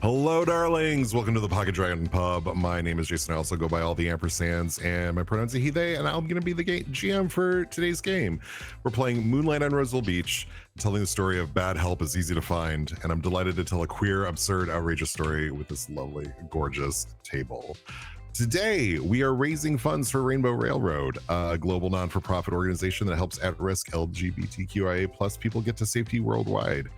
Hello, darlings. Welcome to the Pocket Dragon Pub. My name is Jason. I also go by AllTheAmpersands, and my pronouns are he, they, and I'm going to be the GM for today's game. We're playing Moonlight on Roseville Beach, telling the story of bad help is easy to find, and I'm delighted to tell a queer, absurd, outrageous story with this lovely, gorgeous table. Today, we are raising funds for Rainbow Railroad, a global non-for-profit organization that helps at-risk LGBTQIA plus people get to safety worldwide.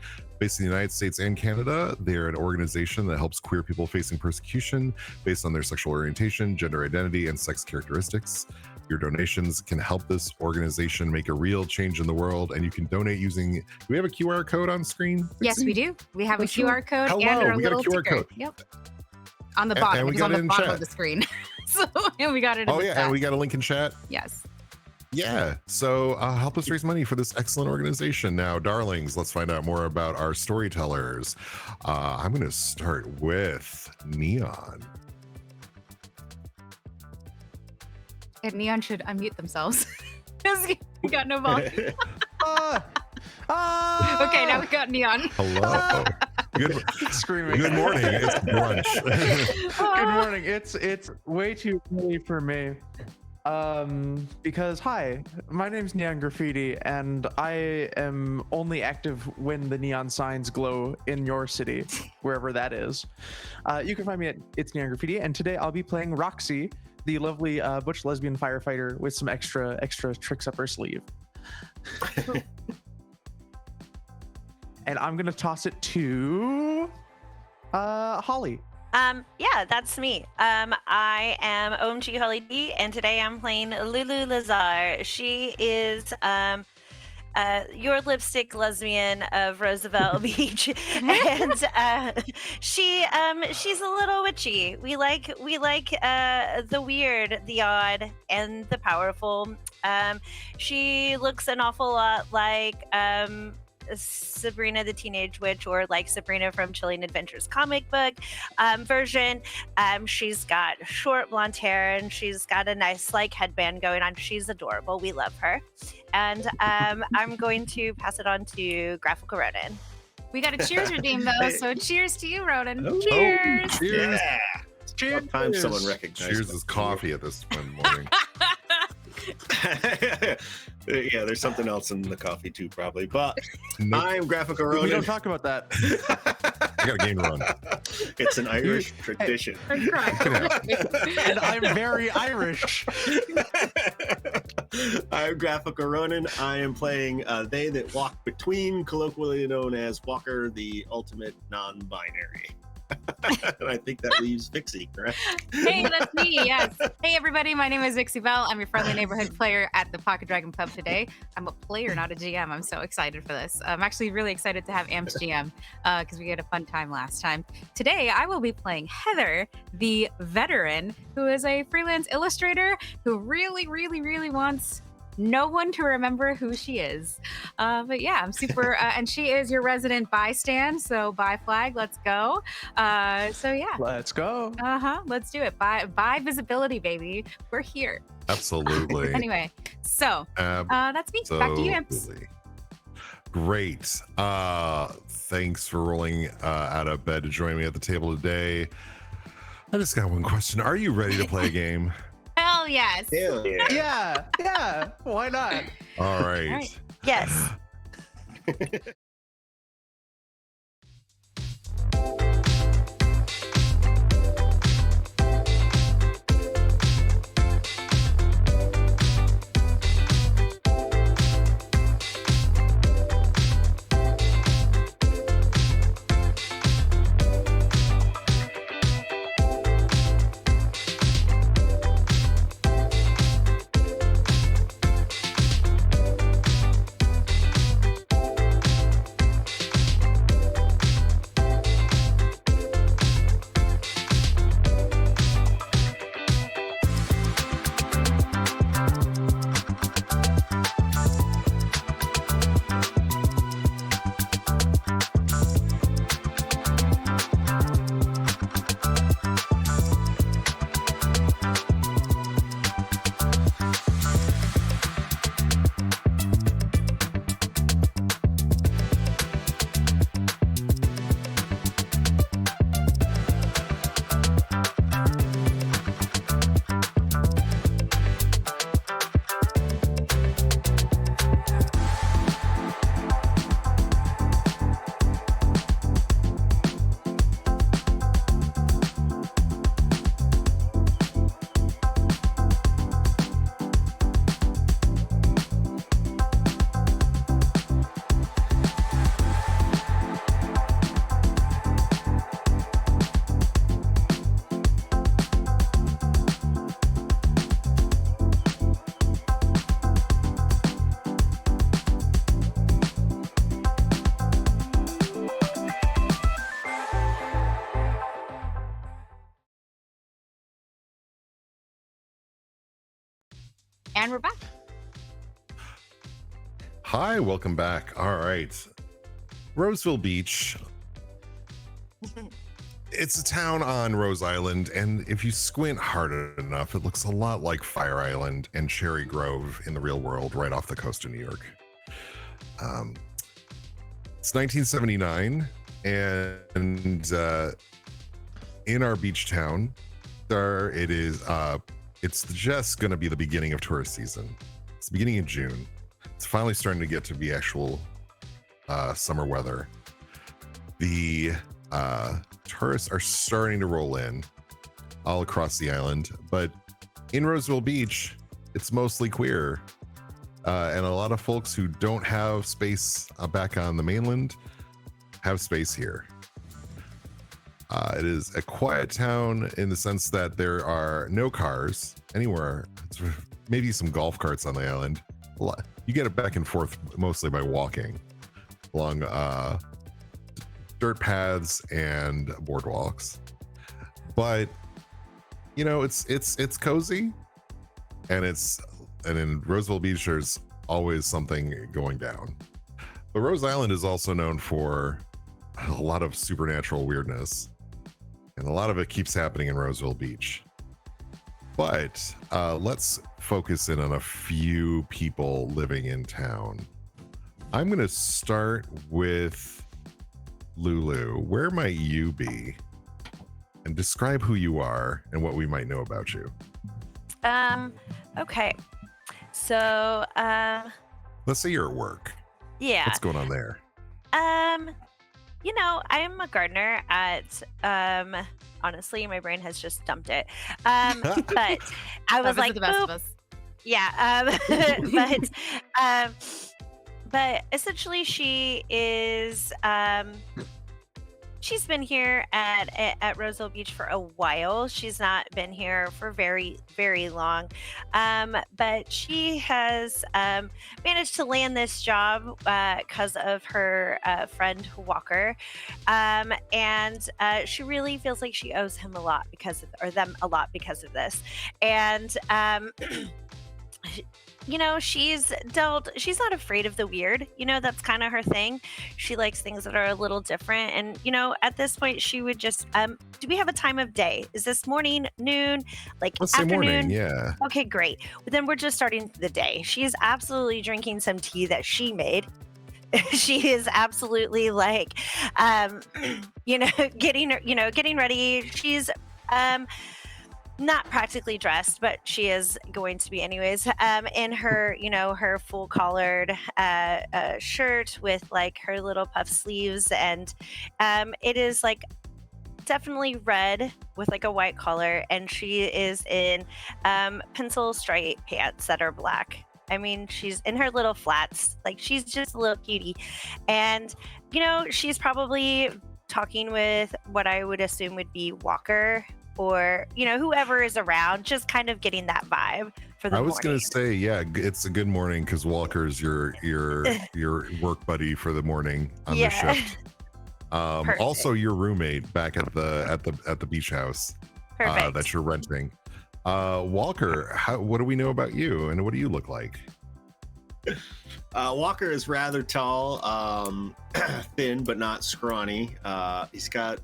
Based in the United States and Canada, they're an organization that helps queer people facing persecution based on their sexual orientation, gender identity, and sex characteristics. Your donations can help this organization make a real change in the world, and you can donate using, do we have a QR code on screen? Yes, we do. We have a QR code Hello, and our we got a little QR ticker. code. Yep. On the bottom, and it's on the bottom of the screen. So, and we got it in the chat. And we got a link in chat? Yes. Yeah, so help us raise money for this excellent organization. Now, darlings, let's find out more about our storytellers. I'm going to start with Neon. And Neon should unmute themselves. We got no volume. Okay, now we got Neon. Hello. Good, Screaming. Good morning. It's brunch. Good morning. It's way too early for me. Because hi, my name's Neon Graffiti, and I am only active when the neon signs glow in your city, wherever that is. You can find me at It's Neon Graffiti, and today I'll be playing Roxy, the lovely butch lesbian firefighter with some extra tricks up her sleeve. And I'm gonna toss it to Holly. Yeah, that's me. I am OMG Holly D, and today I'm playing Lulu Lazar. She is your lipstick lesbian of Roseville Beach, and she's a little witchy. We like the weird, the odd, and the powerful. She looks an awful lot like Sabrina the Teenage Witch, or like Sabrina from Chilling Adventures comic book version. She's got short blonde hair, and she's got a nice like headband going on. She's adorable. We love her. And I'm going to pass it on to Graphical Ronan. We got a cheers redeem though, so cheers to you, Ronan. Oh, Cheers. Cheers. Yeah. Cheers. About time someone recognized Cheers me. is coffee at this one morning. Yeah, there's something else in the coffee too, probably. But Nope. I'm Graphical We don't Ronan. talk about that. I got a game to run. It's an Irish tradition. And I'm very Irish. I'm Graphical Ronan. I am playing They That Walk Between, colloquially known as Walker, the ultimate non-binary. And I think that leaves Vixie, correct? Hey, that's me, yes. Hey, everybody, my name is Vixie Bell. I'm your friendly neighborhood player at the Pocket Dragon Pub today. I'm a player, not a GM. I'm so excited for this. I'm actually really excited to have Amps GM because we had a fun time last time. Today, I will be playing Heather, the veteran, who is a freelance illustrator who really, really, really wants no one to remember who she is. But yeah, I'm super, and she is your resident bystand. So buy flag, let's go. So yeah. Let's go. Let's do it. Buy visibility, baby. We're here. Absolutely. Anyway, so that's me. Back to you, Imps. Absolutely. Great. Thanks for rolling out of bed to join me at the table today. I just got one question. Are you ready to play a game? Hell yes. Hell yeah. Yeah. Why not? All right. All right. Yes. And we're back. Hi, welcome back. All right. Roseville Beach. It's a town on Rose Island, and if you squint hard enough, it looks a lot like Fire Island and Cherry Grove in the real world, right off the coast of New York. It's 1979, and in our beach town, it's just going to be the beginning of tourist season. It's the beginning of June. It's finally starting to get to be actual summer weather. The tourists are starting to roll in all across the island, but in Roseville Beach, it's mostly queer. And a lot of folks who don't have space back on the mainland have space here. It is a quiet town in the sense that there are no cars anywhere. Maybe some golf carts on the island. You get it back and forth mostly by walking along dirt paths and boardwalks. But you know, it's cozy, and in Roseville Beach there's always something going down. But Rose Island is also known for a lot of supernatural weirdness, and a lot of it keeps happening in Roseville Beach. But let's focus in on a few people living in town. I'm going to start with Lulu. Where might you be? And describe who you are and what we might know about you. Okay. So, Let's say you're at work. yeah. What's going on there? You know, I'm a gardener at, honestly, my brain has just dumped it. But I was Happens like, to the best of boop. us. Yeah. But essentially she is, she's been here at Roseville Beach for a while. She's not been here for very, very long. But she has managed to land this job because of her friend Walker. And she really feels like she owes him a lot them a lot because of this. And you know, she's not afraid of the weird. You know, that's kind of her thing. She likes things that are a little different. And, you know, at this point she would just, do we have a time of day? Is this morning, noon, like Let's say afternoon? morning, yeah. Okay, great. Well, then we're just starting the day. She is absolutely drinking some tea that she made. She is absolutely like, getting ready. She's, not practically dressed, but she is going to be anyways, in her, her full collared shirt with like her little puff sleeves. And it is like definitely red with like a white collar. And she is in pencil stripe pants that are black. I mean, she's in her little flats, like she's just a little cutie. And, she's probably talking with what I would assume would be Walker, or whoever is around, just kind of getting that vibe for the morning. I was gonna say, yeah, it's a good morning because Walker's your work buddy for the morning on the shift. Also your roommate back at the beach house that you're renting. Walker, what do we know about you, and what do you look like? Walker is rather tall, thin but not scrawny. He's got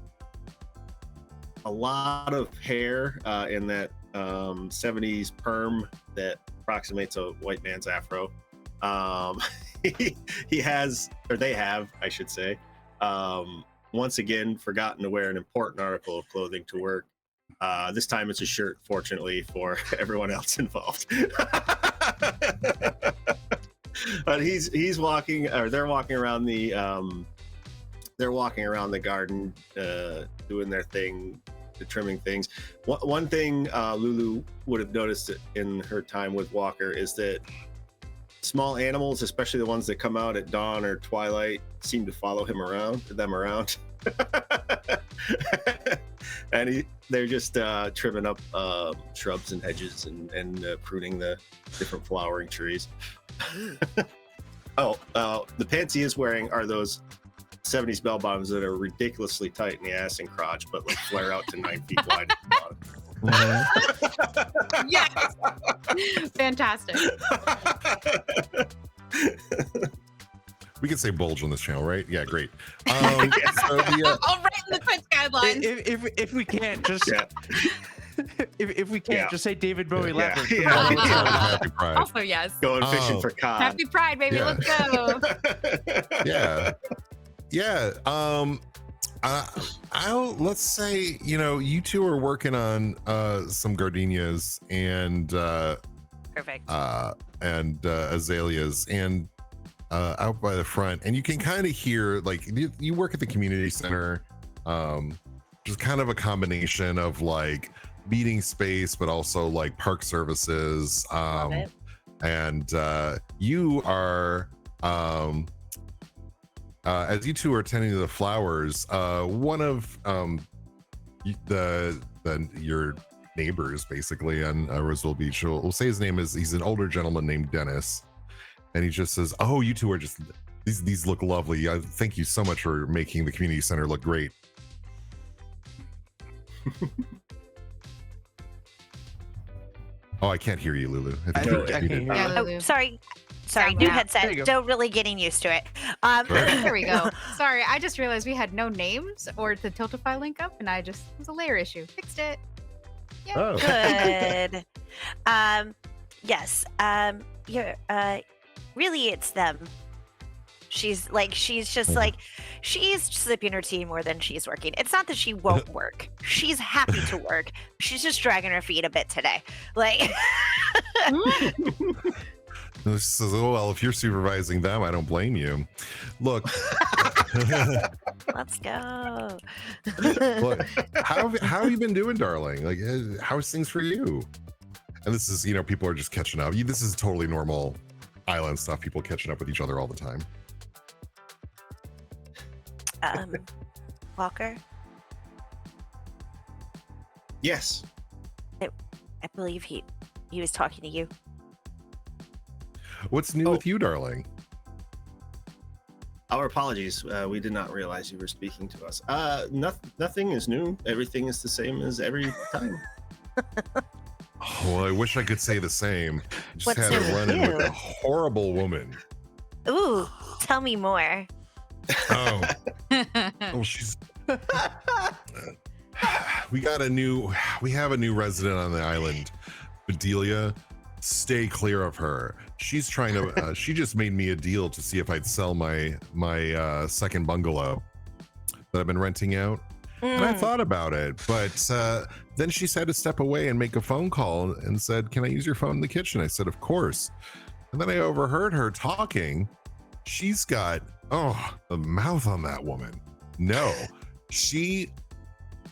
a lot of hair in that 70s perm that approximates a white man's afro. He has, or they have, I should say, once again forgotten to wear an important article of clothing to work. This time it's a shirt, fortunately for everyone else involved. But he's walking, or they're walking around the garden, doing their thing, trimming things. One thing Lulu would have noticed in her time with Walker is that small animals, especially the ones that come out at dawn or twilight, seem to follow them around. And they're just trimming up shrubs and hedges and pruning the different flowering trees. The pants he is wearing are those 70s bell bottoms that are ridiculously tight in the ass and crotch, but like flare out to 9 feet wide at the bottom. Yes. Fantastic. We can say bulge on this channel, right? Yeah, great. So the, I'll write in the Twitch guidelines. If we can't just Yeah. if we can't just say David Bowie Yeah. leopard. Yeah. Happy Pride. Also, yes. Going fishing Oh. for cod. Happy Pride, baby. Yeah. Let's go. Yeah. Let's say, you two are working on some gardenias and Perfect. azaleas and out by the front, and you can kind of hear, like, you work at the community center, just kind of a combination of like meeting space but also like park services, Love it. and you are as you two are tending to the flowers, one of your neighbors basically on Roseville Beach, we'll say his name is, he's an older gentleman named Dennis, and he just says, "Oh, you two are just, these look lovely. Thank you so much for making the community center look great." Oh, I can't hear you, Lulu. I you're can muted. hear Yeah, you. Oh, Lulu. sorry, Sound new out. There you headset. go. Still really getting used to it. There we go. Sorry, I just realized we had no names or the Tiltify link up, and it was a layer issue. Fixed it. Yeah. Oh. Good. Yes. You're really it's them. She's just like, she's slipping her tea more than she's working. It's not that she won't work. She's happy to work. She's just dragging her feet a bit today. Like She says, "Oh, well, if you're supervising them, I don't blame you. Look, let's go. look, how have you been doing, darling? Like, how's things for you?" And this is, people are just catching up. This is totally normal island stuff. People catching up with each other all the time. Walker, Yes. I believe he was talking to you. What's new with you, darling? Our apologies. We did not realize you were speaking to us. Nothing is new. Everything is the same as every time. Oh, well, I wish I could say the same. Just What's had new a with run-in with you? a horrible woman. Ooh, tell me more. Oh, well, she's. We have a new resident on the island, Bedelia. Stay clear of her. She's trying to. She just made me a deal to see if I'd sell my second bungalow that I've been renting out. And I thought about it, but then she said to step away and make a phone call and said, "Can I use your phone in the kitchen?" I said, "Of course." And then I overheard her talking. She's got the mouth on that woman. No, she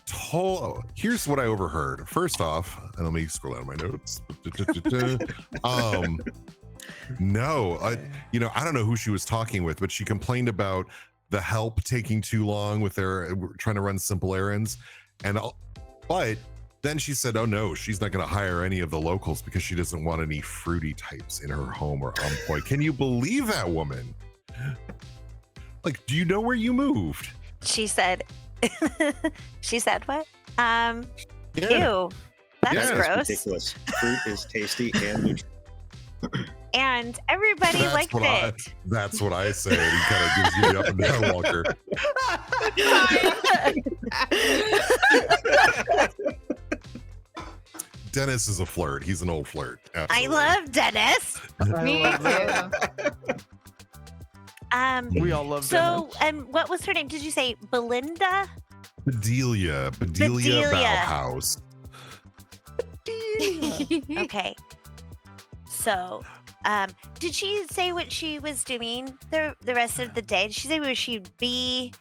told. Here's what I overheard. First off, and let me scroll down my notes. No, I don't know who she was talking with, but she complained about the help taking too long with their trying to run simple errands, but then she said, "Oh no, she's not going to hire any of the locals because she doesn't want any fruity types in her home or employ." Can you believe that woman? Like, do you know where you moved? She said she said what? Yeah. Ew. That's Yeah, That's gross. ridiculous. Fruit is tasty and nutritious. And everybody liked it. That's what I say. He kind of gives you the up and down walker. Dennis is a flirt. He's an old flirt. I Absolutely. love Dennis. Me I love too. We all love So, Dennis. and what was her name? Did you say Belinda? Bedelia Bedelia. Bauhaus. Okay. So, did she say what she was doing the rest of the day? Did she say where she'd be?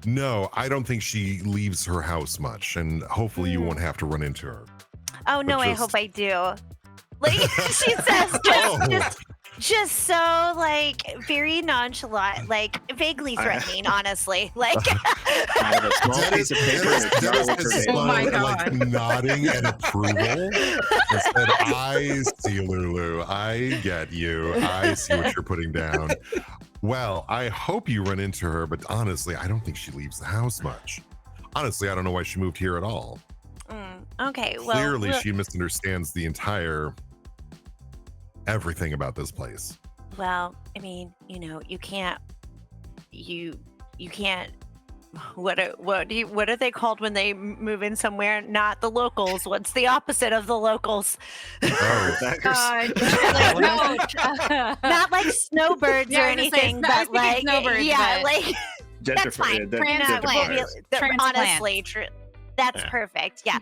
No, I don't think she leaves her house much, and hopefully you won't have to run into her. Oh no, I just- hope I do. Like she says, just so like very nonchalant, like vaguely threatening, honestly. Like I have a small piece of paper and a jar with her is name Oh on my it. God. nodding in approval. I said, "I see, Lulu. I get you. I see what you're putting down." Well, I hope you run into her, but honestly, I don't think she leaves the house much. Honestly, I don't know why she moved here at all. Okay, well, Clearly, she misunderstands the entire everything about this place. well, I mean, you can't. You can't. What are they called when they move in somewhere? Not the locals. What's the opposite of the locals? Oh, No. Not like snowbirds Yeah, or I was gonna say, anything, I was but like thinking snowbirds, yeah, but- like that's fine. Transplants. Honestly, that's Yeah. perfect. Yeah.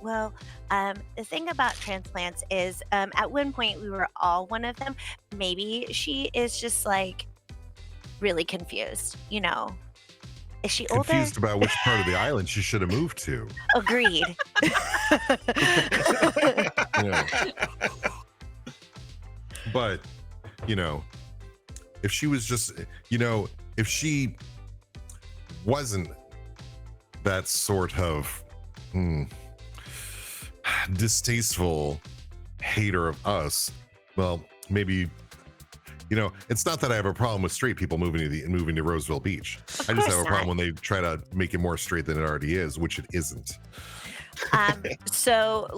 Well, the thing about transplants is, at one point we were all one of them. Maybe she is just like really confused. Is she older? confused about which part of the island she should have moved to. Agreed. Yeah. But, if she was just, if she wasn't that sort of distasteful hater of us, well, maybe, it's not that I have a problem with straight people moving to Roseville Beach. I just have a problem when they try to make it more straight than it already is, which it isn't. So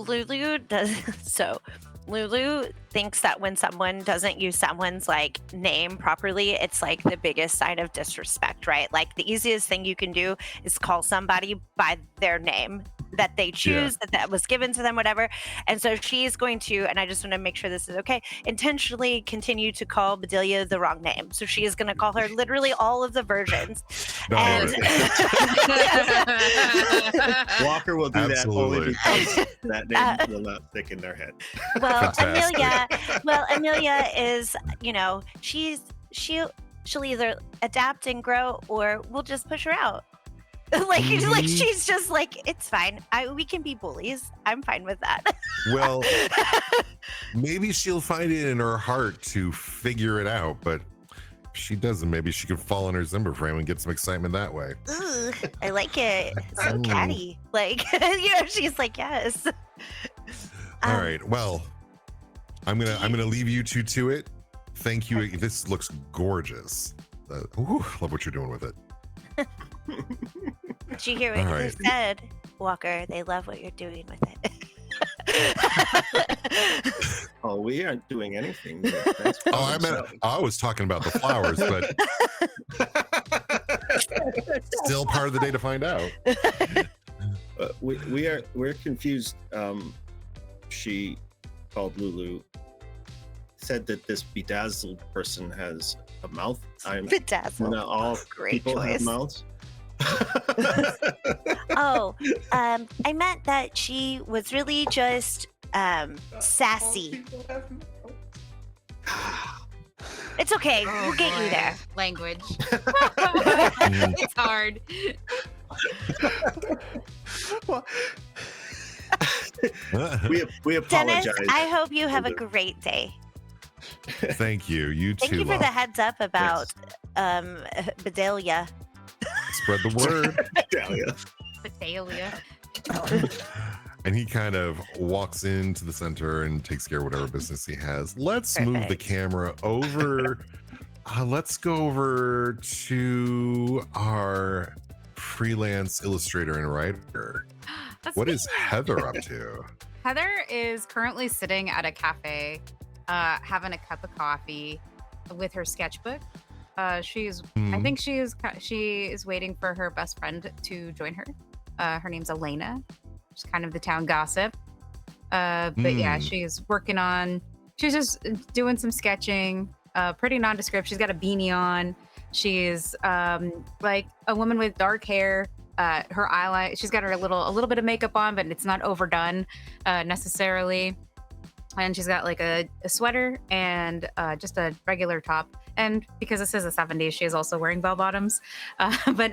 Lulu thinks that when someone doesn't use someone's like name properly, it's like the biggest sign of disrespect, right? Like the easiest thing you can do is call somebody by their name that they choose, that was given to them, whatever. And so she's going to, and I just want to make sure this is okay, intentionally continue to call Bedelia the wrong name. So she is going to call her literally all of the versions. Walker will do Absolutely. that only because that name will not stick in their head. Well, Fantastic. Amelia is, she'll either adapt and grow, or we'll just push her out. like she's just like, it's fine. We can be bullies. I'm fine with that. Well, maybe she'll find it in her heart to figure it out, but if she doesn't, maybe she could fall in her Zimmer frame and get some excitement that way. Ooh, I like it. So catty. Like, she's like, yes. All right. Well, I'm gonna leave you two to it. Thank you. This looks gorgeous. Love what you're doing with it. Did you hear what All you right. said, Walker? They love what you're doing with it. Oh, we aren't doing anything. I was talking about the flowers, but still part of the day to find out. We're confused. She called Lulu, said that this bedazzled person has a mouth. Bedazzled. Not all Great people have choice. mouths. Oh, I meant that she was really just sassy. It's okay. Oh, we'll get you boy. there. Language. It's hard. We apologize. Dennis, I hope you have a great day. Thank you. You too. Thank you for the heads up about Bedelia. Spread the word. Bedelia. And he kind of walks into the center and takes care of whatever business he has. Let's move the Perfect. camera over. Let's go over to our freelance illustrator and writer. That's What me. is Heather up to? Heather is currently sitting at a cafe, having a cup of coffee with her sketchbook. I think she is waiting for her best friend to join her. Her name's Elena. She's kind of the town gossip. But yeah, she's just doing some sketching, pretty nondescript. She's got a beanie on. She's like a woman with dark hair. Her eyeliner, she's got a little bit of makeup on, but it's not overdone necessarily. And she's got like a sweater and just a regular top. And because this is the 70s, she is also wearing bell bottoms, but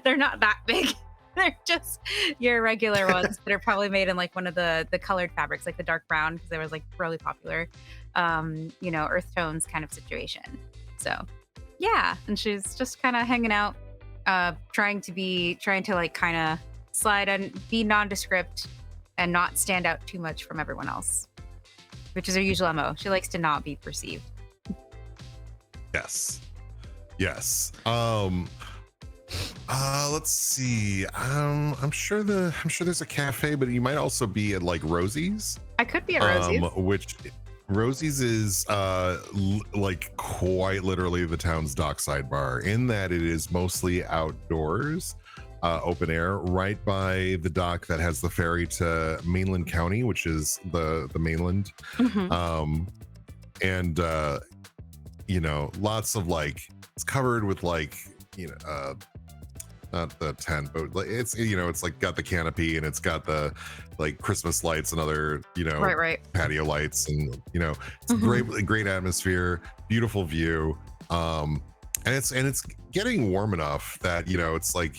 they're not that big. They're just your regular ones that are probably made in like one of the colored fabrics, like the dark brown, because they were like really popular, earth tones kind of situation. So yeah, and she's just kind of hanging out, trying to like kind of slide and be nondescript and not stand out too much from everyone else, which is her usual MO. She likes to not be perceived. Yes. Let's see. I'm sure there's a cafe, but you might also be at like Rosie's. I could be at Rosie's. Which Rosie's is like quite literally the town's dockside bar, in that it is mostly outdoors, open air, right by the dock that has the ferry to Mainland County, which is the mainland. And you know, lots of like, it's covered with like, you know, not the tent, but like it's, you know, it's like got the canopy and it's got the like Christmas lights and other, you know, right. patio lights, and you know, it's great atmosphere, beautiful view. And it's getting warm enough that, you know, it's like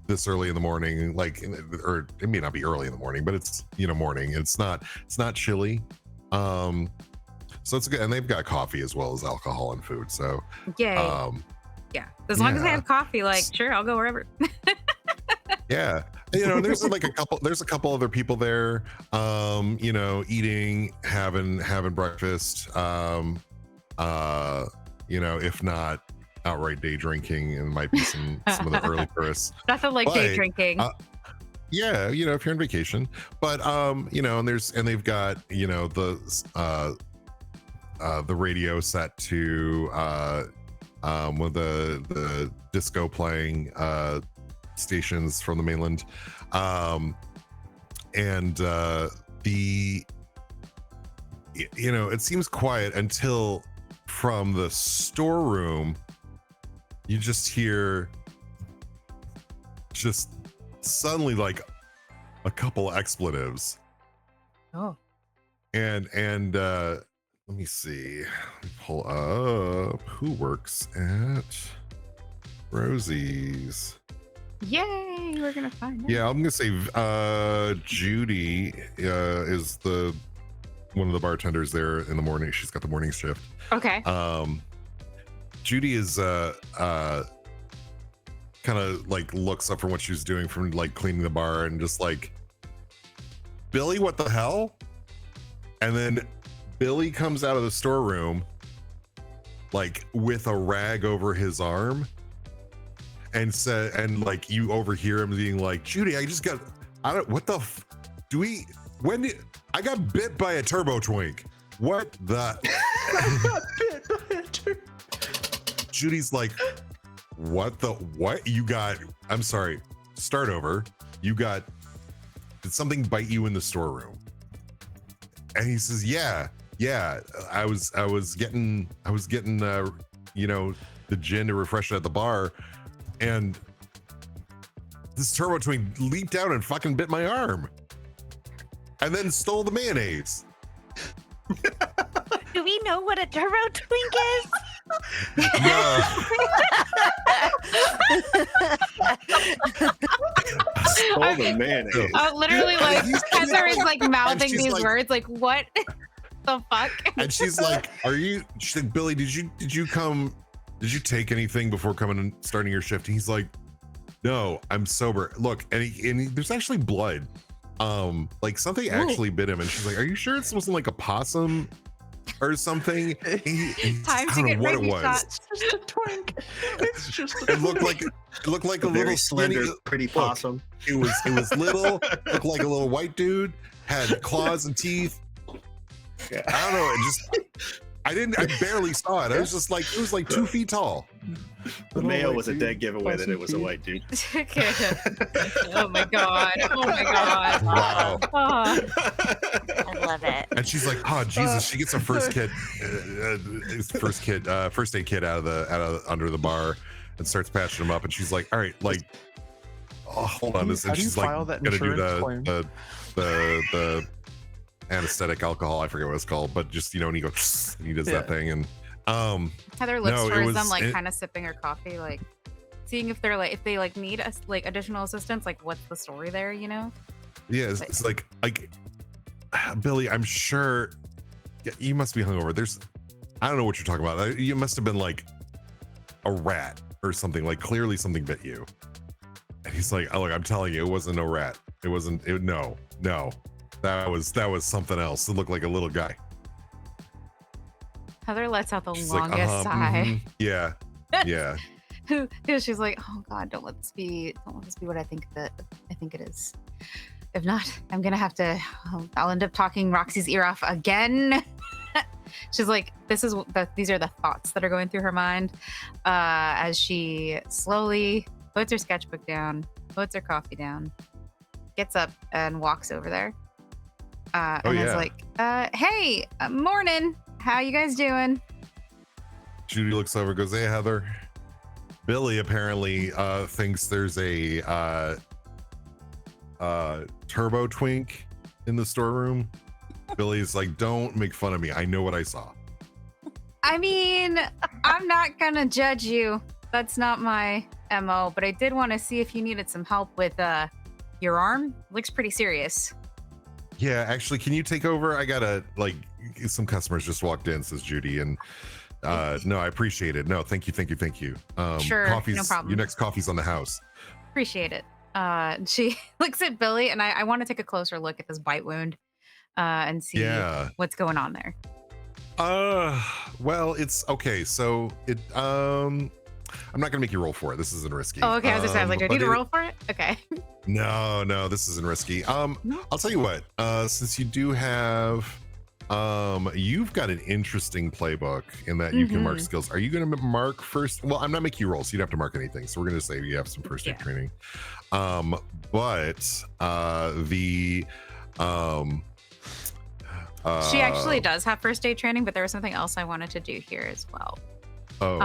this early in the morning, like, or it may not be early in the morning, but it's, you know, morning. It's not chilly. So it's good, and they've got coffee as well as alcohol and food. So Yay. Yeah, as long as I have coffee, like, sure, I'll go wherever. Yeah, you know, there's like a couple other people there, you know, eating, having breakfast, you know, if not outright day drinking, and might be some of the early tourists. Nothing like day drinking. Yeah, you know, if you're on vacation, but you know, and they've got, you know, the radio set to with the disco playing stations from the mainland, and you know, it seems quiet until from the storeroom you just hear just suddenly like a couple expletives. Oh. And let me see. Let me pull up who works at Rosie's. Yay, we're gonna find out. Yeah, I'm gonna say Judy is one of the bartenders there in the morning. She's got the morning shift. Okay. Judy is kind of like looks up from what she was doing from like cleaning the bar and just like, Billy, what the hell? And then Billy comes out of the storeroom like with a rag over his arm and said, and like you overhear him being like, Judy, I got bit by a turbo twink. What the? I got bit by a Judy's like, what you got? I'm sorry, start over. Did something bite you in the storeroom? And he says, yeah, I was getting you know, the gin to refresh it at the bar, and this turbo twink leaped out and fucking bit my arm and then stole the mayonnaise. Do we know what a turbo twink is? No. Stole the mayonnaise. Literally, like, Heather is like mouthing these words, like, what the fuck? And she's like, she's like, Billy, did you take anything before coming and starting your shift? And he's like, no, I'm sober. Look, and there's actually blood. Like something actually bit him, and she's like, are you sure it wasn't like a possum or something? Time I to don't get know what it rabies was. shots. It's just a twink. It's just a It looked like a Very little slender, skinny, pretty possum. It was little, looked like a little white dude, had claws and teeth. Yeah. I don't know. I barely saw it. I was just like, it was like 2 feet tall. The mayo was a dead giveaway that it was a white dude. Oh my god. Wow. Oh. I love it. And she's like, oh Jesus, she gets her first aid kit out of under the bar and starts patching him up. And she's like, all right, like, oh, hold on. And How do you she's like, file that gonna do insurance claim? the anesthetic alcohol. I forget what it's called, but just, you know, and he goes, and he does that thing. And Heather looks No, it towards was- them, like it- kind of sipping her coffee, like seeing if they're like, if they like need us like additional assistance, like what's the story there, you know? yeah, it's like Billy, I'm sure you must be hungover. I don't know what you're talking about. You must have been like a rat or something. Like clearly something bit you. And he's like, oh, look, I'm telling you, it wasn't no rat. It wasn't. No. That was something else. It looked like a little guy. Heather lets out the She's longest like, sigh. Yeah. She's like, oh God, don't let this be what I think it is. If not, I'm gonna have to. I'll end up talking Roxy's ear off again. She's like, these are the thoughts that are going through her mind as she slowly puts her sketchbook down, puts her coffee down, gets up and walks over there. And is like, hey, morning. How you guys doing? Judy looks over, goes, hey, Heather. Billy apparently thinks there's a turbo twink in the storeroom. Billy's like, don't make fun of me. I know what I saw. I mean, I'm not gonna judge you. That's not my MO, but I did want to see if you needed some help with your arm. Looks pretty serious. Yeah, actually, can you take over? I gotta, like, some customers just walked in, says Judy, and no, I appreciate it. No, thank you. Sure, coffee's, no problem. Your next coffee's on the house. Appreciate it. She looks at Billy, and I want to take a closer look at this bite wound and see what's going on there. Well, it's okay. So I'm not gonna make you roll for it. This isn't risky. Oh, okay. I was just like, do I need to roll for it? Okay. No, this isn't risky. I'll tell you what. Since you do have, you've got an interesting playbook in that you can mark skills. Are you going to mark first? Well, I'm not making you roll, so you don't have to mark anything. So we're going to say you have some first aid training. She actually does have first aid training, but there was something else I wanted to do here as well. So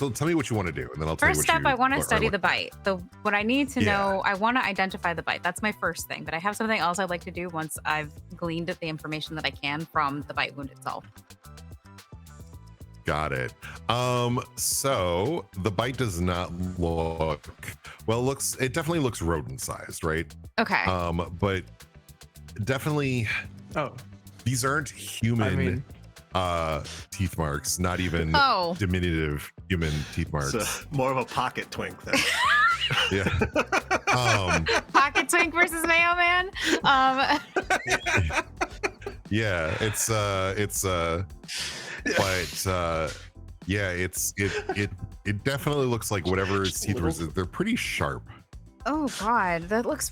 tell me what you want to do, and then I'll tell you what first step. I want to study the bite. What I need to know, I want to identify the bite. That's my first thing. But I have something else I'd like to do once I've gleaned the information that I can from the bite wound itself. Got it. So the bite does not look well. It definitely looks rodent-sized, right? Okay. But definitely. Oh, these aren't human. Teeth marks, not even diminutive human teeth marks. So more of a pocket twink then. Yeah. Pocket twink versus Mayo Man. Yeah, it's it definitely looks like whatever its teeth were. They're pretty sharp. Oh God, that looks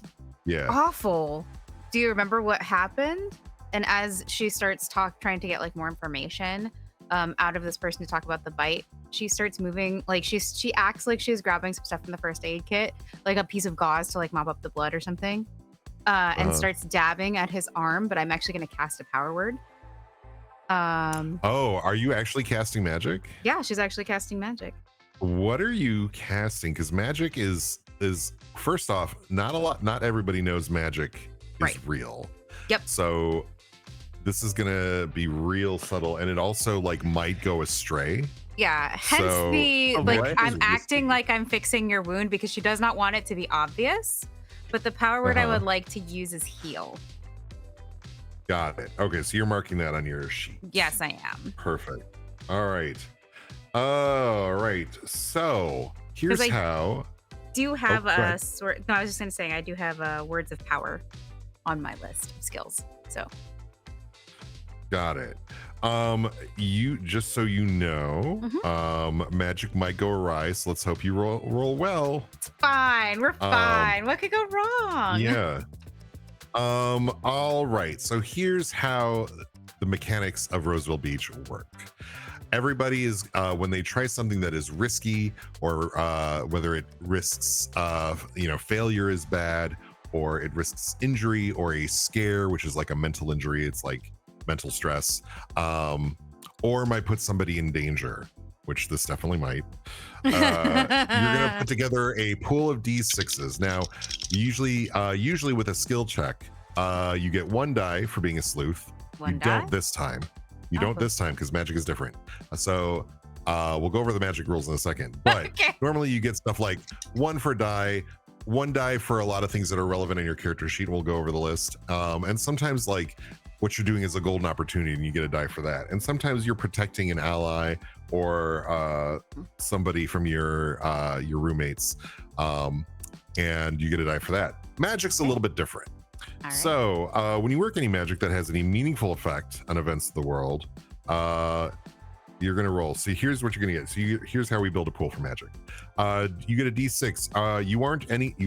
awful. Do you remember what happened? And as she starts trying to get like more information out of this person to talk about the bite, she starts moving, like she acts like she's grabbing some stuff from the first aid kit, like a piece of gauze to like mop up the blood or something, and starts dabbing at his arm. But I'm actually going to cast a power word. Are you actually casting magic? Yeah, she's actually casting magic. What are you casting? Because magic is first off, not everybody knows magic is real. Yep. So this is gonna be real subtle, and it also like might go astray. Yeah, hence I'm acting like I'm fixing your wound because she does not want it to be obvious. But the power word I would like to use is heal. Got it. Okay, so you're marking that on your sheet. Yes, I am. Perfect. All right. So here's how. Do you have a sort? No, I was just gonna say I do have words of power on my list of skills. So. Got it. You just so you know, magic might go awry, so let's hope you roll well. It's fine. We're fine. What could go wrong? Yeah. All right. So here's how the mechanics of Roseville Beach work. Everybody is when they try something that is risky, or whether it risks failure is bad, or it risks injury or a scare, which is like a mental injury. It's like mental stress, or might put somebody in danger, which this definitely might. You're gonna put together a pool of D6s. Now, usually with a skill check, you get 1 die for being a sleuth. Don't this time. You don't this time because magic is different. So we'll go over the magic rules in a second. But normally you get stuff like 1 for die, 1 die for a lot of things that are relevant in your character sheet. We'll go over the list. And sometimes like what you're doing is a golden opportunity and you get a die for that. And sometimes you're protecting an ally or somebody from your roommates, and you get a die for that. Magic's a little bit different. Right. So when you work any magic that has any meaningful effect on events of the world, you're gonna roll. So here's what you're gonna get. So here's how we build a pool for magic. You get a D6. You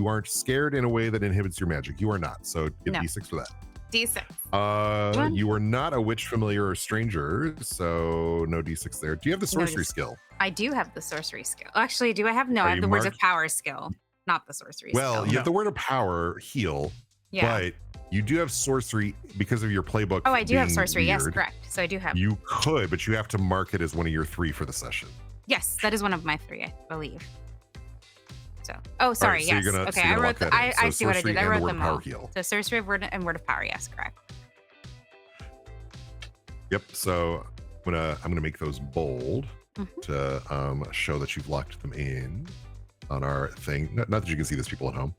aren't scared in a way that inhibits your magic. You are not. So get No. D6 for that. D6. You are not a witch, familiar, or stranger, so no D6 there. Do you have the sorcery D6. skill? I do have the sorcery skill. Actually, do I have? No, Are I have you the words of marked? power skill, not the sorcery Well, skill. you have the word of power, heal, Yeah. but you do have sorcery because of your playbook. Oh, I do have being sorcery. Yes, weird. correct. So I do have. You could, but you have to mark it as one of your 3 for the session. Yes, that is one of my 3, I believe. So, oh, sorry. so you're yes. gonna- okay, so you're I gonna wrote. lock that in. I So see what I sorcery did. I and the wrote word them power all. heal. So sorcery of word and word of power. Yes, correct. Yep. So I'm gonna make those bold Mhm. to show that you've locked them in on our thing. Not that you can see this, people at home.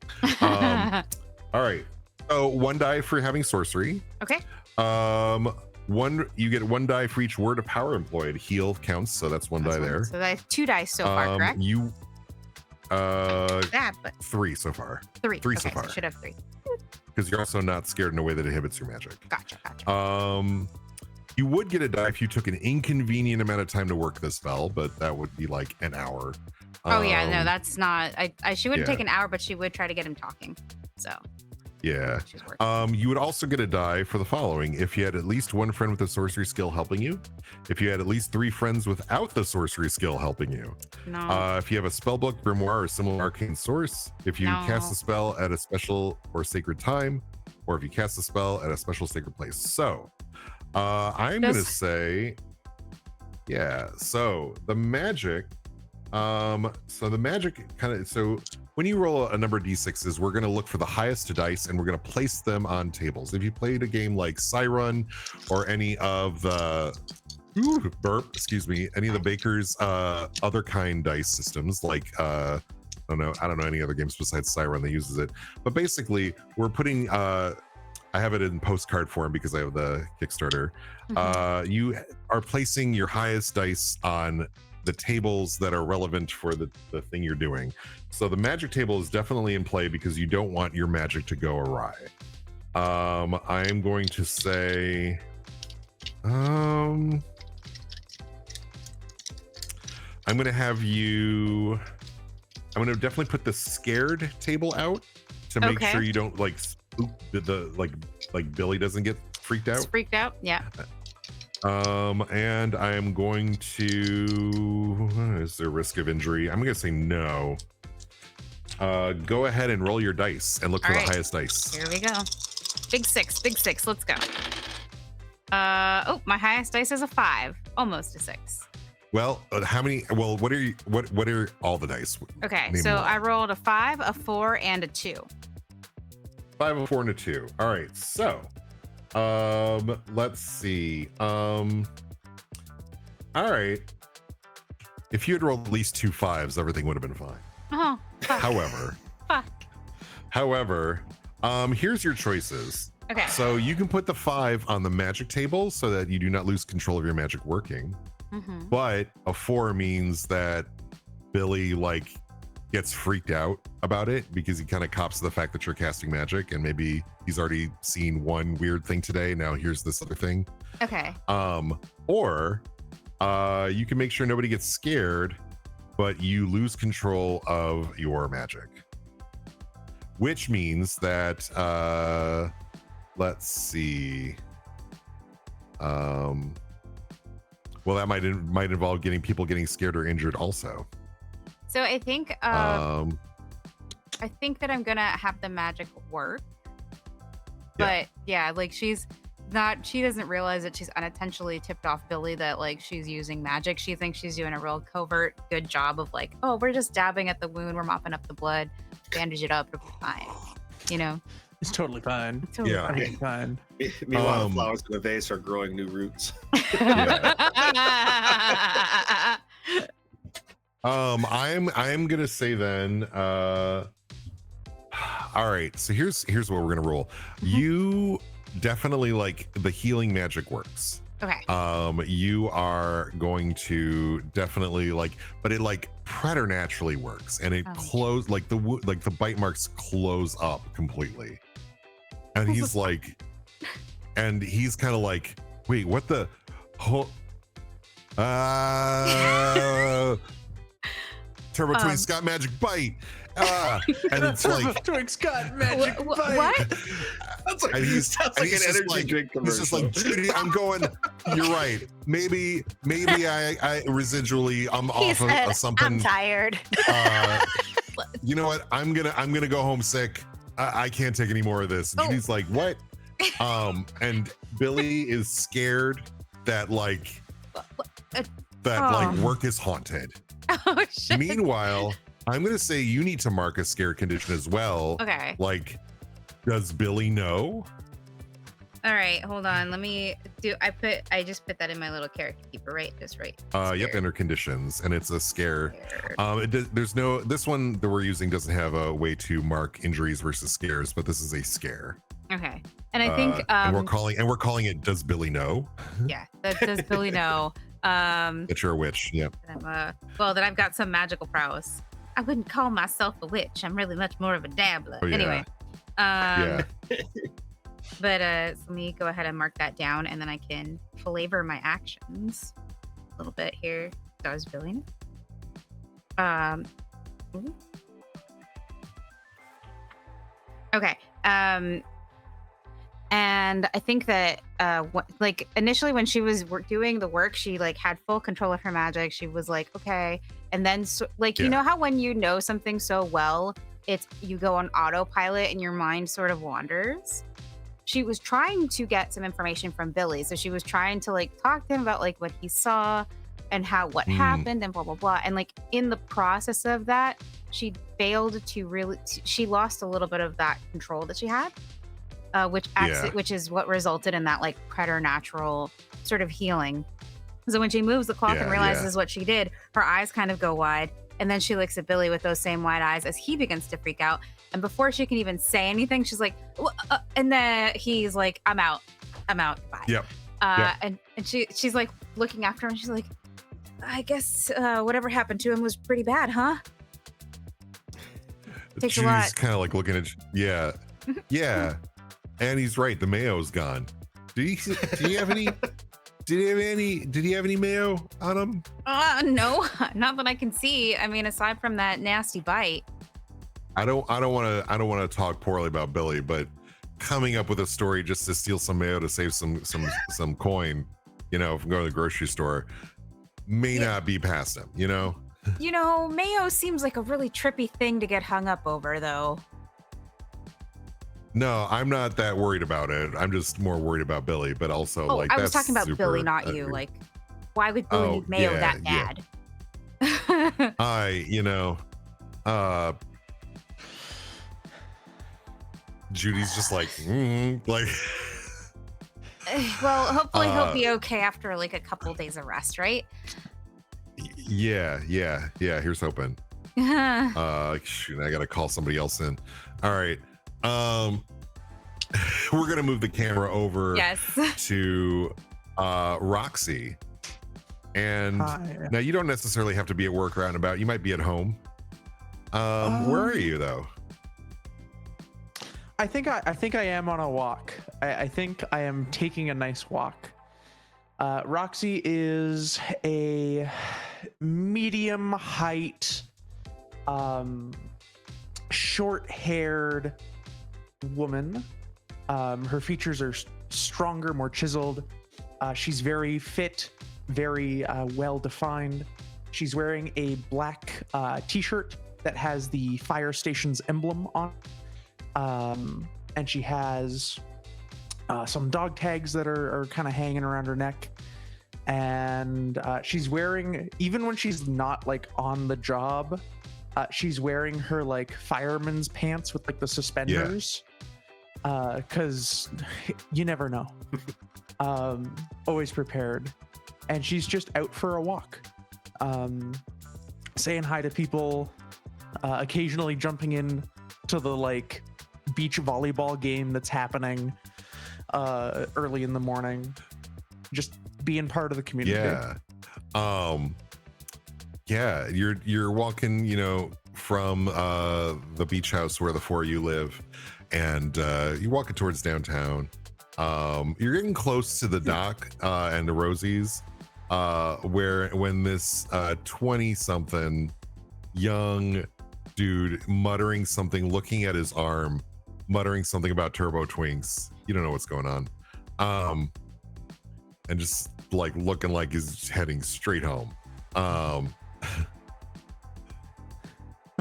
All right. So 1 die for having sorcery. Okay. You get 1 die for each word of power employed. Heal counts, so that's 1 die there. So I have 2 dice so far, correct? You That, but 3 so far 3. Three okay, so far. I should have 3. because you're also not scared in a way that inhibits your magic. Gotcha. You would get a die if you took an inconvenient amount of time to work the spell, but that would be like an hour. Oh yeah, no, that's not. She wouldn't yeah. take an hour, but she would try to get him talking. So yeah. she's working. You would also get a die for the following: if you had at least 1 friend with a sorcery skill helping you, if you had at least 3 friends without the sorcery skill helping you, No. if you have a spellbook, grimoire, or similar arcane source, if you cast a spell at a special or sacred time, or if you cast a spell at a special sacred place. So I'm gonna say, yeah. So the magic, so when you roll a number of d6s, we're gonna look for the highest dice and we're gonna place them on tables. If you played a game like Siren or any of the any of the Baker's other kind dice systems, like I don't know any other games besides Siren that uses it, but basically we're putting I have it in postcard form because I have the Kickstarter. You are placing your highest dice on the tables that are relevant for the thing you're doing. So the magic table is definitely in play because you don't want your magic to go awry. I'm going to say, I'm going to have you, I'm going to definitely put the scared table out to make sure you don't like spook the like Billy doesn't get freaked out. It's freaked out. Yeah. And I'm going to, is there risk of injury? I'm gonna say no. Go ahead and roll your dice and look for the highest dice. Here we go. Big six. Let's go. Oh, my highest dice is a 5, almost a 6. Well, how many? Well, what are all the dice? Okay, Name so them all. I rolled a 5, a 4, and a 2. 5, a 4, and a 2. All right, so let's see. All right. If you had rolled at least 2 5s, everything would have been fine. Oh, fuck. However, here's your choices. Okay. So you can put the 5 on the magic table so that you do not lose control of your magic working. Mhm. But a 4 means that Billy like gets freaked out about it because he kind of cops to the fact that you're casting magic, and maybe he's already seen one weird thing today. Now here's this other thing. Okay. Or you can make sure nobody gets scared, but you lose control of your magic, which means that let's see. Well, that might involve people getting scared or injured also. So I think that I'm gonna have the magic work. But yeah, like she doesn't realize that she's unintentionally tipped off Billy that like she's using magic. She thinks she's doing a real covert good job of like, oh, we're just dabbing at the wound, we're mopping up the blood, bandage it up, it'll be fine. You know? It's totally fine. It's totally Yeah. Totally fine. Meanwhile, the flowers in the vase are growing new roots. I'm gonna say then. All right, so here's what we're gonna roll. You definitely like the healing magic works. Okay. You are going to definitely like, but it like preternaturally works, and it close like the bite marks close up completely, and he's like, and he's kind of like, wait, what the? Turbo Twink Scott Magic Bite. And it's like Twink Scott Magic Bite. What? and he's Sounds like an energy drink He's just like, commercial. Judy, I'm going. You're right. Maybe I residually I'm He off said, of something. I'm tired. You know what? I'm gonna go home sick. I can't take any more of this. And Judy's like, what? And Billy is scared that like work is haunted. Oh shit. Meanwhile, I'm gonna say you need to mark a scare condition as well. Okay. Like, does Billy know? All right, hold on. Let me do. I just put that in my little character keeper, right? Just right. Yep, enter conditions, and it's a scare. There's no. This one that we're using doesn't have a way to mark injuries versus scares, but this is a scare. Okay, and I think and we're calling it. Does Billy know? yeah. Does Billy know? That you're a witch. Yep. Well, that I've got some magical prowess. I wouldn't call myself a witch. I'm really much more of a dabbler. Oh, yeah. Anyway. Yeah. But let me go ahead and mark that down, and then I can flavor my actions a little bit here. Does Billy know? Ooh. Okay. And I think that like initially when she was doing the work, she like had full control of her magic. She was like, okay. And then you know how when you know something so well, you go on autopilot and your mind sort of wanders. She was trying to get some information from Billy. So she was trying to like talk to him about like what he saw and what happened and blah, blah, blah. And like in the process of that, she failed to she lost a little bit of that control that she had. Which is what resulted in that like preternatural sort of healing. So when she moves the clock and realizes what she did, her eyes kind of go wide, and then she looks at Billy with those same wide eyes as he begins to freak out. And before she can even say anything, she's like, and then he's like, I'm out, bye. Yep. And she's like looking after him, and she's like, I guess whatever happened to him was pretty bad, huh? Takes a lot. She's kind of like looking at yeah. And he's right. The mayo's gone. Did he have any? Did he have any mayo on him? No, not that I can see. I mean, aside from that nasty bite. I don't want to talk poorly about Billy, but coming up with a story just to steal some mayo to save some coin, you know, from going to the grocery store, may not be past him. You know. You know, mayo seems like a really trippy thing to get hung up over, though. No, I'm not that worried about it. I'm just more worried about Billy, but also like I was talking about Billy, not you. Like, why would Billy need mayo that bad? Judy's just like, like. Well, hopefully he'll be okay after like a couple days of rest, right? Yeah. Here's hoping. Shoot, I gotta call somebody else in. All right. We're gonna move the camera over to Roxy. And now you don't necessarily have to be at work or out and about. You might be at home. Where are you though? I think I am on a walk. I think I am taking a nice walk. Roxy is a medium height, short-haired woman. Her features are stronger, more chiseled. She's very fit, very well defined. She's wearing a black t-shirt that has the fire station's emblem on. And she has some dog tags that are kind of hanging around her neck. And she's wearing, even when she's not like on the job, she's wearing her like fireman's pants with like the suspenders. Because you never know. Always prepared. And she's just out for a walk, saying hi to people, occasionally jumping in to the like beach volleyball game that's happening early in the morning, just being part of the community. You're walking, you know, from the beach house where the four of you live, and you're walking towards downtown. You're getting close to the dock and the Rosie's, when this 20-something young dude muttering something, looking at his arm, muttering something about turbo twinks. You don't know what's going on. And just like looking like he's heading straight home.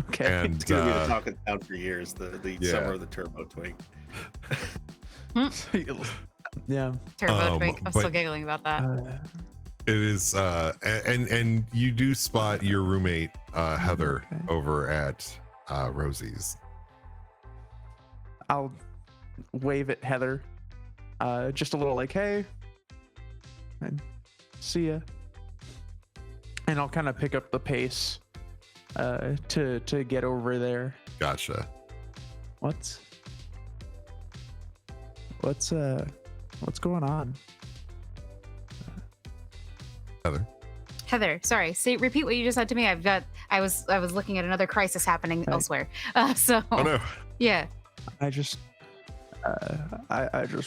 Okay. And It's gonna be the talk of town for years. The Yeah. summer of the turbo twink. Yeah. Turbo twink. I'm still but- giggling about that. It is and you do spot your roommate Heather Okay. over at Rosie's. I'll wave at Heather. Just a little like, hey, and see ya. And I'll kind of pick up the pace to get over there. Gotcha. What's going on? Heather, sorry. Say, repeat what you just said to me. I was looking at another crisis happening Right. elsewhere. So Oh no. yeah. I just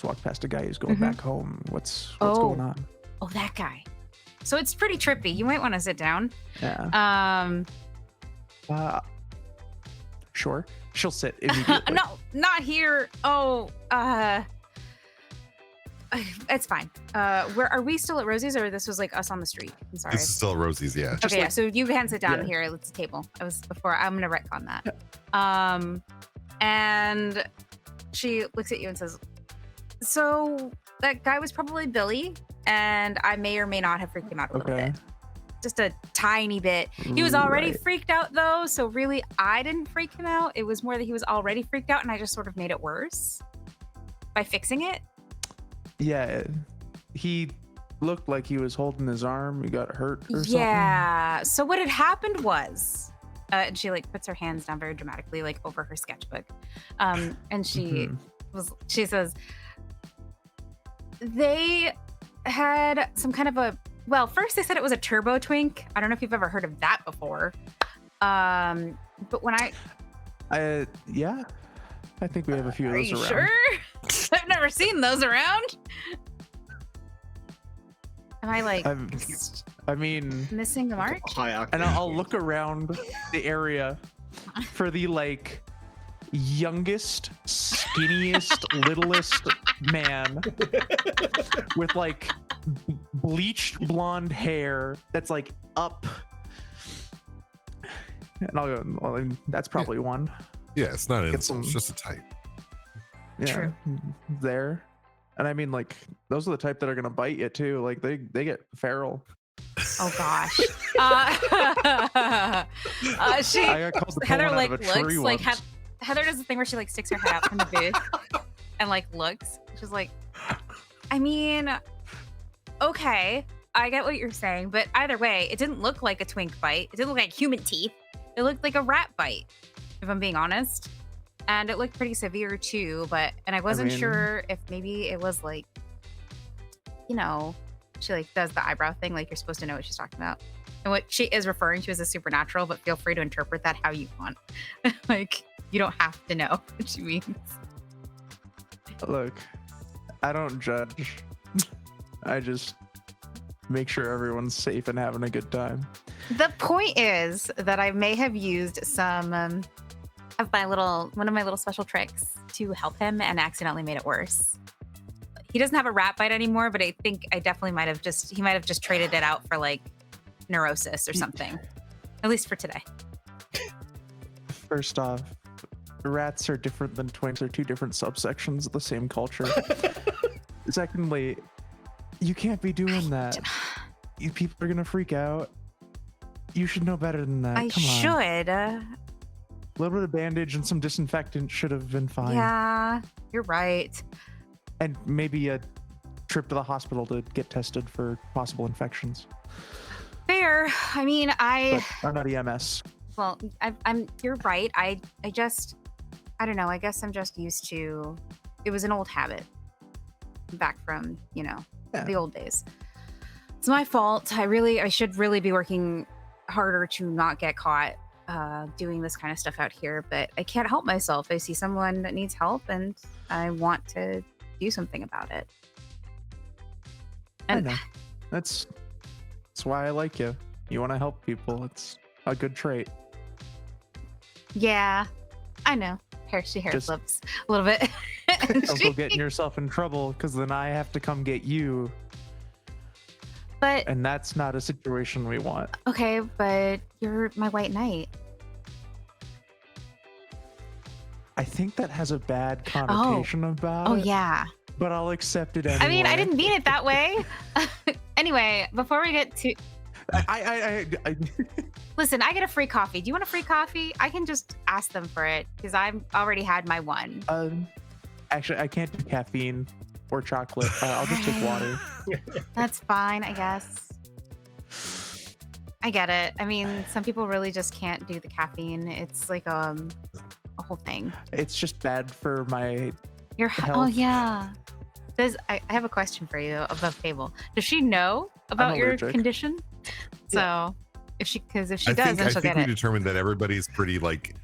walked past a guy who's going Mhm. back home. What's Oh. going on? Oh, that guy. So it's pretty trippy. You might want to sit down. Yeah. Sure. She'll sit immediately. No, not here. Oh, it's fine. Where are we still at Rosie's, or this was like us on the street? I'm sorry. This is still Rosie's, yeah. just Okay, yeah. like- So you can sit down yeah. here. Let's table. I was before. I'm gonna retcon that. And she looks at you and says, "So that guy was probably Billy, and I may or may not have freaked him out a little Okay. bit, just a tiny bit. He was already Right. freaked out though, so really I didn't freak him out. It was more that he was already freaked out, and I just sort of made it worse by fixing it. Yeah. He looked like he was holding his arm. He got hurt or something. Yeah. So what had happened was, and she like puts her hands down very dramatically, like over her sketchbook, and she Mhm. she says they had some kind of a, well, first they said it was a turbo twink. I don't know if you've ever heard of that before. But when Yeah. I think we have a few of are those you around. sure? I've never seen those around. Am I like I mean, missing the mark? High octane. and I'll look around the area for the like youngest, skinniest, littlest man with like bleached blonde hair that's like up. And I'll go, well, I mean, that's probably one. Yeah, it's not an Get insult, it's some- just a type. Yeah, True. there. And I mean, like, those are the type that are gonna bite you too. Like they get feral. Oh gosh. She I got called the Heather pulling like out of a tree looks like once. Heather does the thing where she like sticks her head out from the booth and like looks. She's like, I mean, okay, I get what you're saying, but either way, it didn't look like a twink bite. It didn't look like human teeth. It looked like a rat bite, if I'm being honest. And it looked pretty severe too, and I wasn't mean- sure if maybe it was like, you know, she like does the eyebrow thing, like you're supposed to know what she's talking about. And what she is referring to is a supernatural, but feel free to interpret that how you want. Like, you don't have to know what she means. Look, I don't judge. I just make sure everyone's safe and having a good time. The point is that I may have used some of one of my little special tricks to help him and accidentally made it worse. He doesn't have a rat bite anymore, but I think I definitely he might have just traded it out for like neurosis or something. At least for today. First off, rats are different than twinks. They're two different subsections of the same culture. Secondly, you can't be doing that. You people are gonna freak out. You should know better than that. I Come on. should. A little bit of bandage and some disinfectant should have been fine. Yeah, you're right. And maybe a trip to the hospital to get tested for possible infections. Fair. I mean, But I'm not EMS. well, you're right. I don't know. I guess I'm just used to, it was an old habit back from, Yeah. the old days. It's my fault. I should really be working harder to not get caught doing this kind of stuff out here, but I can't help myself. I see someone that needs help and I want to do something about it. I And know. That's That's why I like you. You want to help people. It's a good trait. Yeah, I know. She hair Just- flips a little bit. And Don't she- go getting yourself in trouble, because then I have to come get you, but and that's not a situation we want. okay, but you're my white knight. I think that has a bad connotation about Oh it, yeah. but I'll accept it anyway. I mean, I didn't mean it that way. Anyway, before we get to I listen, I get a free coffee. Do you want a free coffee? I can just ask them for it because I've already had my one. actually, I can't do caffeine or chocolate. I'll just take water. That's fine, I guess. I get it. I mean, some people really just can't do the caffeine. It's like a whole thing. It's just bad for my. Oh Health. yeah. I have a question for you above table. Does she know about your allergic. condition? So if she does, then she'll I get think we it. determined that everybody's pretty like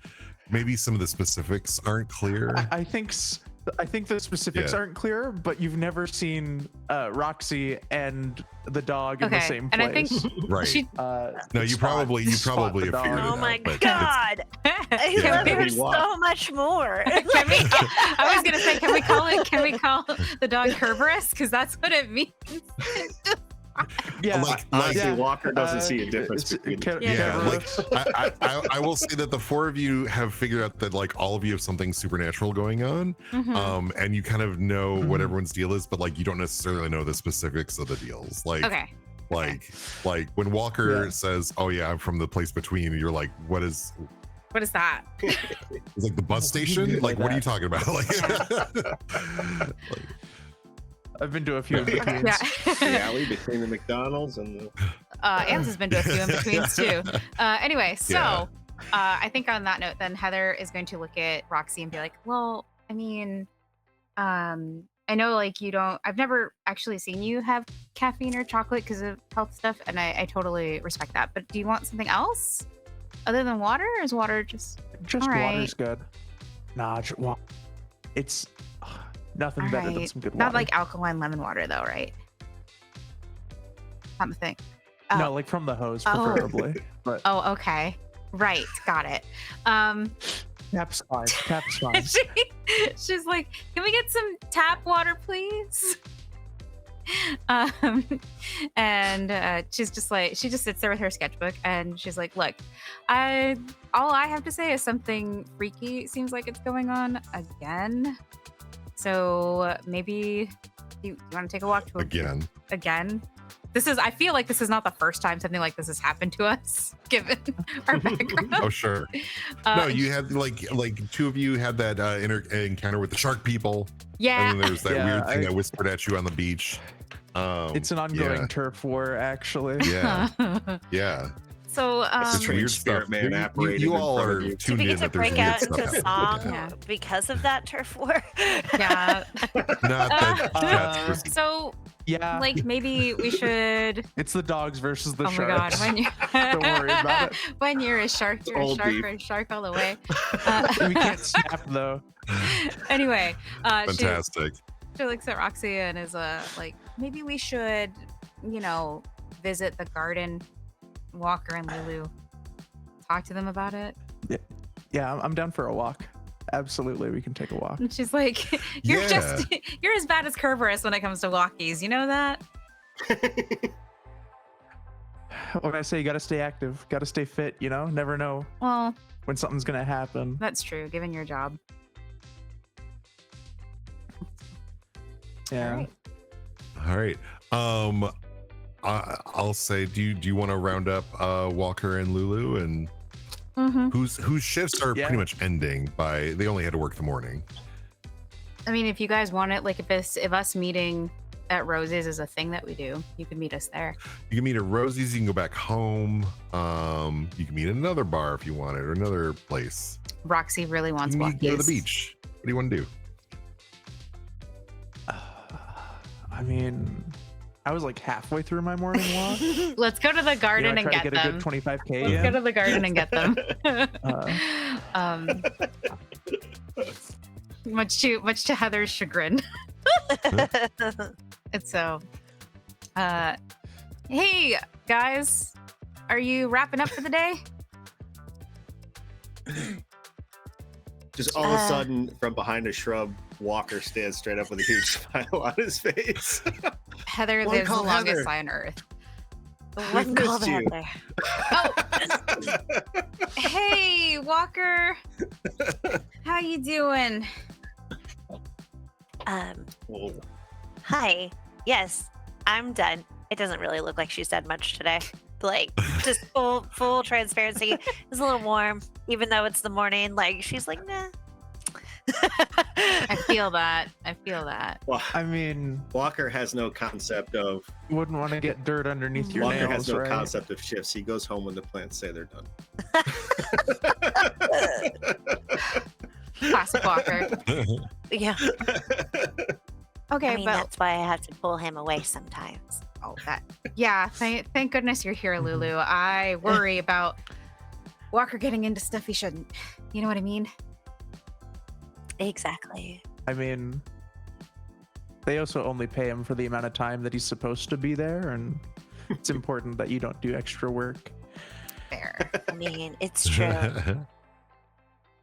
maybe some of the specifics aren't clear. I think the specifics Yeah. aren't clear, but you've never seen Roxy and the dog in the Okay, same and I place. think Right. she No, you Spot probably the have figured dog. it Oh out. my but god! I Yeah. love her Maybe walk. so much more. Can we, I was gonna say, can we call the dog Kerberos? Because that's what it means. Yeah, Like- Honestly, yeah. Walker doesn't see a difference it's- between. Ke- Yeah. Yeah, Kerberos. I will say that the four of you have figured out that like all of you have something supernatural going on, Mhm. and you kind of know what Mhm. everyone's deal is, but like you don't necessarily know the specifics of the deals. Like, Okay. like when Walker Yeah. says, "Oh yeah, I'm from the place between," you're like, "What is?" What is that? It's like the bus What do you mean station. by Like, what are you that? talking about? Like, I've been to a few in betweens. The Yeah. alley between the McDonald's and the. Ams has been to a few in betweens too. Anyway, so Yeah. I think on that note, then Heather is going to look at Roxy and be like, "Well, I mean, I know like you don't. I've never actually seen you have caffeine or chocolate because of health stuff, and I totally respect that. But do you want something else other than water? Or is water just Just All right. water's good. Nah, it's nothing all better than right? some good water. Not like alkaline lemon water, though, right? Not the thing. no, Oh. like from the hose, Oh. preferably. But Oh, okay. Right, got it. tap's fine. Tap's fine. She's like, "Can we get some tap water, please?" And she's just like, she just sits there with her sketchbook, and she's like, "Look, all I have to say is something freaky seems like it's going on again. So maybe you want to take a walk to again." I feel like this is not the first time something like this has happened to us, given our background. oh sure. No, you had like two of you had that encounter with the shark people, yeah. and then there's that Yeah, weird thing I whispered at you on the beach. It's an ongoing turf war, actually. Yeah, yeah. So It's Strange weird spirit stuff. man apparating You in all front are of you. Did tuned we in get to that there's break weird out stuff into happening. song Yeah. because of that turf war? yeah. Not that that's Uh, risky. So Yeah, like maybe we should. it's the dogs versus the Oh my god! sharks. When you Don't worry about it. when you're a shark, you're a Old shark. beef. You're a shark all the way. We can't snap though. Anyway, Fantastic. she looks at Roxy and is like, maybe we should, visit the garden. Walker and Lulu, talk to them about it. Yeah, I'm down for a walk. Absolutely, we can take a walk. And she's like, you're as bad as Kerberos when it comes to walkies. You know that? When I say you gotta stay active, gotta stay fit, never know Well, when something's gonna happen. that's true. Given your job. Yeah. All right. All right. I'll say, do you want to round up Walker and Lulu, and Mm-hmm. whose shifts are Yeah. pretty much ending by they only had to work the morning. I mean, if you guys want it, like if us meeting at Rose's is a thing that we do, you can meet us there. You can meet at Rosie's, you can go back home. You can meet at another bar if you want it, or another place. Roxy really You wants can walkies. go to the beach. What do you want to do? I mean, I was like halfway through my morning walk. Let's go to the garden and try to get get a them. good 25K Let's go in. to the garden and get them. Uh, Much to Heather's chagrin. And so, hey, Guys, are you wrapping up for the day? Just all of a sudden, from behind a shrub, Walker stands straight up with a huge smile on his face. Heather One lives the called longest Heather. lie on earth. One missed called you. Heather. Oh, hey, Walker. How you doing? Whoa. Hi. Yes, I'm done. It doesn't really look like she's done much today. Like, just full transparency. It's a little warm, even though it's the morning. Like, she's like, nah. I feel that. Well, I mean, Walker has no concept of wouldn't want to get dirt underneath your Walker nails, has no right? concept of shifts. He goes home when the plants say they're done. Classic Walker. Yeah. Okay, I mean, but that's why I have to pull him away sometimes. yeah. Thank goodness you're here, Lulu. I worry about Walker getting into stuff he shouldn't. You know what I mean? Exactly. I mean, they also only pay him for the amount of time that he's supposed to be there, and it's important that you don't do extra work. Fair. I mean, it's true.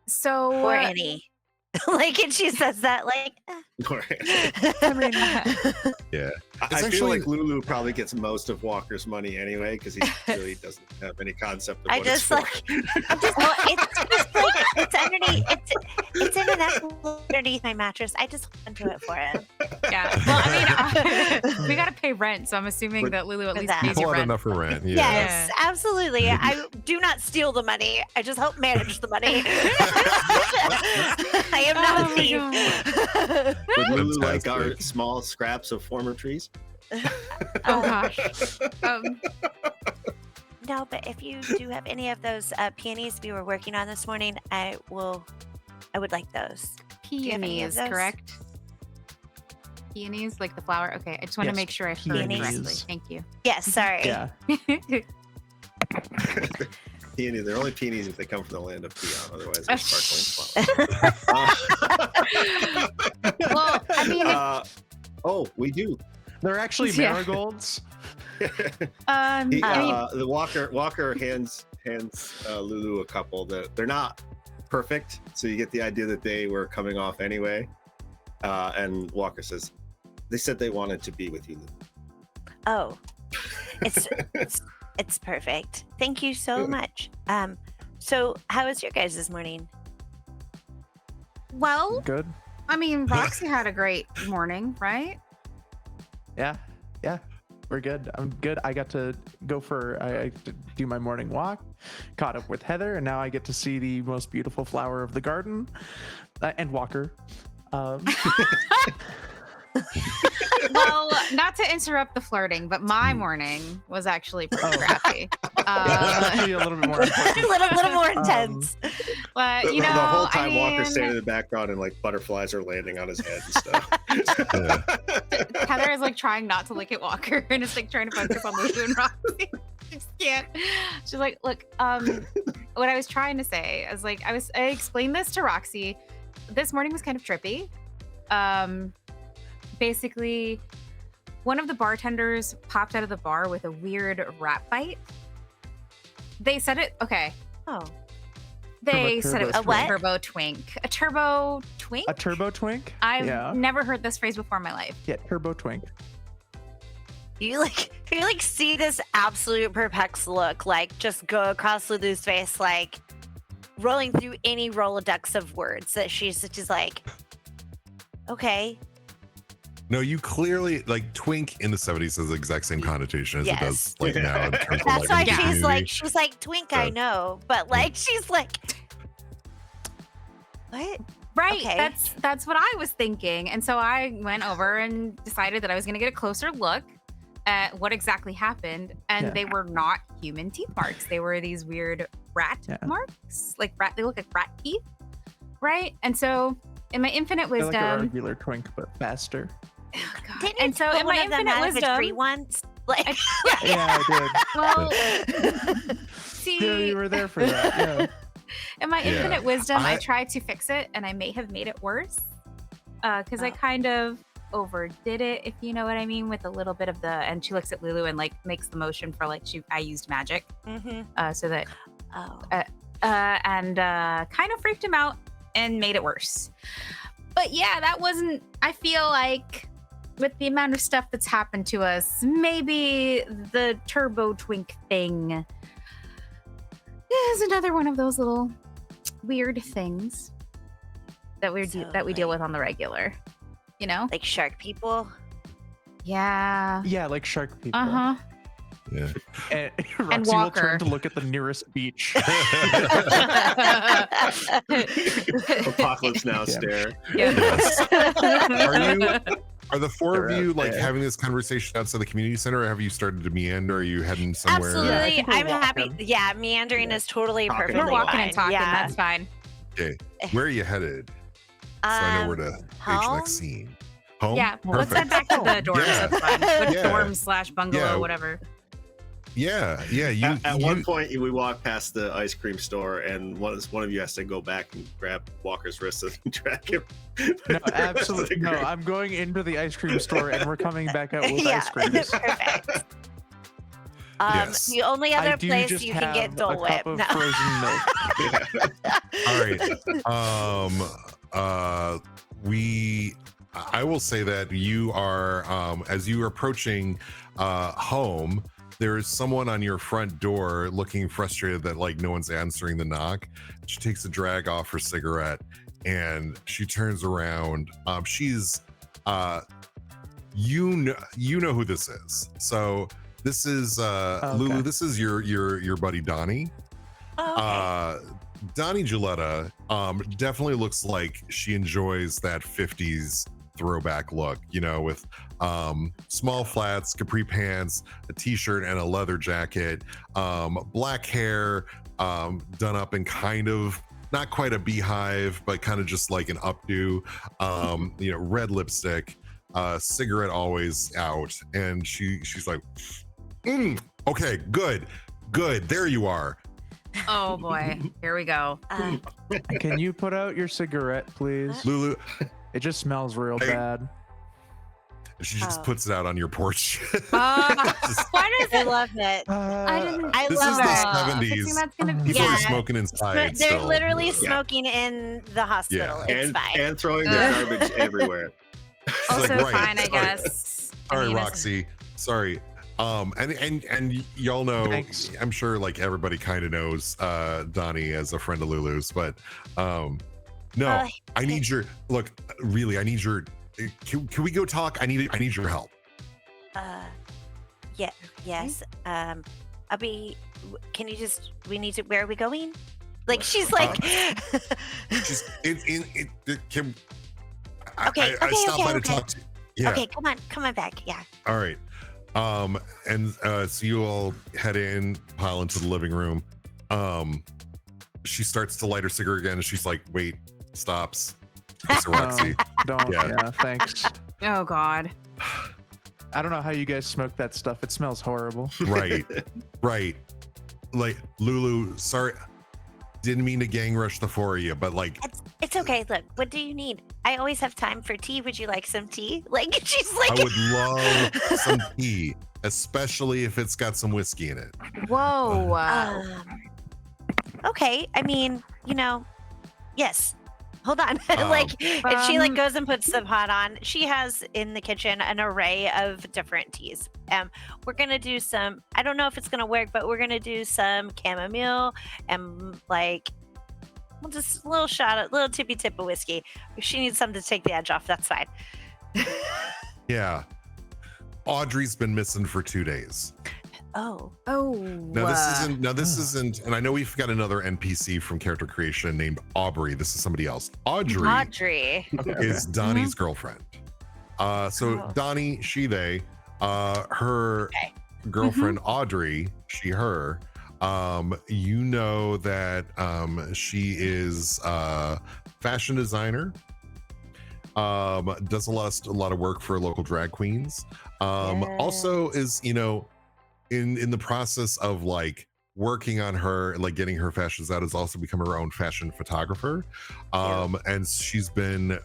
So Or any. Like, and she says that, like, I mean, Yeah. I It's feel actually- like Lulu probably gets most of Walker's money anyway because he really doesn't have any concept of I what just it's for. well, it's just like it's underneath. It's in an apple underneath my mattress. I just hold onto it for him. yeah. Well, I mean, we gotta pay rent, so I'm assuming But- that Lulu at For least that. pays Pull you out rent. enough for rent. Yeah. Yes, absolutely. I do not steal the money. I just help manage the money. I am not Oh a my thief. Would Lulu like our Fantastic. small scraps of former trees? Oh gosh. No, but if you do have any of those peonies we were working on this morning, I would like those. you have any of Peonies, those? correct? Peonies, like the flower. Okay, I just want to Yes, make sure I heard peonies. correctly. Thank you. Yes, sorry. Yeah. Peony, they're only peonies if they come from the land of peon. Otherwise, Oh, they're sparkling flowers. Well, I mean, Oh, we do. They're actually Yeah. marigolds. I mean, The Walker hands Lulu a couple that they're not perfect, so you get the idea that they were coming off anyway. And Walker says, "They said they wanted to be with you, Lulu." Oh, it's perfect. Thank you so much. So how was your guys this morning? well, Good. I mean, Roxy had a great morning, right? Yeah. Yeah. We're good. I'm good. I got to go I to do my morning walk, caught up with Heather, and now I get to see the most beautiful flower of the garden, and Walker. Well, not to interrupt the flirting, but my morning was actually pretty Oh. crappy. Yeah, that's actually a little bit more a important. little more intense. But you know, the whole I time Walker's mean, standing in the background and like butterflies are landing on his head and stuff. Yeah. Heather is like trying not to look at Walker and is like trying to focus on Lulu and Roxy. She just can't. She's like, look, what I was trying to say is like I explained this to Roxy. This morning was kind of trippy. Basically, one of the bartenders popped out of the bar with a weird rat bite. They said it. Okay. Oh, They said it was turbo A what? turbo twink. A turbo twink? A turbo twink? I've Yeah. never heard this phrase before in my life. Yeah, turbo twink. you see this absolute perplexed look like just go across Lulu's face, like rolling through any Rolodex of words that she's like, okay. No, you clearly like twink in the 70s has the exact same connotation as it does Yes. like now. In terms of, That's why like, the she's community. like twink. I So- know, but like she's like, what? Right. Okay. That's what I was thinking. And so I went over and decided that I was going to get a closer look at what exactly happened. And Yeah. they were not human teeth marks. They were these weird rat Yeah. marks. Like rat, they look like rat teeth. Right. And so in my infinite They're like a wisdom, regular twink, but faster. oh God. Didn't you and so pull in one my of them infinite out of a tree wisdom, once? Like, Yeah, I well, did. Yeah, you see, were there for that. Yeah. in my Yeah. infinite wisdom, I I- tried to fix it and I may have made it worse. Because I Oh. kind of overdid it, if you know what I mean, with a little bit of the. And she looks at Lulu and like makes the motion for like I used magic, so that and kind of freaked him out and made it worse. But yeah, that wasn't. I feel like with the amount of stuff that's happened to us, maybe the turbo twink thing is another one of those little weird things that we deal with on the regular, you know, like shark people. Yeah, like shark people. Yeah. And And Roxy will Walker. turn to look at the nearest beach. Apocalypse Now Yeah. stare. Yes. Are the four They're of you out like there. having this conversation outside the community center, or have you started to meander? Are you heading somewhere? Yeah, I Absolutely, think we're I'm happy. walking. Yeah, meandering is totally Talking. perfectly We're walking fine. and talking. Yeah. That's fine. Okay. Where are you headed? So I know where to stage the home? next scene. Home? Yeah, let's Perfect. head back to the dorms. Yeah. That's fine. The Yeah. dorm / bungalow, Yeah. whatever. Yeah. You, At one point, we walk past the ice cream store, and one of you has to go back and grab Walker's wrist and drag him. No, absolutely. No, I'm going into the ice cream store and we're coming back out with Yeah, ice creams. perfect. Yes. The only I other do place just you can get have Dole a Whip. cup of No. frozen milk. All right. I will say that you are, as you are approaching home, there is someone on your front door looking frustrated that like no one's answering the knock. She takes a drag off her cigarette and she turns around. She's, you know who this is. So this is Lulu. Okay. This is your buddy Donnie. Oh, okay. Donnie Gilletta definitely looks like she enjoys that 50s throwback look, you know, with small flats, capri pants, a t-shirt, and a leather jacket, black hair, done up in kind of not quite a beehive, but kind of just like an updo, you know, red lipstick, cigarette always out, and she's like, okay, good, there you are. Oh boy, here we go. Can you put out your cigarette, please? Lulu, It just smells real Hey. bad. she just Oh. puts it out on your porch. Why does I it? love it. I didn't. I This love is it. the I 70s. think that's gonna be. People are Yeah. smoking inside. They're still. literally Yeah. smoking in the hospital. It's and, fine. and throwing their garbage everywhere. like, Also right, fine, I sorry. guess. I Sorry, mean, it's- Roxy. Sorry. And y'all know, Thanks. I'm sure like everybody kind of knows Donnie as a friend of Lulu's, but no, I need your look. Really, I need your. Can we go talk? I need your help. Yeah. Yes. I'll be. Can you just? We need to. Where are we going? Like she's like. Just can. Okay, I okay, stopped by to okay. talk to. Yeah. Okay, come on back. Yeah. All right. And so you all head in, pile into the living room. She starts to light her cigarette again, and she's like, "Wait," stops. Mr. Roxy. Don't. Yeah. Yeah. Thanks. Oh God. I don't know how you guys smoke that stuff. It smells horrible. Right. Like Lulu, sorry, didn't mean to gang rush the four of you, but like, It's okay. Look, what do you need? I always have time for tea. Would you like some tea? Like she's like. I would love some tea, especially if it's got some whiskey in it. Whoa. Okay. I mean, you know, yes. Hold on. Like, and she like goes and puts the pot on. She has in the kitchen an array of different teas. We're gonna do some. I don't know if it's gonna work, but we're gonna do some chamomile and like, well, just a little shot, a little tippy tip of whiskey. If she needs something to take the edge off, that's fine. Yeah. Audrey's been missing for 2 days. Oh. Now this isn't, and I know we've got another NPC from character creation named Aubrey. This is somebody else. Audrey is Donnie's girlfriend. So Donnie, she, they, her girlfriend Audrey, she, her. You know that she is a fashion designer. Does a lot of work for local drag queens. Also is, you know, in the process of like working on her, like getting her fashions out, has also become her own fashion photographer. And she's been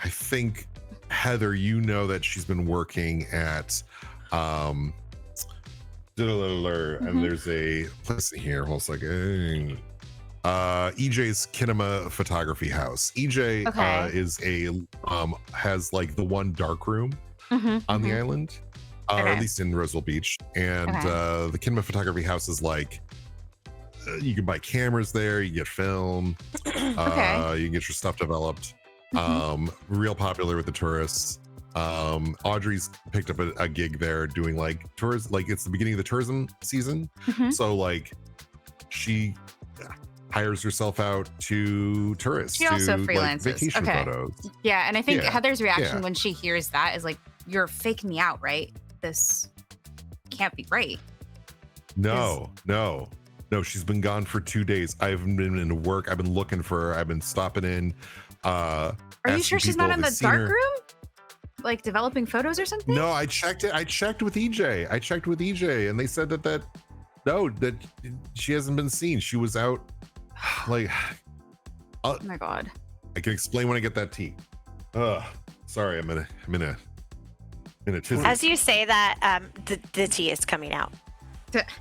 I think Heather, you know that she's been working at and there's a place here. Hold on a second. EJ's Kinema Photography House. EJ is has like the one dark room on the island, or at least in Roseville Beach. And the Kinema Photography House is like you can buy cameras there, you get film, you can get your stuff developed. Real popular with the tourists. Audrey's picked up a gig there doing like tours, like it's the beginning of the tourism season. So like she hires herself out to tourists. She also to, freelances. Like, vacation photos. Yeah, and I think Heather's reaction when she hears that is like, "You're faking me out, right? This can't be right." No. She's been gone for 2 days. I haven't been into work. I've been looking for her. I've been stopping in. Are you sure she's not in the dark room? Like developing photos or something? No, I checked it. I checked with EJ. And they said that she hasn't been seen. She was out. Like, oh my God. I can explain when I get that tea. Sorry, I'm in a tizzy. As you say that, the tea is coming out.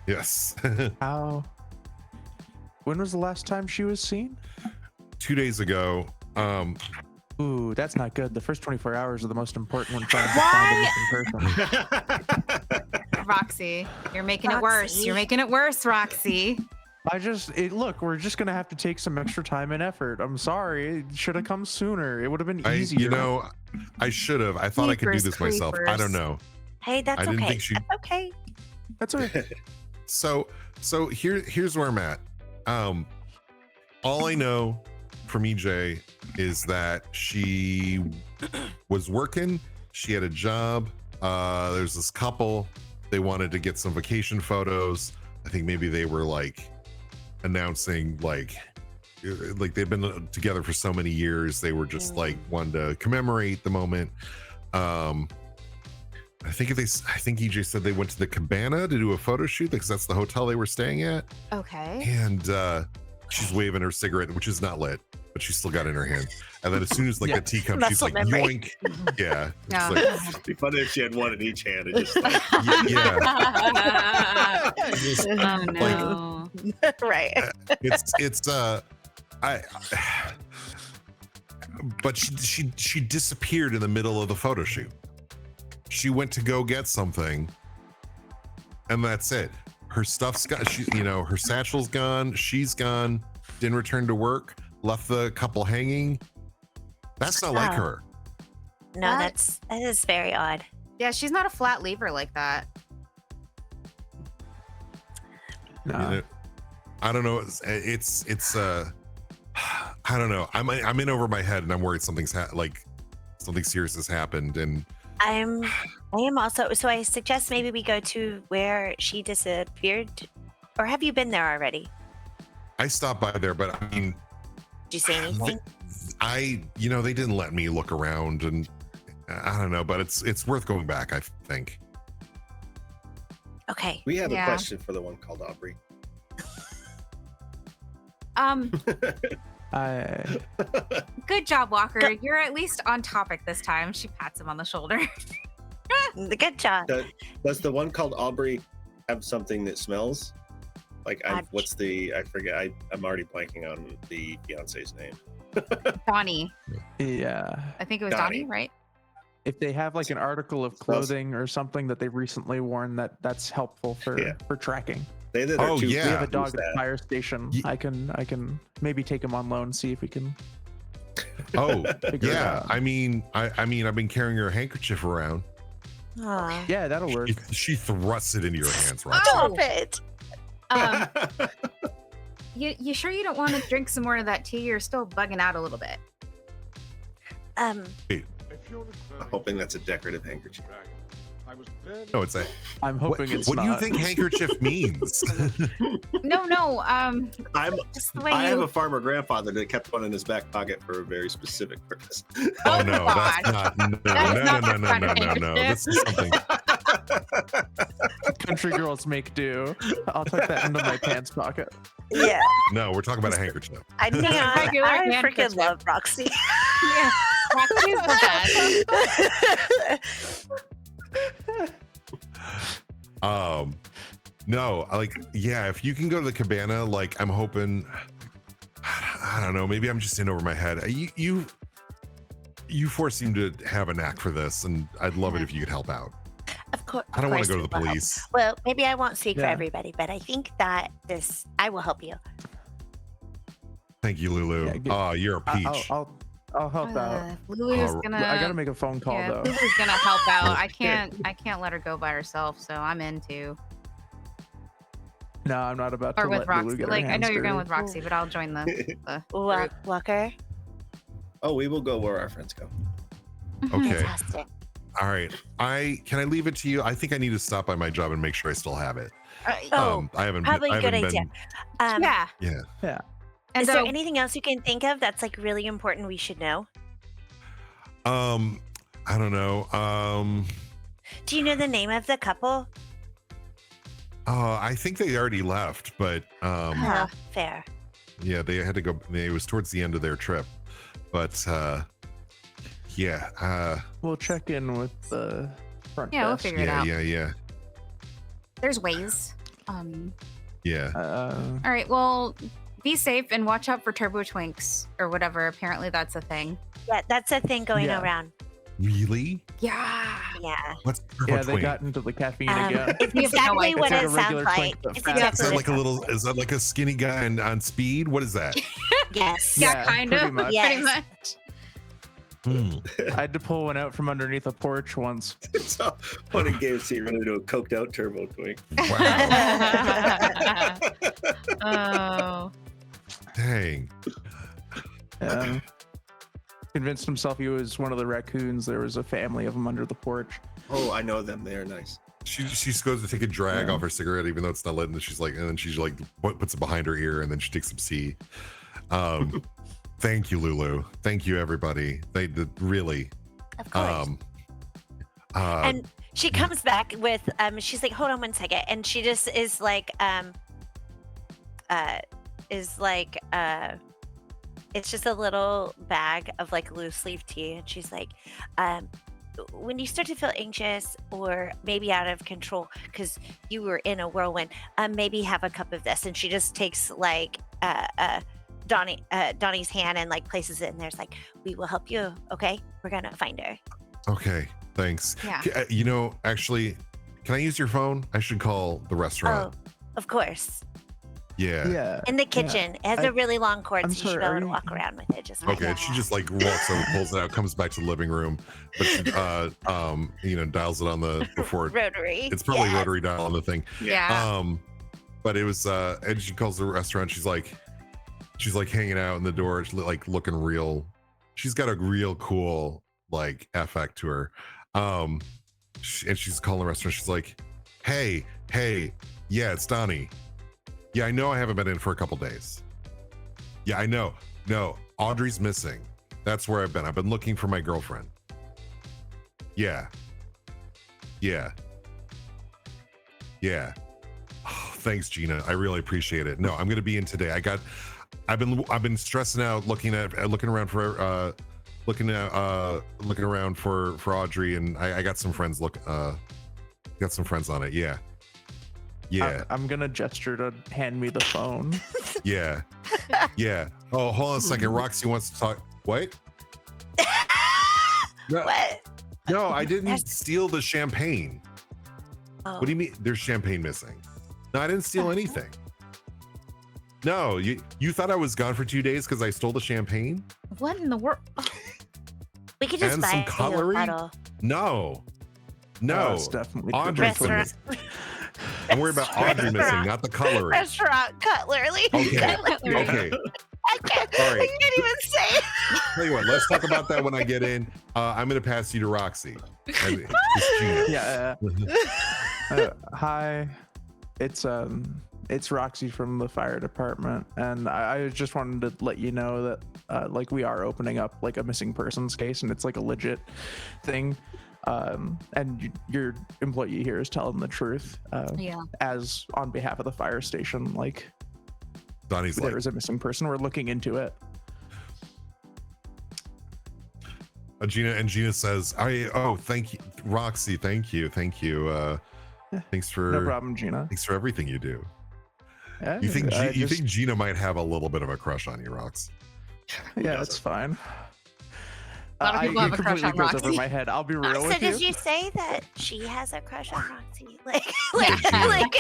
Yes. How? When was the last time she was seen? 2 days ago. Ooh, that's not good. The first 24 hours are the most important when trying to find a missing person. Roxy, you're making it worse. You're making it worse, Roxy. Look, we're just gonna have to take some extra time and effort. I'm sorry. It should have come sooner. It would have been easier. I should have. I thought I could do this myself. I don't know. Hey, that's I didn't okay. think she... That's okay. That's okay. So here's where I'm at. All I know from EJ is that she was working. She had a job. There's this couple. They wanted to get some vacation photos. I think maybe they were like announcing like they've been together for so many years. They were just like wanted to commemorate the moment. I think EJ said they went to the Cabana to do a photo shoot because that's the hotel they were staying at. Okay. And she's waving her cigarette, which is not lit, but she's still got it in her hand. And then as soon as like the tea comes, she's like, yoink. Yeah. No. Like, It'd be funny if she had one in each hand and just like, Oh no. Right. But she disappeared in the middle of the photo shoot. She went to go get something, and that's it. Her stuff's got, her satchel's gone. She's gone. Didn't return to work. Left the couple hanging. That's not like her. No, that is very odd. Yeah, she's not a flat lever like that. No. I don't know. It's I don't know. I'm in over my head, and I'm worried something serious has happened. And I am also. So I suggest maybe we go to where she disappeared, or have you been there already? I stopped by there, but I mean, Did you say anything? They didn't let me look around, and I don't know, but it's worth going back, I think. Okay. we have a question for the one called Aubrey. Good job, Walker. You're at least on topic this time. She pats him on the shoulder. Good job. Does the one called Aubrey have something that smells? Like, I forget. I'm already blanking on the fiance's name. Donnie. Yeah. I think it was Donnie, right? If they have like an article of clothing or something that they've recently worn, that's helpful for tracking. We have a dog at the fire station. I can maybe take him on loan, see if we can. Oh figure it yeah. out. I mean, I've been carrying her handkerchief around. Aw. Yeah, that'll work. She thrusts it into your hands, right? Stop it. You sure you don't want to drink some more of that tea? You're still bugging out a little bit. I'm hoping that's a decorative handkerchief. No, it's a. I'm hoping it's What not. do you think handkerchief means? No. Just the way I have you- a farmer grandfather that kept one in his back pocket for a very specific purpose. Oh no, God. that's not. No. kind of handkerchief. This is something. Country girls make do. I'll tuck that into my pants pocket. Yeah. No, we're talking about a handkerchief. I Regular freaking handkerchief. love Roxy. Yeah. Roxy is the best. No, like, yeah, if you can go to the cabana, like, I'm hoping, I don't know, maybe I'm just in over my head. You four seem to have a knack for this, and I'd love it if you could help out. Of course. I don't want to go to the police. Well, maybe I won't speak for Yeah. everybody, but I think that I will help you. Thank you, Lulu. Yeah, good. Oh, you're a peach. I'll help out. Lulu's gonna. I gotta make a phone call yeah, though. Lulu's gonna help out. I can't let her go by herself, so I'm in too. No, I'm not about Or to with let Roxy. Lulu get her Like I know hands you're going dirty. with Roxy, but I'll join the group. Walker. Oh, we will go where our friends go. Okay. Fantastic. All right. Can I leave it to you? I think I need to stop by my job and make sure I still have it. Oh, I haven't. probably a good idea. Yeah. Yeah. And Is so there anything else you can think of that's like really important we should know? I don't know. Do you know the name of the couple? I think they already left, but Oh, fair. yeah, they had to go. It was towards the end of their trip, but yeah. We'll check in with the front Yeah, we'll desk. figure it out. Yeah. There's ways. Yeah. All right. Well, be safe and watch out for turbo twinks or whatever. Apparently, that's a thing. Yeah, that's a thing going Yeah. around. Really? Yeah. Yeah. What's Yeah, they twink? got into the caffeine again. It's We have no exactly idea. what It's like it a sounds regular like. twink, but It's fast. Is exactly that what like a it little? Is that like a skinny guy on speed? What is that? Yes. Yeah, Yeah, kind pretty of. much. Pretty Yes. much. I had to pull one out from underneath a porch once. It's all fun and games to run into a coked out turbo twink. Wow. Oh. Dang. Convinced himself he was one of the raccoons. There was a family of them under the porch. Oh, I know them. They are nice. She just goes to take a drag Yeah. off her cigarette, even though it's not lit, and she's like, puts it behind her ear, and then she takes some tea. Thank you, Lulu. Thank you, everybody. They did really. Of course. And she comes back with she's like, hold on one second, and she just is like it's just a little bag of like loose leaf tea, and she's like, when you start to feel anxious or maybe out of control because you were in a whirlwind, maybe have a cup of this. And she just takes like Donnie's hand and like places it in there's like, we will help you. Okay, we're gonna find her. Okay, thanks. Yeah. You know, actually, can I use your phone? I should call the restaurant. Oh, of course. Yeah. Yeah. In the kitchen. It has I- a really long cord, I'm so you should sorry, be able are to you- walk around with it just Okay, fine. she just like walks over, pulls it out, comes back to the living room, but she, dials it on the before. Rotary. It's probably Yes. rotary dial on the thing. Yeah. But it was and she calls the restaurant. She's like hanging out in the door, she's like looking real. She's got a real cool like affect to her. And she's calling the restaurant. She's like, hey, yeah, it's Donnie. Yeah, I know I haven't been in for a couple days. Yeah, I know. No, Audrey's missing. That's where I've been. I've been looking for my girlfriend. Yeah. Oh, thanks, Gina. I really appreciate it. No, I'm gonna be in today. I've been stressing out, looking around for Audrey, and I got some friends got some friends on it. Yeah. I'm gonna gesture to hand me the phone. Yeah. Oh, hold on a second. Roxy wants to talk. What? No, What? no, I didn't That's- steal the champagne. Oh. What do you mean? There's champagne missing. No, I didn't steal anything. No, you thought I was gone for 2 days because I stole the champagne? What in the world? We could just and buy some you a cutlery? bottle. No. It's definitely Audrey's Restaurant. missing. I'm worried about Audrey missing, not the cutlery. Restaurant cutlery. Okay. Okay. I can't, All right. I can't even say it. Tell you what, let's talk about that when I get in. I'm gonna pass you to Roxy. And it's Gina. Yeah. Hi, it's Roxy from the fire department, and I just wanted to let you know that like we are opening up like a missing persons case, and it's like a legit thing. And your employee here is telling the truth. Yeah. As on behalf of the fire station, like Donnie's there like, is a missing person. We're looking into it. Gina says, thank you, Roxy, thank you. Thanks for No problem, Gina. thanks for everything you do. Yeah, You think I you think Gina might have a little bit of a crush on you, Rox? Yeah, that's fine. A lot of people have a crush on It completely goes Roxy. over my head. I'll be real So with did you. you say that she has a crush on Roxy? Like, Gina. like,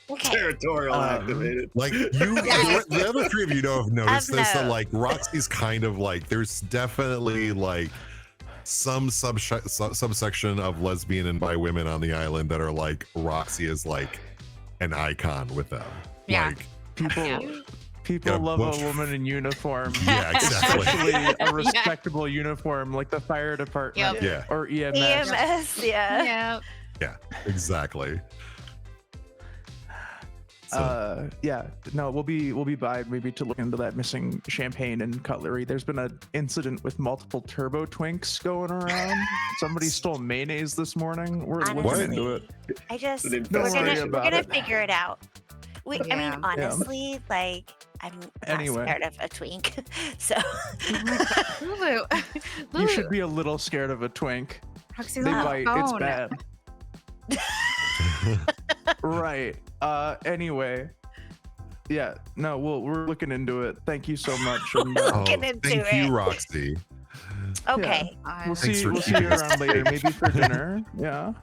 okay. Territorial activated. Like you, the other three of you know have noticed this, that like Roxy's kind of like there's definitely like some subsection of lesbian and bi women on the island that are like Roxy is like an icon with them. Yeah. Like, People Yeah, love bunch a of- woman in uniform. yeah, exactly. Especially a respectable uniform like the fire department Yep. Yeah, or EMS. EMS, yeah. Yeah. exactly. So, We'll be by maybe to look into that missing champagne and cutlery. There's been an incident with multiple turbo twinks going around. Somebody stole mayonnaise this morning. We're looking Honestly, into it. I just Don't we're worry gonna about it. figure it out. I Yeah. mean, honestly, like I'm not Anyway. scared of a twink, so Lulu. You should be a little scared of a twink. Roxy's They on the bite. It's phone. bad. Right. Anyway. Yeah. No. We're looking into it. Thank you so much. And, Looking into thank you, it. Roxy. okay. we'll Thanks see. for We'll see you keeping us around later. safe. Maybe for dinner. Yeah.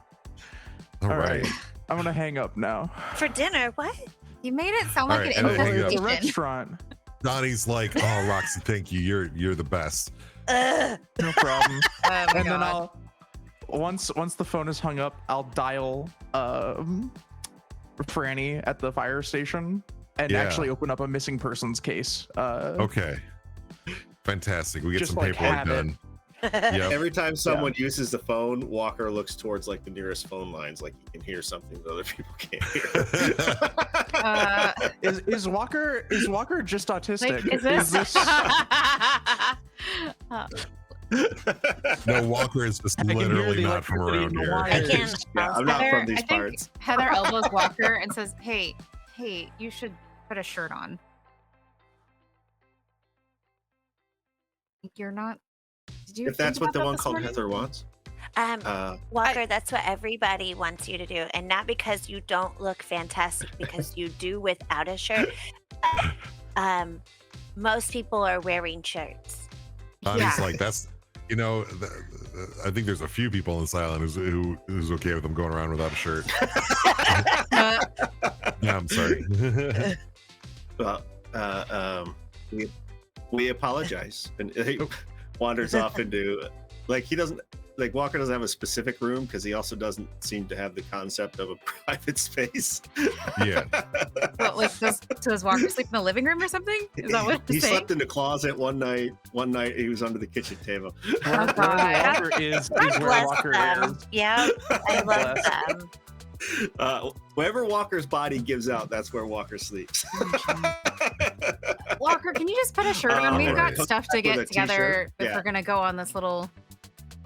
All All right. right. I'm gonna hang up now. For dinner, what? You made it sound All like right, an and then hang up. It's a infestation. restaurant. Donnie's like, oh, Roxy, thank you. You're the best. Ugh. No problem. Oh my And then God. once the phone is hung up, I'll dial Franny at the fire station and Yeah. actually open up a missing persons case. Okay. Fantastic. We get Just some like paperwork have it. done. Yep. Every time someone uses the phone, Walker looks towards like the nearest phone lines, like he can hear something that other people can't hear. Is Walker just autistic? Like, is this? No, Walker is just I can hear literally the not from electricity in around the here. I can. wires. Yeah, I'm not Heather, from these I think parts. Heather elbows Walker and says, hey, you should put a shirt on. You're not. Did you If that's think what the about that one this called morning? Heather wants. Walker, that's what everybody wants you to do, and not because you don't look fantastic, because you do without a shirt. Most people are wearing shirts. Donnie's Yeah. like, that's, I think there's a few people on this island who's okay with them going around without a shirt. Yeah, I'm sorry. Well, we apologize, and he wanders off into Walker doesn't have a specific room because he also doesn't seem to have the concept of a private space. Yeah. What, like, does Walker sleep in the living room or something? Is that what He you're saying? slept in the closet one night. One night he was under the kitchen table. Where God. Walker is God where bless Walker them. is. Yeah, I love Bless. them. Wherever Walker's body gives out, that's where Walker sleeps. Walker, can you just put a shirt on? We've Alright. got stuff to With get a together t-shirt? if Yeah. we're gonna go on this little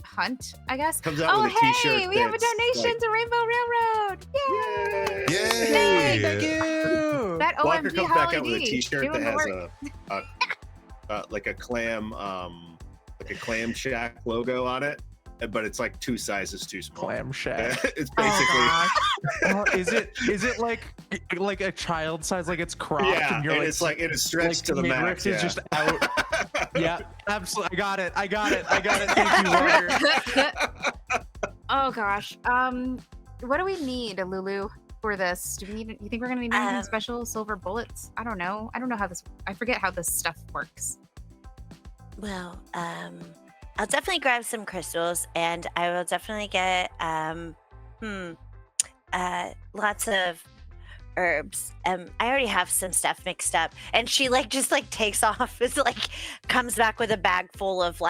hunt, I guess. Comes out Oh, with a t-shirt hey, we have a that's donation like- to Rainbow Railroad. Yay! Yay! Thank you. That Walker OMG comes back Holly out with a D t-shirt doing that the has work. like a clam shack logo on it, but it's like 2 sizes too small. Clam shack. It's Oh, basically gosh. Is it like a child size, like it's cropped yeah, and you're and like it's like it is stretched to the midriff max. is Yeah. just out. Yeah, absolutely. I got it. Thank you, Walker. Oh gosh. What do we need, Lulu, for this? Do we need? You think we're gonna need anything special? Silver bullets? I don't know. How this. I forget how this stuff works. Well, I'll definitely grab some crystals, and I will definitely get lots of herbs. I already have some stuff mixed up, and she just takes off. It's comes back with a bag full of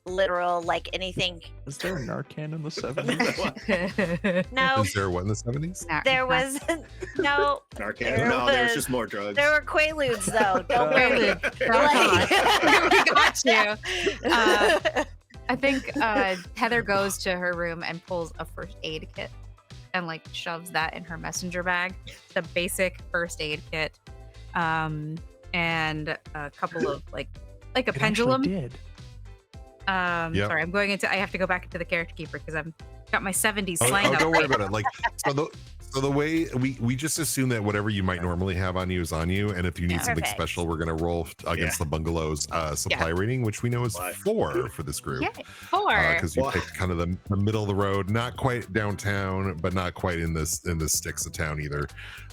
literal anything. Is there a Narcan in the 70s? No, Is there what in the 70s? there was no. Narcan. There No, there's was- just more drugs. There were Quaaludes though. Don't worry. We got you. I think Heather goes to her room and pulls a first aid kit and shoves that in her messenger bag. The basic first aid kit, and a couple of like a pendulum. Did. Yep. Sorry, I'm going into. I have to go back into the character keeper because I've got my 70s Oh, slang up. don't worry right about it. Like, so the way we just assume that whatever you might normally have on you is on you, and if you need Yeah. something Perfect. special, we're gonna roll against the bungalow's supply rating, which we know is Supply. 4 for this group. Yay, 4. Because you Wow. picked kind of the middle of the road, not quite downtown, but not quite in the sticks of town either.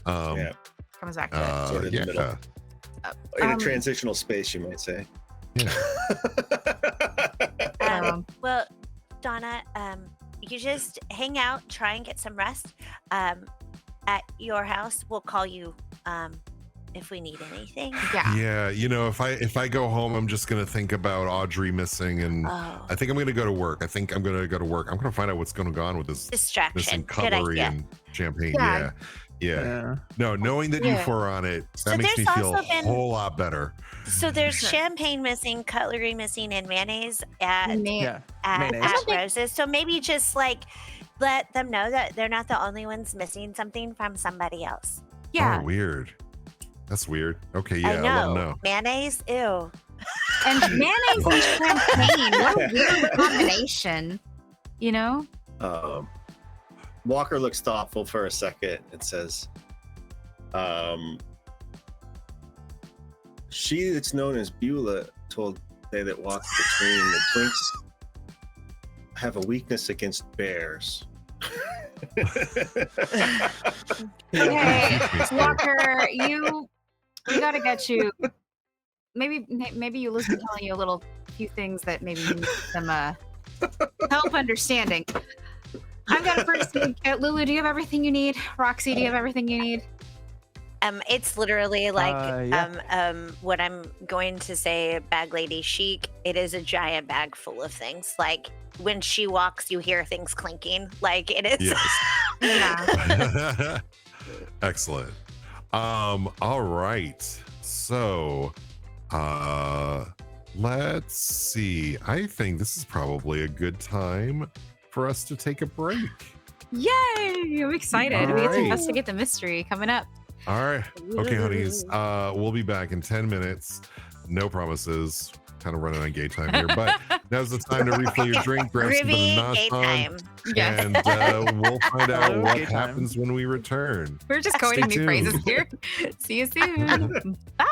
Yeah. Comes back to it. Sort of in the middle. yeah. In a Um, transitional space, you might say. Yeah. Well, Donna, you just hang out, try and get some rest. At your house, we'll call you if we need anything. Yeah. Yeah, if I go home, I'm just gonna think about Audrey missing, and Oh, I think I'm gonna go to work. I'm gonna find out what's going on with this distraction. missing Good cutlery idea. and champagne. Yeah. Yeah. No, knowing that you Yeah. four on it, So that makes me there's feel a also been- whole lot better. So there's Sure. champagne missing, cutlery missing, and mayonnaise at Yeah. at, mayonnaise. at Rose's. So maybe just like let them know that they're not the only ones missing something from somebody else. Yeah. Oh, weird. That's weird. Okay, I yeah, I'll let them know. know. Mayonnaise, ew. And mayonnaise and champagne. What a weird combination. You know? Walker looks thoughtful for a second and says, she that's known as Beulah told they that walk between the twinks have a weakness against bears. Hey, Walker, we gotta get you. Maybe you listen telling you a little few things that maybe you need some help understanding. I've got a first aid kit. Lulu, do you have everything you need? Roxy, do you have everything you need? It's literally like yeah. what I'm going to say, bag lady chic. It is a giant bag full of things. Like when she walks, you hear things clinking. Like it is. Yes. Yeah. Excellent. All right. So let's see. I think this is probably a good time for us to take a break. Yay! I'm excited. We get to Alright. investigate the mystery coming up. All right. Okay, honeys. We'll be back in 10 minutes. No promises. Kind of running on gay time here, but now's the time to refill your drink, grab some Groovy gay banana, time. Yes. and we'll find out Hello, what gay time. happens when we return. We're just Stay coining new phrases tuned. here. See you soon. Bye.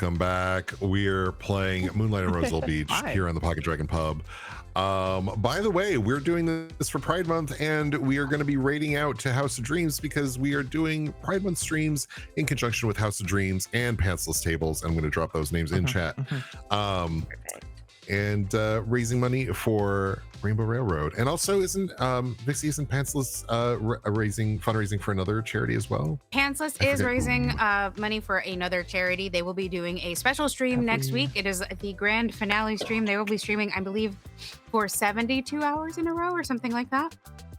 Welcome back. We're playing Moonlight on Roseville Beach Hi. here on the Pocket Dragon Pub. By the way, we're doing this for Pride Month, and we are going to be raiding out to House of Dreams because we are doing Pride Month streams in conjunction with House of Dreams and Pantsless Tables. I'm going to drop those names in chat. And raising money for Rainbow Railroad. And also, isn't Vixie, isn't Pantsless fundraising for another charity as well? Pantsless is raising money for another charity. They will be doing a special stream next week. It is the grand finale stream. They will be streaming, I believe, for 72 hours in a row or something like that.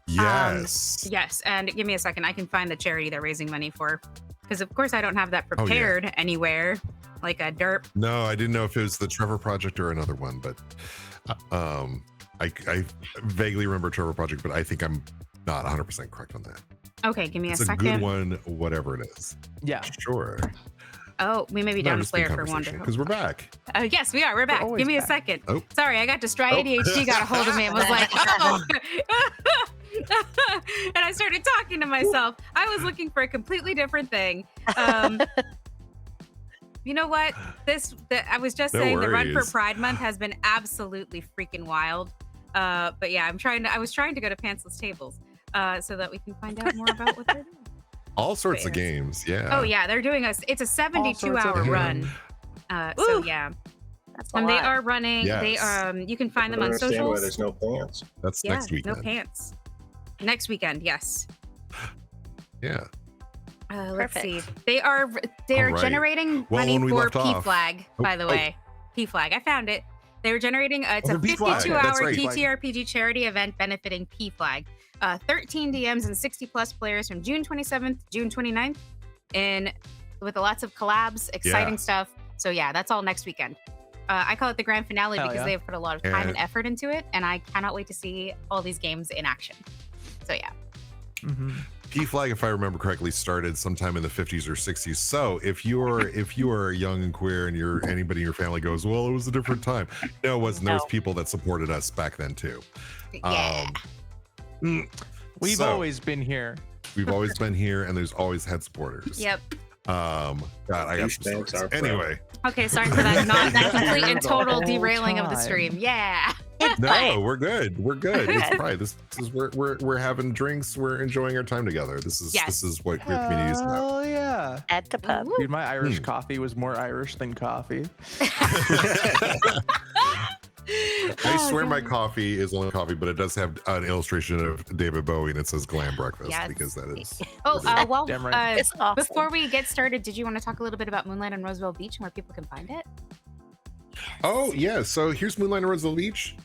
Yes. Yes, and give me a second. I can find the charity they're raising money for. Because, of course, I don't have that prepared anywhere, like a derp. No, I didn't know if it was the Trevor Project or another one, but I vaguely remember Trevor Project, but I think I'm not 100% correct on that. Okay, give me It's a a second. good one, whatever it is. Yeah. Sure. Oh, we may be down a player for Wonder. Because we're back. Yes, we are. We're back. always Give me a back. second. Oh. Sorry, I got distracted. ADHD got a hold of me and was like, oh. And I started talking to myself. I was looking for a completely different thing. You know what? I was just No saying the run for worries. Pride Month has been absolutely freaking wild. But yeah, I was trying to go to Pantsless Tables so that we can find out more about what they're doing. All sorts of Yes. games. Yeah. Oh yeah, they're doing it's a 72-hour games. run. So yeah. That's a And they lot. are running. They Yes. you can find them I on don't understand why socials. there's no pants. That's Yeah, next weekend. no pants. Next weekend, yes. Yeah. Let's Perfect. see. They are All right. generating Well, money when we for left off- P-Flag, by the Oh. way. P-Flag. I found it. They were generating it's Oh, a the P-Flag. 52-hour That's right. TTRPG charity event benefiting P-Flag. 13 DMs and 60 plus players from June 27th, June 29th, and with lots of collabs, exciting stuff. So yeah, that's all next weekend. I call it the grand finale Hell because yeah. they've put a lot of time and And- effort into it, and I cannot wait to see all these games in action. So yeah. P-Flag, if I remember correctly, started sometime in the 50s or 60s. So if you're young and queer and anybody in your family goes, well, it was a different time. No, it wasn't. There was No. people that supported us back then too. Yeah. We've So, always been here. we've always been here, and there's always had supporters. Yep. God, I got some Douchebags stories. are proud. Anyway, Okay, sorry for that complete and The total whole derailing of the time. stream. Yeah. no, we're good. We're good. It's Pride. This is we're having drinks. We're enjoying our time together. This is what queer community is about. Hell yeah. At the pub. Woo. Dude, my Irish coffee was more Irish than coffee. I Oh, swear my God. coffee is only coffee, but it does have an illustration of David Bowie and it says glam breakfast Yes. because that is. Oh, well, Damn right. It's awesome. before we get started, did you want to talk a little bit about Moonlight on Roseville Beach and where people can find it? Oh yeah, so here's Moonlight on Roseville Beach.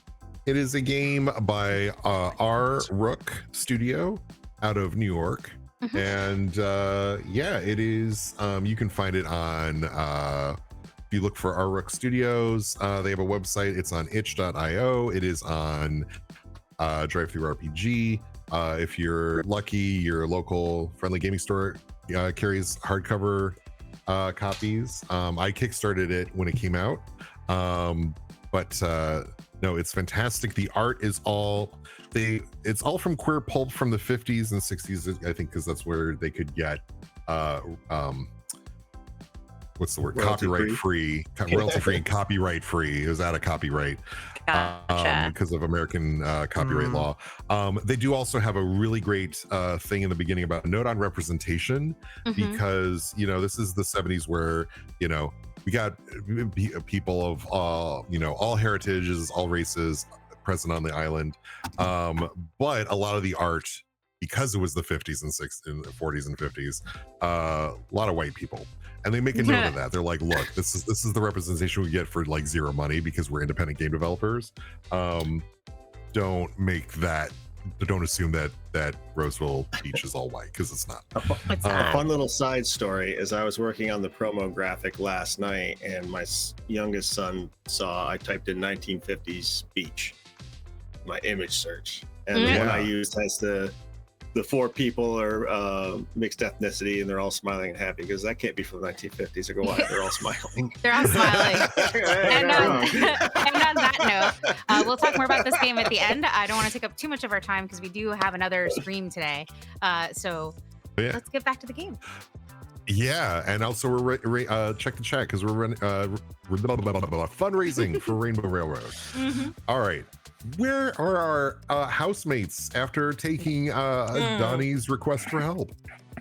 It is a game by R. Rook Studio out of New York. Mhm. And yeah, it is. You can find it on if you look for R. Rook Studios, they have a website. It's on itch.io. It is on DriveThruRPG. If you're lucky, your local friendly gaming store carries hardcover copies. I kickstarted it when it came out. But no, it's fantastic. The art is it's all from queer pulp from the 50s and 60s, I think, because that's where they could get what's the word? Royalty Copyright free, royalty free and copyright free. It was out of copyright Gotcha. because of American copyright law. They do also have a really great thing in the beginning about note on representation, Mhm. because this is the 70s where we got people of all heritages, all races present on the island, but a lot of the art, because it was the 50s and 40s and 50s, a lot of white people. And they make a note of that. They're like, look, this is the representation we get for like zero money because we're independent game developers. Don't assume that Roseville Beach is all white, because it's not. It's A not. fun little side story is I was working on the promo graphic last night, and my youngest son saw I typed in 1950s beach, my image search, and the one I Yeah. used has the four people are mixed ethnicity, and they're all smiling and happy, because that can't be from the 1950s. I go, why? They're all smiling. They're all smiling. And on that note, we'll talk more about this game at the end. I don't want to take up too much of our time because we do have another stream today. So Yeah. let's get back to the game. Yeah, and also we're check the chat because we're running fundraising for Rainbow Railroad. Mhm. All right, where are our housemates after taking Donnie's request for help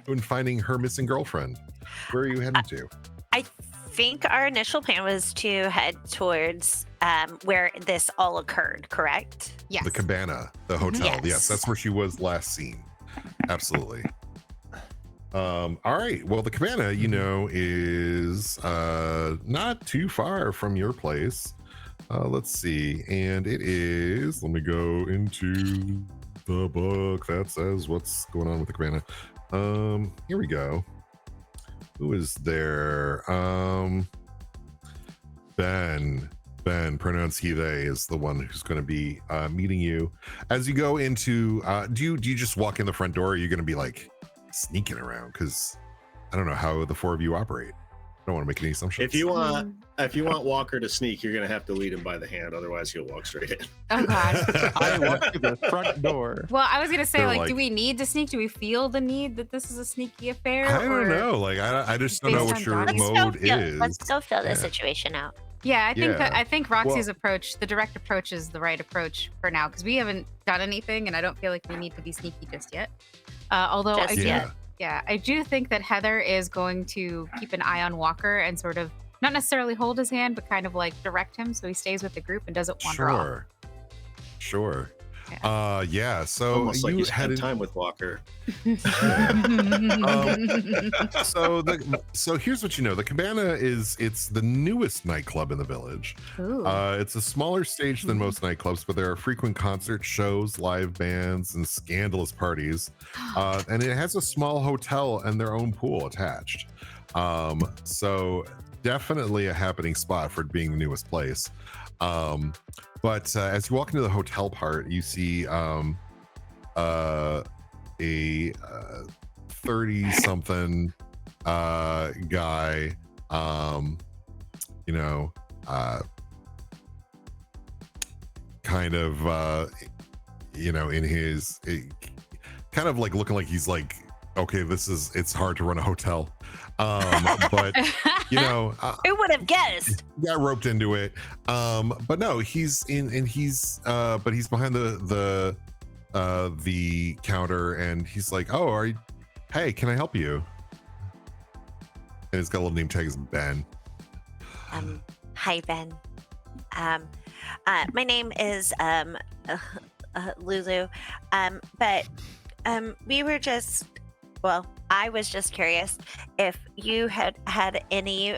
and finding her missing girlfriend? Where are you heading to? I think our initial plan was to head towards where this all occurred, correct? Yes. The cabana, the hotel. Yes, Yes. that's where she was last seen. Absolutely. All right. Well, the cabana, you know, is not too far from your place. Let's see. And it is, let me go into the book that says what's going on with the cabana. Here we go. Who is there? Ben, pronounced he, they, is the one who's going to be meeting you as you go into. Do you just walk in the front door? Or are you going to be like sneaking around? Because I don't know how the four of you operate. I don't want to make any assumptions. If you want Walker to sneak, you're gonna have to lead him by the hand. Otherwise, he'll walk straight in. Oh God. I walk to the front door. Well, I was gonna say, They're like, like- do we need to sneak? Do we feel the need that this is a sneaky affair? I don't or- know. Like I just don't Based know on what your Donnie's- mode is. Let's go fill the Yeah. situation out. Yeah, Yeah. I think Roxy's Well- approach, the direct approach, is the right approach for now because we haven't done anything, and I don't feel like we need to be sneaky just yet. Although Just I do, yet. yeah, I do think that Heather is going to keep an eye on Walker and sort of not necessarily hold his hand, but kind of like direct him so he stays with the group and doesn't wander off. Sure. Yeah. Yeah. So Almost like you spend headed. time with Walker. So here's what you know. The Cabana it's the newest nightclub in the village. Ooh. It's a smaller stage than most nightclubs, but there are frequent concerts, shows, live bands, and scandalous parties. And it has a small hotel and their own pool attached. So definitely a happening spot for it being the newest place. But as you walk into the hotel part, you see a 30-something guy, you know, kind of, you know, in his, kind of like looking like he's like, okay, it's hard to run a hotel. But you know, Who would have guessed? got roped into it. But no, he's in, and he's but he's behind the counter, and he's like, oh, hey, can I help you? And it's got a little name tag as Ben. Hi, Ben. My name is Lulu. But we were just, well, I was just curious if you had had any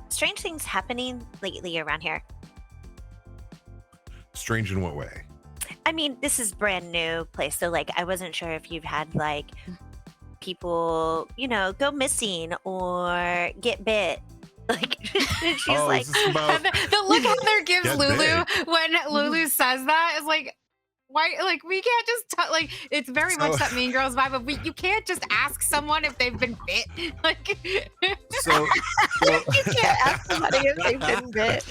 strange things happening lately around here. Strange in what way? I mean, this is brand new place, so like I wasn't sure if you've had like people, you know, go missing or get bit. Like she's Oh, like, is this about the look Heather gives Get Lulu big. when Lulu says that is like, why? Like, we can't just like, it's very much So- that Mean Girls vibe of you can't just ask someone if they've been bit. Like, so you can't ask somebody if they've been bit.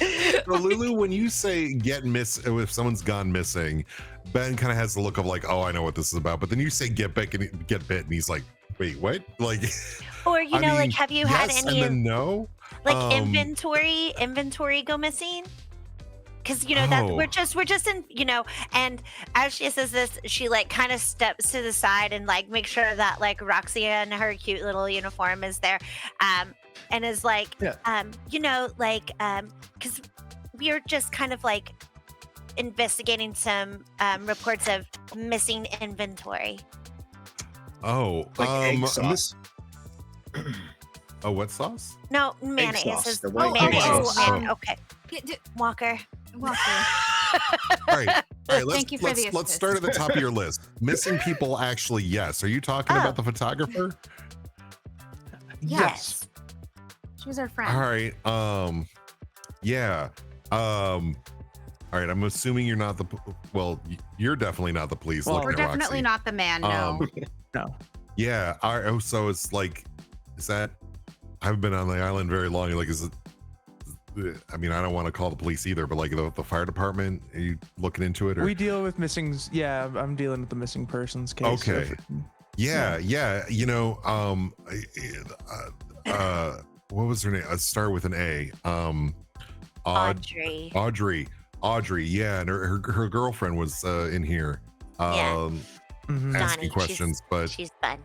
So Lulu, when you say if someone's gone missing, Ben kind of has the look of like, oh, I know what this is about. But then you say get bit, and he's like, wait, what? Like, Or you I know, mean, like have you had yes, any and then no? like Um, inventory go missing? Because you know that Oh. we're just in, you know, and as she says this, she like kind of steps to the side and like make sure that like Roxy in her cute little uniform is there, and is like, Yeah. you know, like because we are just kind of like investigating some reports of missing inventory. Oh, Like egg sauce. Oh, what sauce? No, mayonnaise. sauce, Is, the white egg mayonnaise. sauce. Man, okay, Walker. Walker. All right, Thank you for the let's start at the top of your list. Missing people, actually, yes. Are you talking Oh. about the photographer? Yes. She was our friend. All right. Yeah. All right. I'm assuming you're not you're definitely not the police. Well, looking We're at definitely Roxy. not the man. No. No. Yeah. All right. Oh, so it's like, is that? I haven't been on the island very long. Like, is it? I mean, I don't want to call the police either, but like the fire department, are you looking into it? Or We deal with missing. Yeah, I'm dealing with the missing persons case. Okay. Yeah. You know, what was her name? Start with an A. Audrey. Audrey. Yeah, and her girlfriend was in here. Yeah. Mhm. Asking Donnie, questions, but she's fun.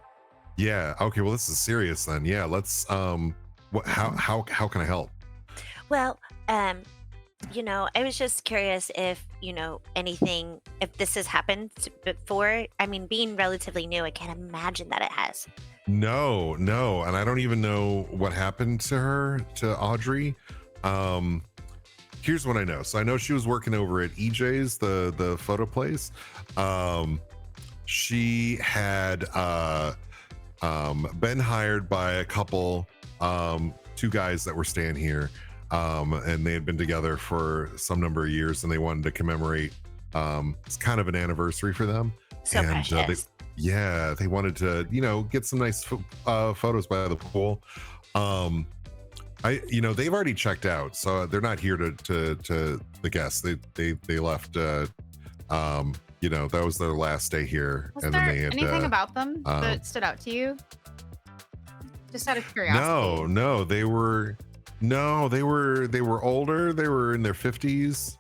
yeah. Okay, well, this is serious then. Yeah, let's. How can I help? Well, I was just curious if, anything, if this has happened before. I mean, being relatively new, I can't imagine that it has. No, and I don't even know what happened to her, to Audrey. Here's what I know. So I know she was working over at EJ's, the photo place. She had been hired by a couple, two guys that were staying here, and they had been together for some number of years, and they wanted to commemorate. It's kind of an anniversary for them. So and precious. they wanted to, get some nice photos by the pool. They've already checked out, so they're not here to the guests. They left. That was their last day here, Was and there then they had anything about them that stood out to you? Just out of curiosity. No, they were older. They were in their 50s.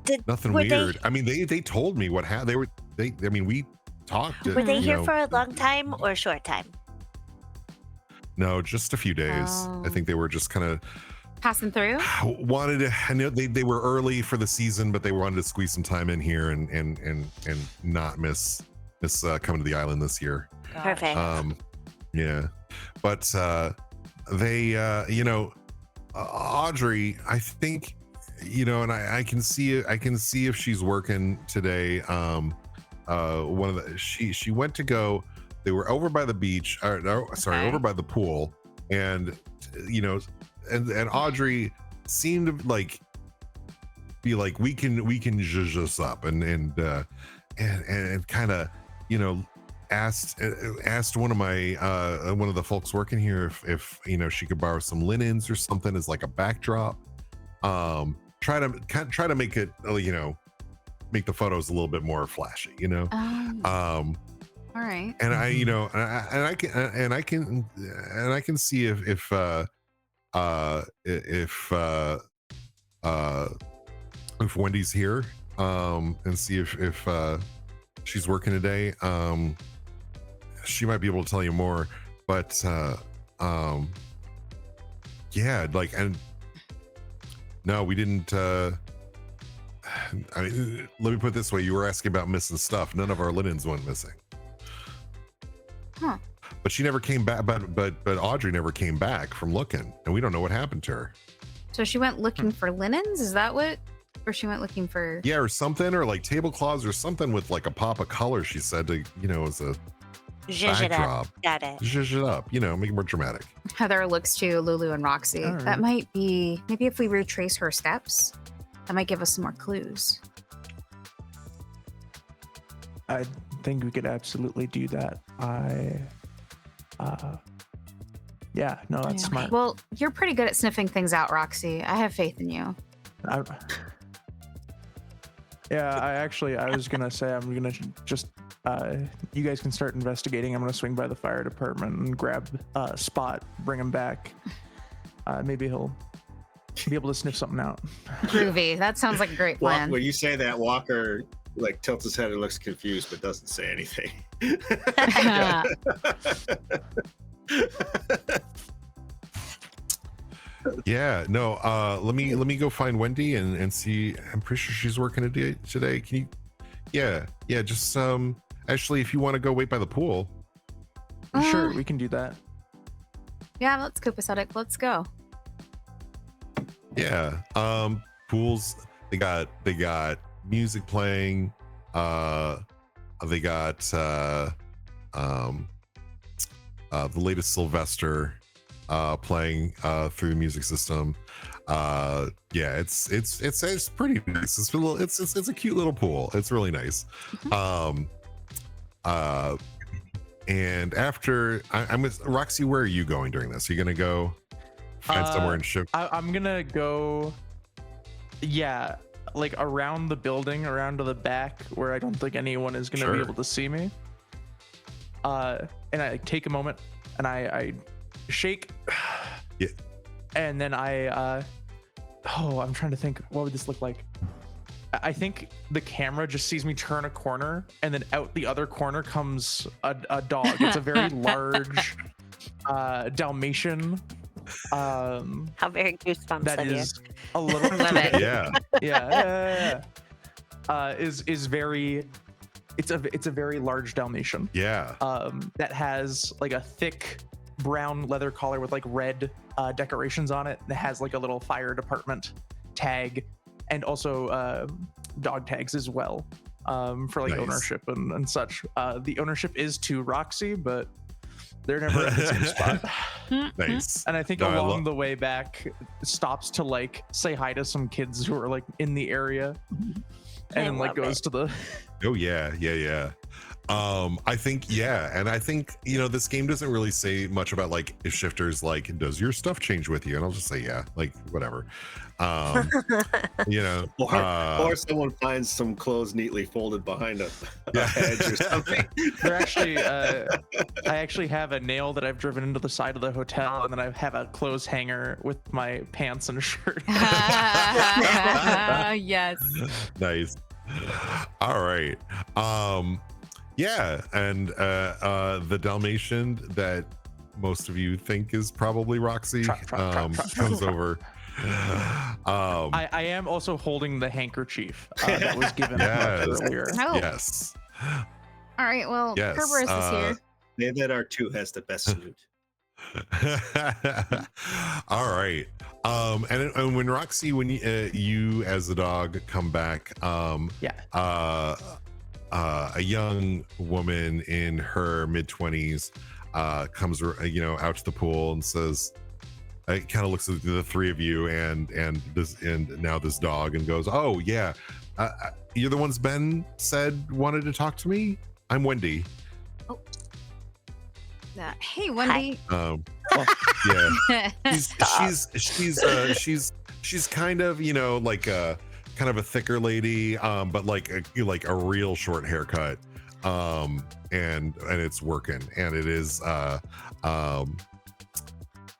Just nothing weird. I mean, they told me what happened. We talked. Were they here for a long time or a short time? No, just a few days. I think they were just kind of Passing through? wanted to. I know they were early for the season, but they wanted to squeeze some time in here and not miss coming to the island this year. Perfect. Yeah, but Audrey, I think, and I can see it. I can see if she's working today. She went to go. They were over by the beach. Over by the pool, and and Audrey seemed to be like, we can zhuzh this up, and kind of asked one of the folks working here if she could borrow some linens or something as like a backdrop. Try to make it make the photos a little bit more flashy, All right. and I can see if Wendy's here, and see if she's working today. She might be able to tell you more, but no, we didn't. Let me put it this way: you were asking about missing stuff. None of our linens went missing. Huh. But she never came back. But Audrey never came back from looking, and we don't know what happened to her. So she went looking for linens? Is that what? Or she went looking for? Yeah, or something, or like tablecloths, or something with like a pop of color. She said to as a Zhuzh it backdrop. up. Got it. Zhuzh it up, make it more dramatic. Heather looks to Lulu and Roxy. All right. That might be, maybe if we retrace her steps, that might give us some more clues. I think we could absolutely do that. That's smart. Well, you're pretty good at sniffing things out, Roxy. I have faith in you. I was gonna say I'm gonna just you guys can start investigating. I'm gonna swing by the fire department and grab Spot, bring him back. Maybe he'll be able to sniff something out. Groovy. That sounds like a great plan. When you say that, Walker tilts his head and looks confused, but doesn't say anything. Yeah, no. Let me go find Wendy and see. I'm pretty sure she's working today. Can you? Yeah. Just actually, if you want to go wait by the pool. Sure, we can do that. Yeah, let's copacetic. Let's go. Yeah. Pools. They got music playing. They got the latest Sylvester playing through the music system. It's pretty nice. It's a cute little pool. It's really nice. And after I'm with Roxy, where are you going during this? Are you gonna go find somewhere and ship? I'm gonna go. Yeah, like around the building, around to the back where I don't think anyone is going to be able to see me. And I take a moment and I shake. Yeah. And then I'm trying to think, what would this look like? I think the camera just sees me turn a corner, and then out the other corner comes a dog. It's a very large Dalmatian. How very goosebumps That of you. is a little Love it. Yeah. is very. It's a very large Dalmatian. Yeah. That has like a thick brown leather collar with like red decorations on it. It has like a little fire department tag, and also dog tags as well, for like Nice. ownership and such. The ownership is to Roxy, but they're never at the same spot. Nice. And I think No, I along love- the way back, stops to like say hi to some kids who are like in the area, and I then like love goes it. to the. Oh yeah. I think and I think this game doesn't really say much about like if shifters like does your stuff change with you, and I'll just say yeah, like whatever. Or someone finds some clothes neatly folded behind a hedge or something. They're actually, I actually have a nail that I've driven into the side of the hotel, and then I have a clothes hanger with my pants and shirt. Yes. Nice. All right. Yeah, and the Dalmatian that most of you think is probably Roxy Trot, trot, trot, trot. comes over. I am also holding the handkerchief that was given Yes. earlier. Oh. Yes. All right. Well, Yes, Kerberos is here. They that are two has the best suit. All right. And when Roxy, when you as the dog come back, a young woman in her mid-20s comes out to the pool and says, it kind of looks at the three of you and now this dog and goes, oh yeah, you're the ones Ben said wanted to talk to me. I'm Wendy. Hey, Wendy. Yeah, she's kind of like a kind of a thicker lady, but like a real short haircut, and it's working, and it is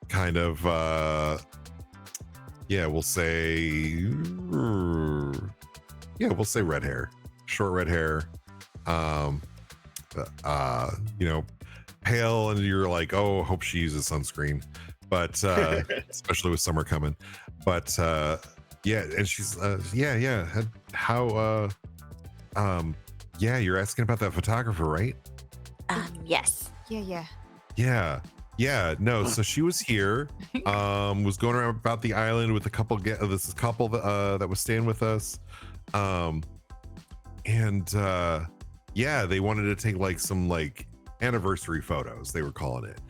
kind of we'll say red hair, short red hair, pale, and you're like, oh, hope she uses sunscreen, but especially with summer coming. But and she's how you're asking about that photographer, right? Yes. Yeah. No, so she was here, was going around about the island with a couple that was staying with us, and they wanted to take like some like anniversary photos, they were calling it,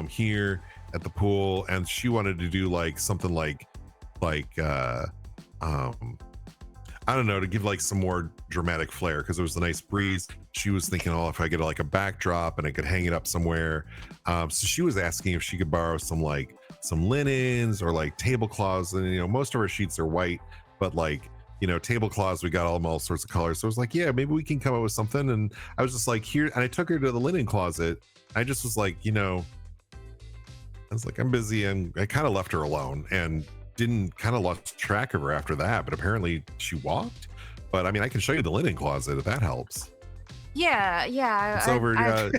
here at the pool, and she wanted to do like something like I don't know, to give like some more dramatic flair, because there was a nice breeze. She was thinking, oh, if I get like a backdrop and I could hang it up somewhere. So she was asking if she could borrow some linens or like tablecloths, and most of our sheets are white, but like tablecloths, we got all sorts of colors. So I was like, yeah, maybe we can come up with something. And I was just like, here, and I took her to the linen closet. I just was like, I was like, I'm busy, and I kind of left her alone and didn't kind of lost track of her after that, but apparently she walked. But I mean, I can show you the linen closet if that helps. Yeah. It's over. I'd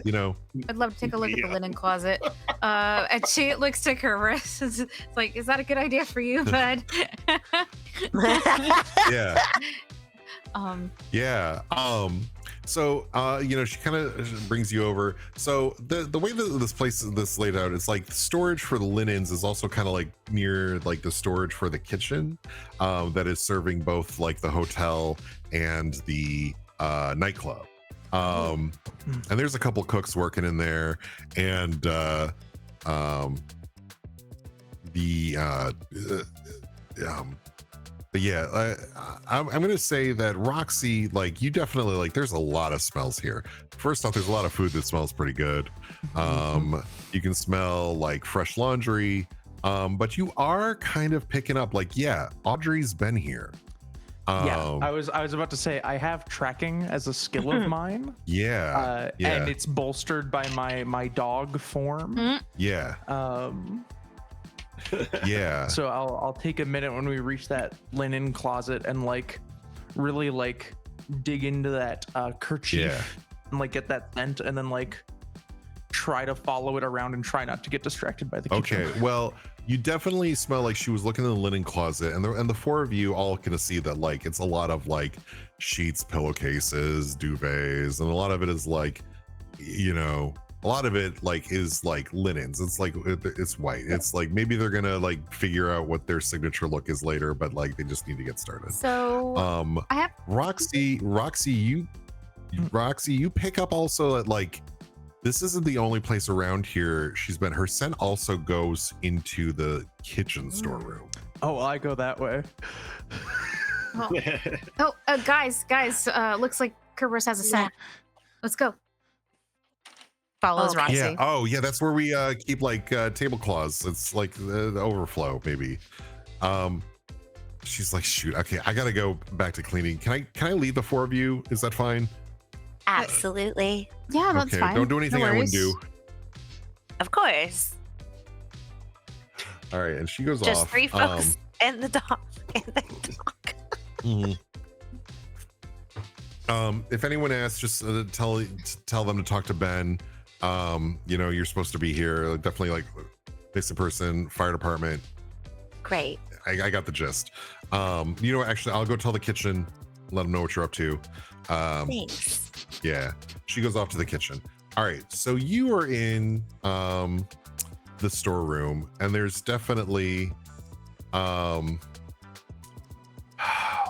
love to take a look at the linen closet. And she looks to Kerberos. It's like, is that a good idea for you, bud? Yeah. So she kind of brings you over. So the way that this laid out, it's like storage for the linens is also kind of like near like the storage for the kitchen, that is serving both like the hotel and the nightclub. And there's a couple cooks working in there, and but yeah, I'm gonna say that Roxy, like, you definitely, like, there's a lot of smells here. First off, there's a lot of food that smells pretty good. You can smell like fresh laundry, but you are kind of picking up like, yeah, Audrey's been here. I was about to say I have tracking as a skill of mine. Yeah. And it's bolstered by my dog form. Yeah. Yeah. So I'll take a minute when we reach that linen closet and like really like dig into that kerchief and like get that scent and then like try to follow it around and try not to get distracted by the kitchen. Okay, well, you definitely smell like she was looking in the linen closet, and the four of you all can see that like it's a lot of like sheets, pillowcases, duvets, and a lot of it is like, you know, a lot of it like is like linens. It's like it's white. It's like maybe they're gonna like figure out what their signature look is later, but like they just need to get started. So I have Roxy, you pick up also that like this isn't the only place around here she's been. Her scent also goes into the kitchen storeroom. Oh, I go that way. Guys, looks like Kerberos has a scent. Let's go. Follows Roxy. Yeah. Oh, yeah. That's where we keep like tablecloths. It's like the overflow, maybe. She's like, shoot. Okay, I gotta go back to cleaning. Can I leave the four of you? Is that fine? Absolutely. Yeah, that's okay. fine. Don't do anything No I wouldn't worries. do. Of course. All right, and she goes off. Just 3 folks and the dog. Mhm. If anyone asks, just tell them to talk to Ben. You know, you're supposed to be here. Definitely like missing person, fire department. Great. I got the gist. You know what? Actually, I'll go tell the kitchen, let them know what you're up to. Thanks. Yeah, she goes off to the kitchen. All right, so you are in the storeroom, and there's definitely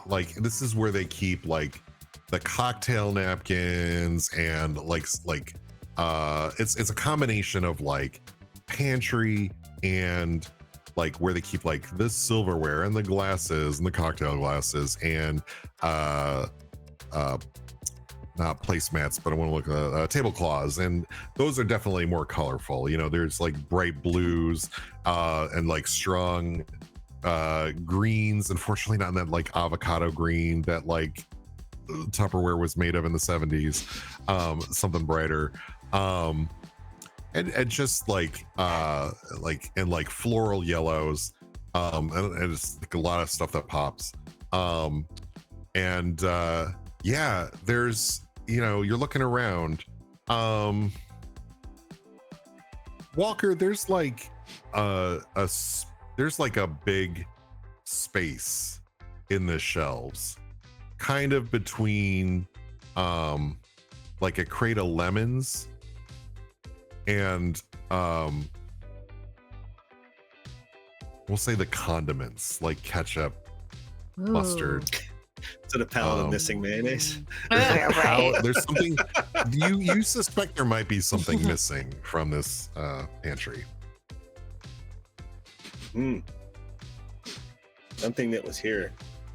like this is where they keep like the cocktail napkins and like it's a combination of like pantry and like where they keep like the silverware and the glasses and the cocktail glasses and not placemats, but I want to look at tablecloths, and those are definitely more colorful. You know, there's like bright blues and like strong greens. Unfortunately, not in that like avocado green that like Tupperware was made of in the 70s. Something brighter. And just like and like floral yellows. And it's like a lot of stuff that pops. Yeah, there's, you know, you're looking around. Walker, there's like there's like a big space in the shelves, kind of between like a crate of lemons and we'll say the condiments like ketchup, mustard. To the palette of missing mayonnaise. There's something you suspect there might be something missing from this pantry. Something that was here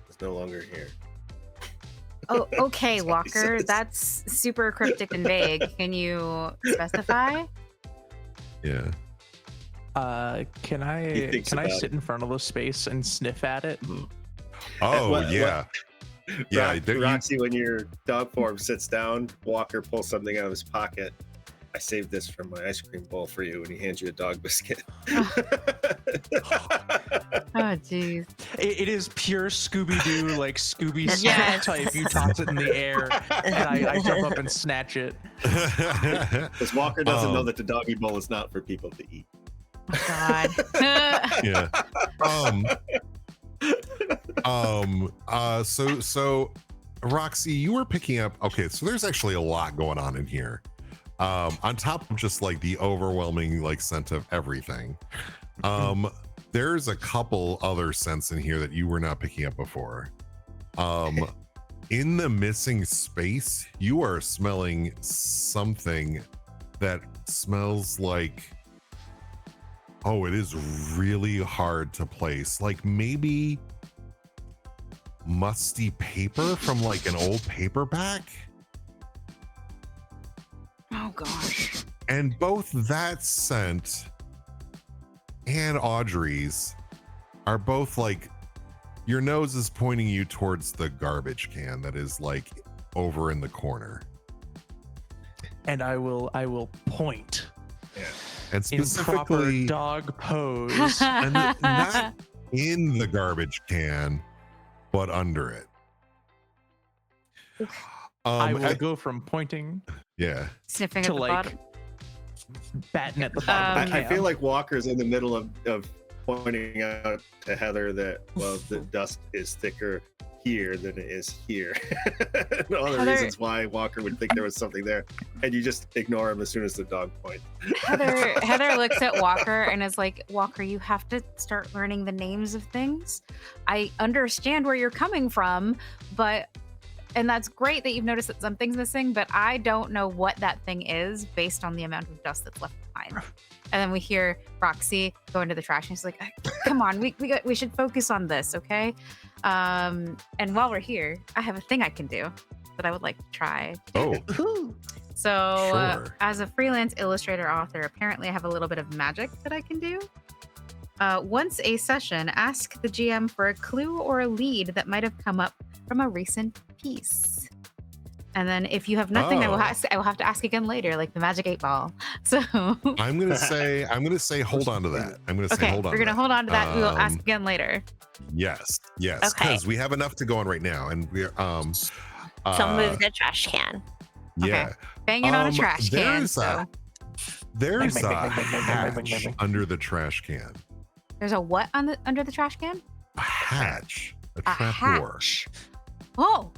is no longer here. Oh, okay, That's what he Walker. says. That's super cryptic and vague. Can you specify? Yeah. Can He I thinks sit about in front of the space and sniff at it? Oh, What- yeah. Yeah, Roxy, when your dog form sits down, Walker pulls something out of his pocket. I saved this from my ice cream bowl for you, and he hands you a dog biscuit. Oh, jeez. It is pure Scooby-Doo, like Scooby Yes. type. You toss it in the air, and I jump up and snatch it. Because Walker doesn't know that the doggy bowl is not for people to eat. Oh, God. Yeah. So Roxy, you were picking up, okay, so there's actually a lot going on in here. On top of just like the overwhelming like scent of everything. There's a couple other scents in here that you were not picking up before. In the missing space, you are smelling something that smells like, oh, it is really hard to place. Like maybe musty paper from like an old paperback. Oh, gosh. And both that scent and Audrey's are both like, Your nose is pointing you towards the garbage can that is like over in the corner. And I will point And in proper specifically dog pose. and not in the garbage can, but under it. I will I- go from pointing yeah. Sniffing to at the like bottom. batting at the bottom of the I can. feel like Walker's in the middle of pointing out to Heather that, well, the dust is thicker here than it is here. And all the Heather- reasons why Walker would think there was something there, and you just ignore him as soon as the dog points. Heather looks at Walker and is like, Walker, you have to start learning the names of things. I understand where you're coming from, and that's great that you've noticed that something's missing, but I don't know what that thing is based on the amount of dust that's left behind. And then we hear Roxy go into the trash and she's like, come on, we should focus on this, okay? And while we're here, I have a thing I can do that I would like to try. Oh, So, Sure. as a freelance illustrator author, apparently I have a little bit of magic that I can do. Once a session, ask the GM for a clue or a lead that might have come up from a recent piece. And then if you have nothing, I will have to ask again later, like the magic 8-ball. So I'm gonna say hold on to that. I'm gonna say okay, hold on. we're gonna hold on to that. We will ask Um, again later. Yes, Okay. because we have enough to go on right now, and we're So move the trash can. yeah. Banging on a um, trash can. there's So There's Bang, bang, a bang, bang, bang, bang, bang, bang, hatch bang. under the trash can. there's a what under the trash can? A hatch, a A trap door. hatch. Oh.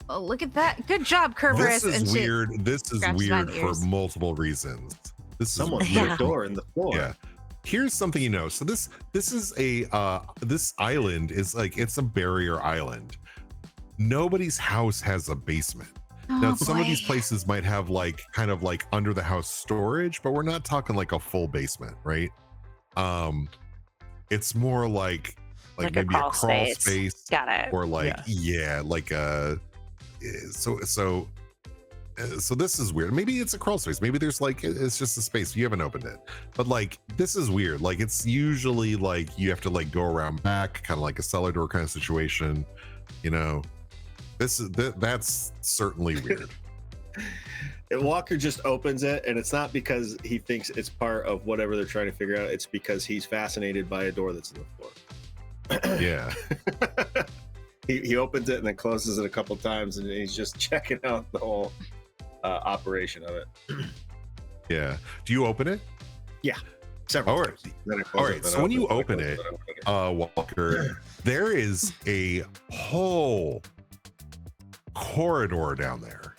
Oh, look at that. Good job, Kerberos. This is weird. This is scratches my weird for ears. multiple reasons. This Someone is put weird. a door in the floor. Yeah. Here's something you know. So this is a this island is like it's a barrier island. Nobody's house has a basement. Now Oh, some of these boy. places might have like kind of like under the house storage, but we're not talking like a full basement, right? It's more like Like a maybe crawl a crawl space. space Got it. or like like a so this is weird. Maybe it's a crawl space. Maybe there's like it's just a space. You haven't opened it, but like this is weird. Like it's usually like you have to like go around back, kind of like a cellar door kind of situation. You know, that's certainly weird. And Walker just opens it, and it's not because he thinks it's part of whatever they're trying to figure out. It's because he's fascinated by a door that's in the floor. Yeah. He opens it and then closes it a couple times, and he's just checking out the whole operation of it. Yeah. Do you open it? Several All right. times. Then I close All it, right. then So I when you then I open close it, then I open it. Walker, there is a whole corridor down there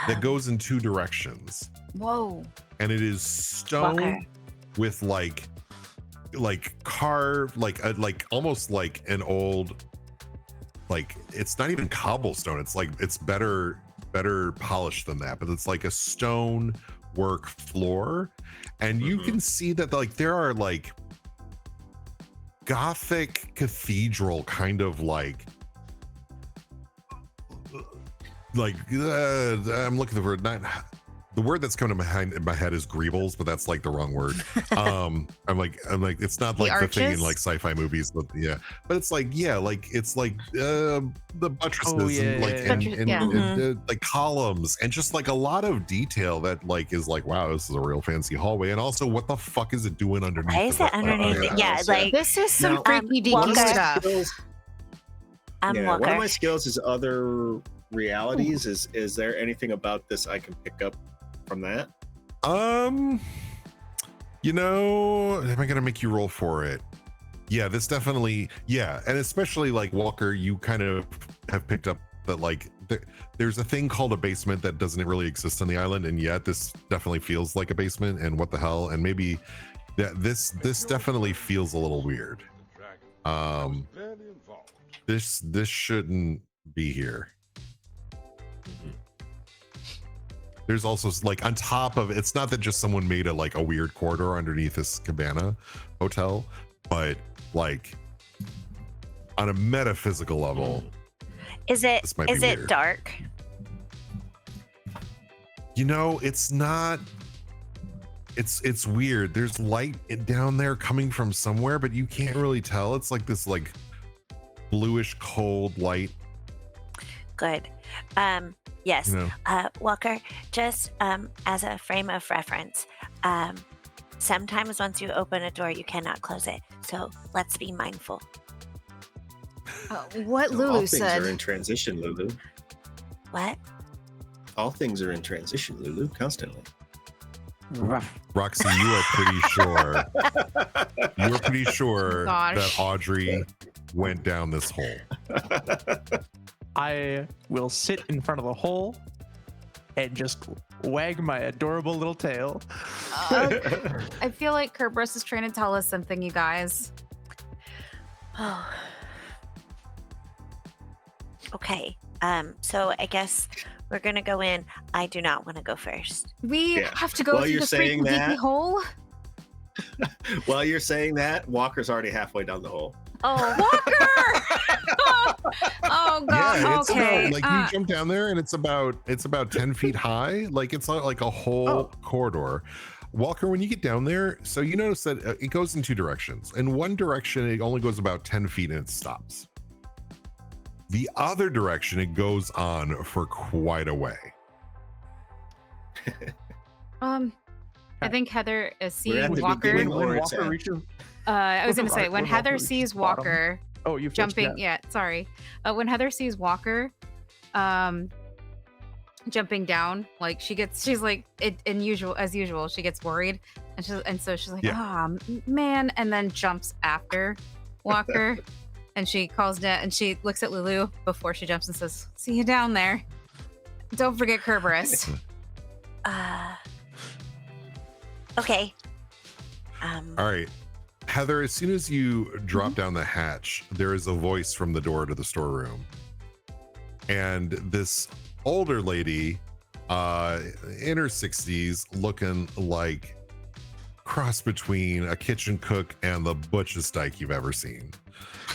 that goes in two directions, Whoa. and it is stone Walker. with like carved like almost like an old, like it's not even cobblestone. It's like it's better polished than that, but it's like a stone work floor, and you can see that like there are like Gothic cathedral kind of like I'm looking for not the word that's coming to my head is greebles, but that's like the wrong word. I'm like it's not The like the thing in arches? like sci-fi movies, but yeah, but it's like it's like the buttresses yeah, and like yeah, yeah. and, Yeah. and, like columns and just like a lot of detail that like is like, wow, this is a real fancy hallway. And also, what the fuck is it doing underneath? Why is the it underneath? fucking Yeah, house? like This is some Now, freaky deaky One of my stuff. skills, I'm yeah, one Walker. of my skills is other realities. Is there anything about this I can pick up from that? You know, am I gonna make you roll for it? Yeah, this definitely, yeah, and especially like Walker, you kind of have picked up that like there's a thing called a basement that doesn't really exist on the island, and yet this definitely feels like a basement. And what the hell? And maybe that this definitely feels a little weird. This shouldn't be here. There's also like on top of it's not that just someone made a like a weird corridor underneath this cabana hotel, but like on a metaphysical level, Is This might be it weird. dark? you know, it's not it's weird. There's light down there coming from somewhere, but you can't really tell. It's like this like bluish cold light. Good. Yes. You know. Walker, just as a frame of reference, sometimes once you open a door, you cannot close it. So let's be mindful. What All Lulu things are in said. transition, Lulu. What? All things are in transition, Lulu, constantly. Roxy, you are pretty sure. You are pretty sure Gosh. that Audrey went down this hole. I will sit in front of the hole and just wag my adorable little tail. I feel like Kerberos is trying to tell us something, you guys. Oh. Okay. So I guess we're gonna go in. I do not want to go first. We Yeah. have to go While through you're the saying freaking geeky that- hole. While you're saying that, Walker's already halfway down the hole. Oh, Walker! oh God. Yeah, it's Okay. about, like you jump down there and it's about 10 feet high. Like it's not like a whole corridor. Walker, when you get down there, so you notice that it goes in two directions. In one direction, it only goes about 10 feet and it stops. The other direction, it goes on for quite a way. I think Heather is We're at seeing the Walker. beginning When where it's Walker at. reaches, I was gonna say when when Heather Walker reaches sees the bottom. Walker oh, you jumping. Yeah, sorry. When Heather sees Walker, jumping down, like she's like as usual, she gets worried, and so she's like, oh man, and then jumps after Walker, and she calls down and she looks at Lulu before she jumps and says, "See you down there. Don't forget Kerberos." Okay. All right. Heather, as soon as you drop down the hatch, there is a voice from the door to the storeroom. And this older lady, in her 60s, looking like cross between a kitchen cook and the butchest dyke you've ever seen.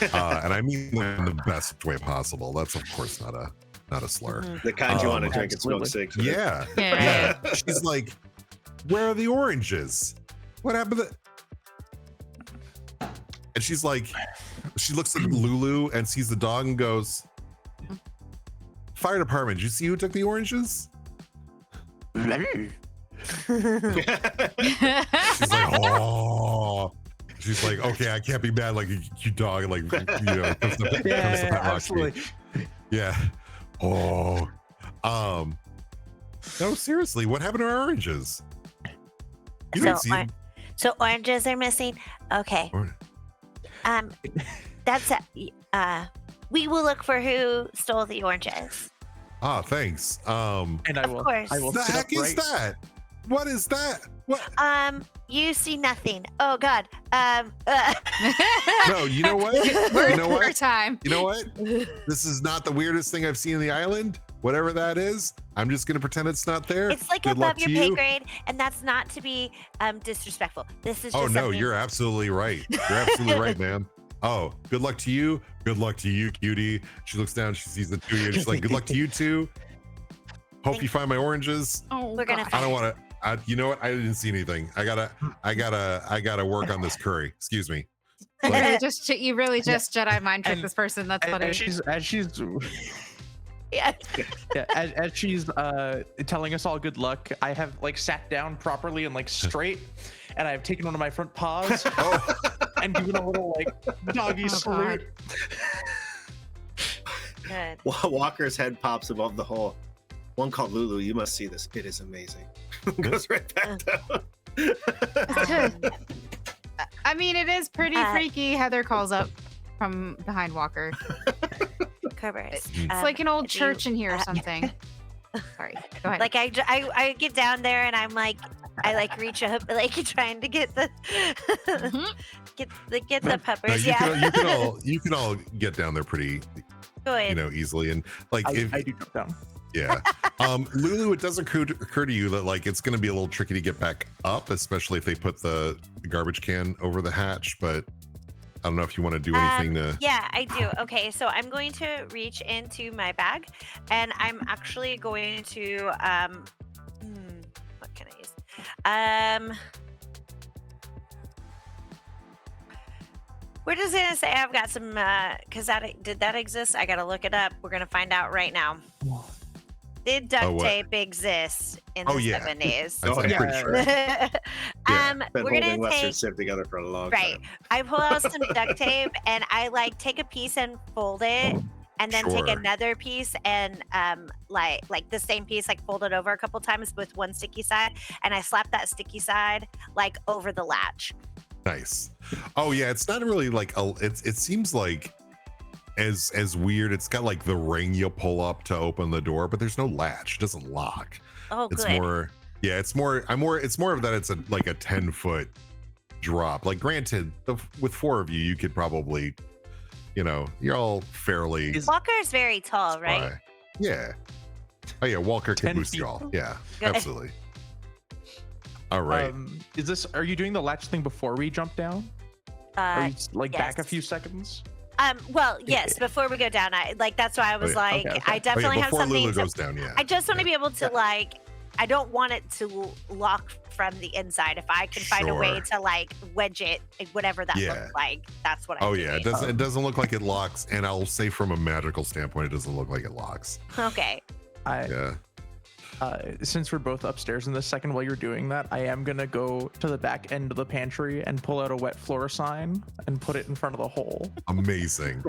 And I mean that in the best way possible. That's of course not a slur. The kind you want to drink and smoke absolutely. cigs with. Yeah. Yeah. Yeah. She's like, where are the oranges? What happened to And she's like, she looks at Lulu and sees the dog and goes, "Fire department, did you see who took the oranges?" She's like, oh. She's like, okay, I can't be mad like a cute dog, like, you know, comes to pet rock me. absolutely. Yeah. Oh. No, seriously, what happened to our oranges? You didn't see them. So oranges are missing. Okay. Or- That's we will look for who stole the oranges. Ah, thanks. And I Of will. course. I will The sit heck is upright. that? What is that? What? You see nothing. Oh God. No, you know what? We're You know what? time. You know what? This is not the weirdest thing I've seen in the island. Whatever that is, I'm just gonna pretend it's not there. It's like Good luck above your to pay you. grade, and that's not to be disrespectful. This is just Oh no, something- you're absolutely right. You're absolutely right, man. Oh, good luck to you. Good luck to you, cutie. She looks down, she sees the two of you, she's like, good luck to you too. Hope you find my oranges. Oh, We're gonna gosh. I don't want to. You know what? I didn't see anything. I gotta work on this curry. Excuse me. You really just Jedi mind trick and- this person. That's funny. As she's Yeah. yeah, as she's telling us all good luck, I have like sat down properly and like straight, and I've taken one of my front paws Oh, and given a little like doggy Oh, salute. Good. Walker's head pops above the hole. One called Lulu. You must see this. It is amazing. Goes right back down. I mean, it is pretty Uh, freaky. Heather calls up from behind Walker. Kerberos. It's like an old do church in here or uh, something. Sorry. Go ahead. Like I get down there and I'm like I like reach up like trying to get the Mhm. get the no, peppers. you Yeah. can all get down there pretty, Good. easily. And like if I do jump down. yeah, Lulu, it does occur to you that like it's going to be a little tricky to get back up, especially if they put the garbage can over the hatch. But I don't know if you want to do anything to. Yeah, I do. Okay, so I'm going to reach into my bag, and I'm actually going to what can I use? We're just gonna say I've got some, cause did that exist? I gotta look it up. We're gonna find out right now. Did duct tape exist in the 70s? I'm pretty sure. Been We're holding gonna Western take, Civ together for a long right. time. I pull out some duct tape and I like take a piece and fold it, and then take Sure. another piece and like the same piece, like fold it over a couple times with one sticky side, and I slap that sticky side like over the latch. Nice. Oh yeah, it's not really like it seems like as weird. It's got like the ring you pull up to open the door, but there's no latch. It doesn't lock. Oh, It's good. more it's more of that it's like a 10-foot drop. Like granted, with 4 of you, you could probably, you're all fairly Walker's very tall, right? high. Yeah. Oh yeah, Walker can 10 boost feet. y'all. Yeah, Good. absolutely. All right. Are you doing the latch thing before we jump down? Are you like back a yes. few seconds? Well, yes. Before we go down, that's why I was yeah. like, Okay. I definitely have before something. Lulu goes down, yeah. I just want to Yeah. be able to I don't want it to lock from the inside. If I can find a way Sure. to wedge it, whatever that Yeah. looks like, that's what I'm Oh yeah, doing. it doesn't look like it locks, and I'll say from a magical standpoint, it doesn't look like it locks. Okay. Yeah. Since we're both upstairs in this second, while you're doing that, I am gonna go to the back end of the pantry and pull out a wet floor sign and put it in front of the hole. Amazing.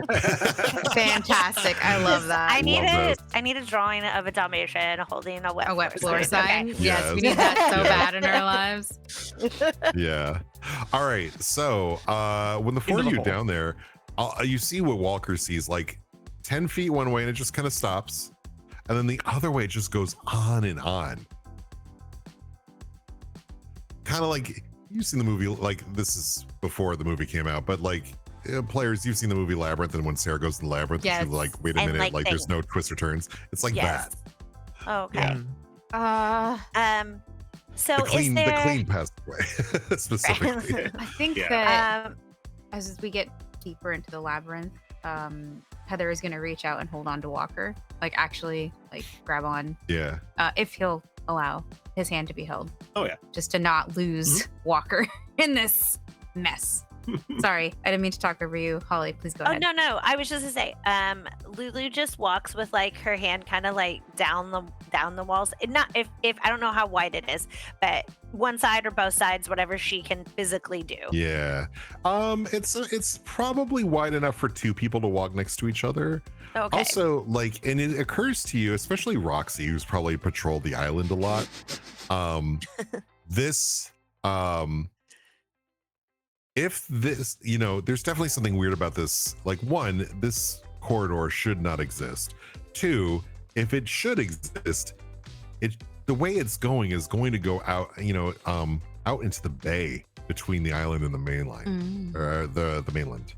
Fantastic. I love that. I need a drawing of a Dalmatian holding a wet A wet floor Okay. sign. Yes, Yes. we need that so Yeah. bad in our lives. Yeah. All right. So when the 4 of Into the you hole. down there, you see what Walker sees, like 10 feet one way, and it just kind of stops. And then the other way, it just goes on and on. Kind of like you've seen the movie, like this is before the movie came out, but like players, you've seen the movie Labyrinth, and when Sarah goes to the labyrinth, Yes. she's like, wait a And, minute, like, there's no twists or turns. It's like Yes. that. Okay. Yeah. So The clean, is there? the clean passed away specifically. I think Yeah. that as we get deeper into the labyrinth, Heather is going to reach out and hold on to Walker, actually grab on, Yeah. if he'll allow his hand to be held. Oh, yeah. Just to not lose Walker in this mess. Sorry, I didn't mean to talk over you. Holly, please go Oh ahead. no! I was just gonna say, Lulu just walks with her hand kind of down the walls. Not if I don't know how wide it is, but one side or both sides, whatever she can physically do. Yeah. It's probably wide enough for 2 people to walk next to each other. Okay. Also, and it occurs to you, especially Roxy, who's probably patrolled the island a lot. This if this, there's definitely something weird about this. Like 1, this corridor should not exist. 2, if it should exist, the way it's going is going to go out, out into the bay between the island and the mainline, or the mainland.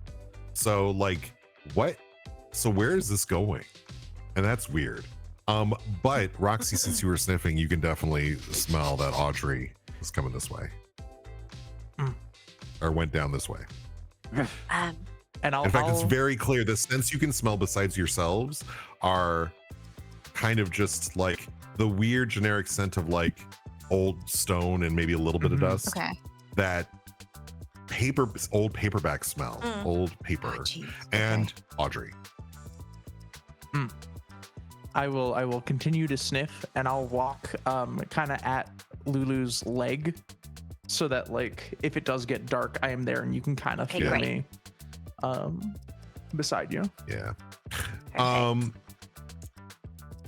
So what? So where is this going? And that's weird. But Roxy, since you were sniffing, you can definitely smell that Audrey is coming this way. Or went down this way. Um, And In fact, it's very clear the scents you can smell besides yourselves are kind of just like the weird generic scent of old stone and maybe a little bit of dust. Okay. That old paperback smell, old paper, Oh, geez. and Audrey. I will continue to sniff, and I'll walk kind of at Lulu's leg, so that if it does get dark, I am there and you can kind of Okay, feel great. me beside you. Yeah. Perfect.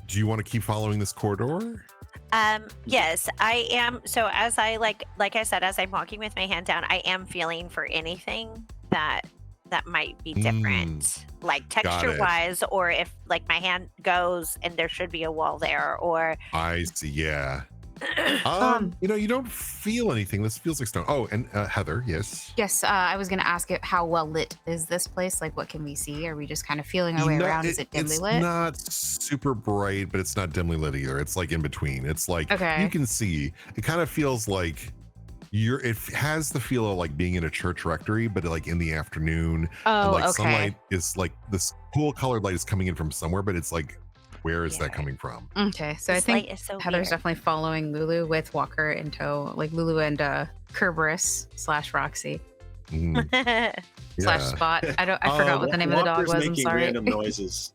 Do you want to keep following this corridor? Yes, I am. So as I like I said, as I'm walking with my hand down, I am feeling for anything that might be different, texture wise, or if my hand goes and there should be a wall there, or I see. Yeah. You don't feel anything. This feels like stone. Oh, and Heather, yes. Yes, I was going to ask it, how well lit is this place? What can we see? Are we just kind of feeling our way around? Is it dimly lit? It's not super bright, but it's not dimly lit either. It's in between. It's Okay. you can see. It kind of feels like it has the feel of being in a church rectory, but in the afternoon. Oh, And okay. sunlight is this cool colored light is coming in from somewhere, but it's Where is that Weird. coming from? Okay, so This I think light is so Heather's weird. definitely following Lulu with Walker in tow, like Lulu and Kerberos / Roxy Mm, / yeah. Spot. I forgot what the name of the dog Walker's was. I'm making sorry. random noises.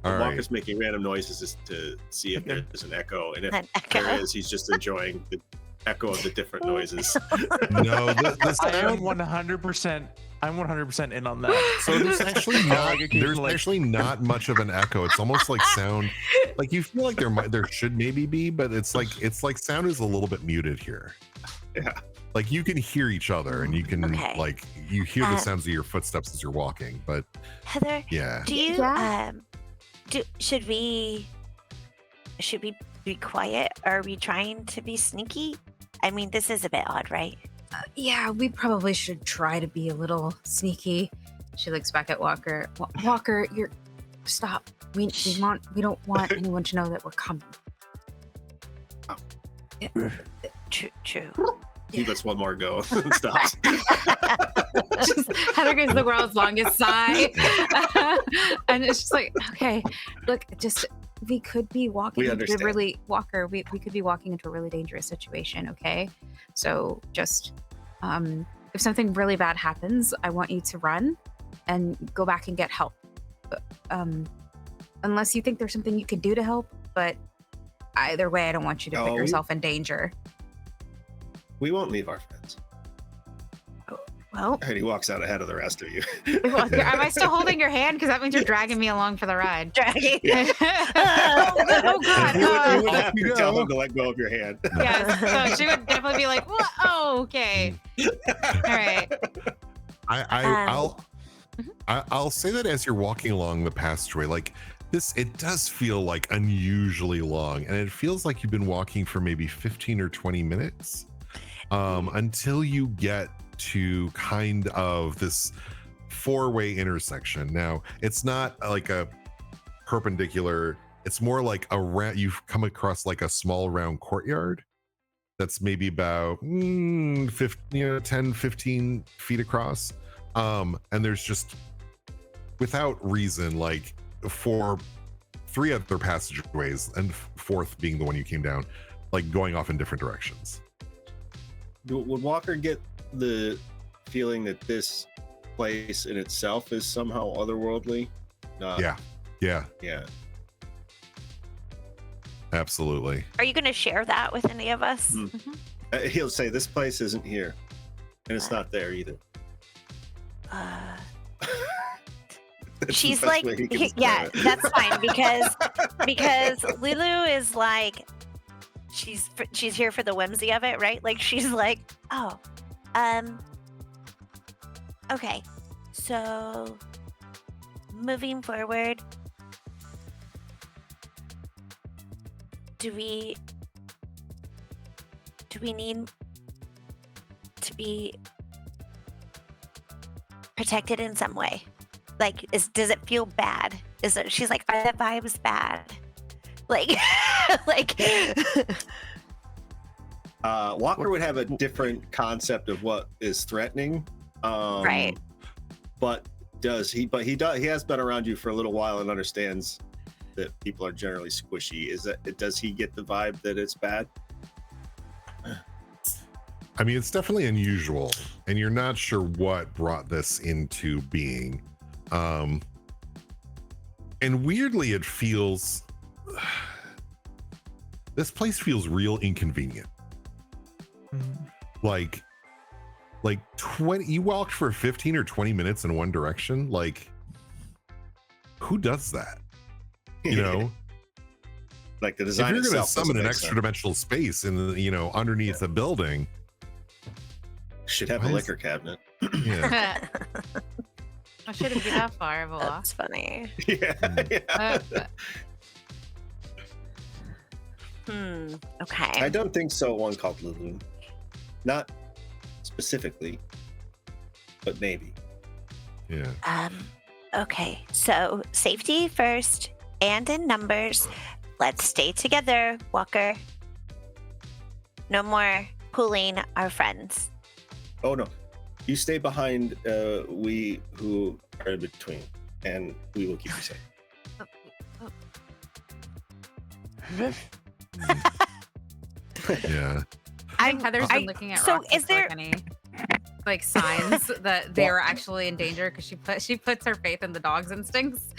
All Walker's making random noises just to see if there's an echo, and if An echo. there is, he's just enjoying the echo of the different noises. No, the I am sound. 100%. I'm 100% in on that. So there's actually Like, not. occasionally, There's like- actually not much of an echo. It's almost like sound. Like you feel like there should maybe be, but it's like sound is a little bit muted here. Yeah. Like you can hear each other, and you can Okay. like you hear the sounds of your footsteps as you're walking. But Heather, yeah, do you Yeah. should we be quiet? Are we trying to be sneaky? I mean, this is a bit odd, right? Yeah, we probably should try to be a little sneaky. She looks back at Walker. Walker, you're stop. We don't want anyone to know that we're coming. True. He lets one more go and stops. Heather gives the world's longest sigh. And it's just like, okay, look, just we could be walking We into understand. Walker, we could be walking into a really dangerous situation, okay? So just if something really bad happens, I want you to run and go back and get help. Unless you think there's something you can do to help, but either way, I don't want you to put No. yourself in danger. We won't leave our friends. Well, And he walks out ahead of the rest of you. am I still holding your hand? Because that means you're dragging me along for the ride. Dragging. Oh God! You Oh. would have you to tell go. him to let go of your hand. Yes, so she would definitely be like, "What? Oh, okay, all right." I'll say that as you're walking along the passageway, like this, it does feel like unusually long, and it feels like you've been walking for maybe 15 or 20 minutes until you get to kind of this four-way intersection. Now, it's not like a perpendicular, it's more like you've come across like a small round courtyard that's maybe about 10, 15 feet across. And there's just, without reason, like three other passageways, and fourth being the one you came down, like going off in different directions. Would Walker get the feeling that this place in itself is somehow otherworldly? Yeah. Yeah. Absolutely. Are you going to share that with any of us? Mm. He'll say this place isn't here, and it's not there either. That's the She's best like, way he can yeah, describe it. that's fine because Lulu is like, she's here for the whimsy of it, right? Like she's like, oh, okay, so moving forward, do we need to be protected in some way? Like, does it feel bad? She's like, are the vibes bad? Like, like. Walker would have a different concept of what is threatening. Right. But he has been around you for a little while and understands that people are generally squishy. Does he get the vibe that it's bad? I mean, it's definitely unusual, and you're not sure what brought this into being. And weirdly, it feels, this place feels real inconvenient. Like 20, you walked for 15 or 20 minutes in one direction. Like, who does that? You know, Like the if design you're going to itself summon an doesn't make extra sense. dimensional space in the, underneath a building. Should have Why a is- liquor cabinet. Yeah. I shouldn't be that far of a walk. That's funny. Yeah. Uh, Okay. I don't think so. One called Lulu, not specifically, but maybe. Yeah. Okay. So safety first, and in numbers. Let's stay together, Walker. No more pulling our friends. Oh no, you stay behind. We who are in between, and we will keep you safe. Yeah. I think Heather's been looking at so Roxy is there- for like any signs that they are actually in danger because she puts her faith in the dog's instincts.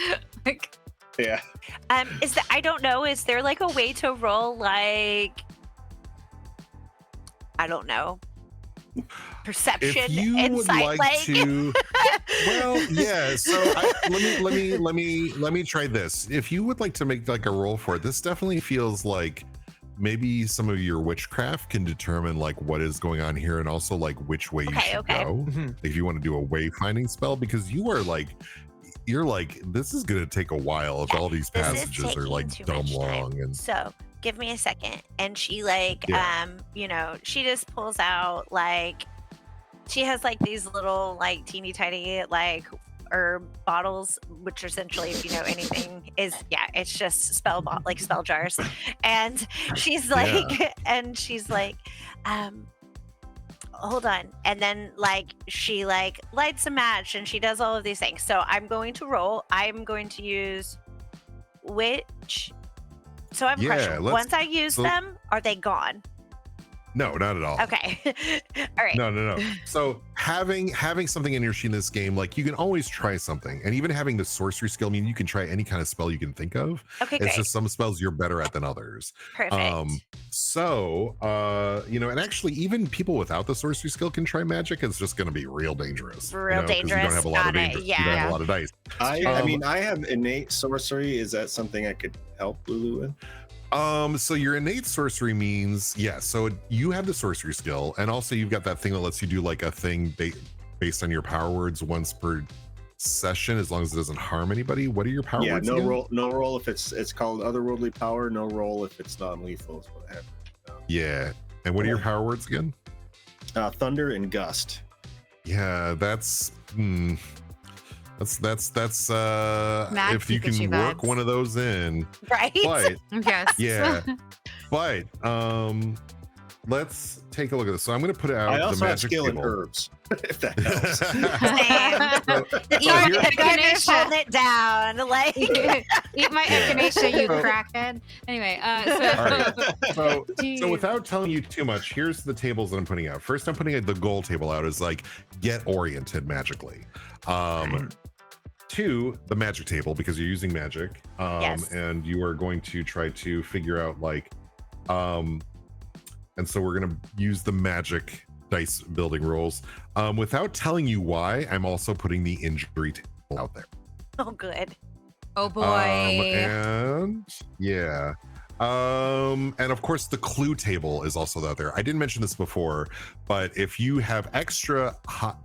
Like, Yeah. Is that I don't know. Is there like a way to roll like I don't know perception, If you would insight, like to, well, yeah. So let me try this. If you would like to make like a roll for it, this definitely feels like maybe some of your witchcraft can determine like what is going on here, and also like which way you should go. If you want to do a wayfinding spell, because you're like, this is gonna take a while if all these this is passages are like taking too dumb much time. long. And So give me a second. And she like, Yeah. you know, she just pulls out like, she has like these little like teeny tiny like herb bottles, which essentially, if you know anything, is it's just spell like spell jars. And she's like, hold on. And then like she like lights a match and she does all of these things. So I'm going to roll. I'm going to use which. So I have a question. Once I use them, are they gone? No, not at all. Okay. All right. No. So having something in your sheet in this game, like you can always try something, and even having the sorcery skill, I mean, you can try any kind of spell you can think of. Okay, It's great. just some spells you're better at than others. Perfect. So you know, and actually even people without the sorcery skill can try magic. It's just going to be real dangerous. Real 'cause You dangerous. don't have a lot of Got it. danger. You don't have a lot of dice. I mean, I have innate sorcery. Is that something I could help Lulu with? So your innate sorcery means, so you have the sorcery skill, and also you've got that thing that lets you do like a thing based on your power words once per session, as long as it doesn't harm anybody. What are your power words? No again? roll. No roll if it's called otherworldly power. No roll if it's non-lethal. Is what I have. Yeah. And what are your power words again? Thunder and gust. Yeah, that's if you can Pikachu work vibes. one of those in. Right. But yes. yeah. But let's take a look at this. So I'm going to put out I the also have magic skill in table. herbs, if that helps. You're Your gonna echinacea. hold it down. Like Eat my echinacea, you So- crackhead. Anyway, So without telling you too much, here's the tables that I'm putting out. First, I'm putting the goal table out as like get oriented magically. 2, the magic table, because you're using magic, Yes. and you are going to try to figure out like, and so we're gonna use the magic dice building rules. Without telling you why, I'm also putting the injury table out there. oh, good. oh boy. And yeah. And of course the clue table is also out there. I didn't mention this before, but if you have extra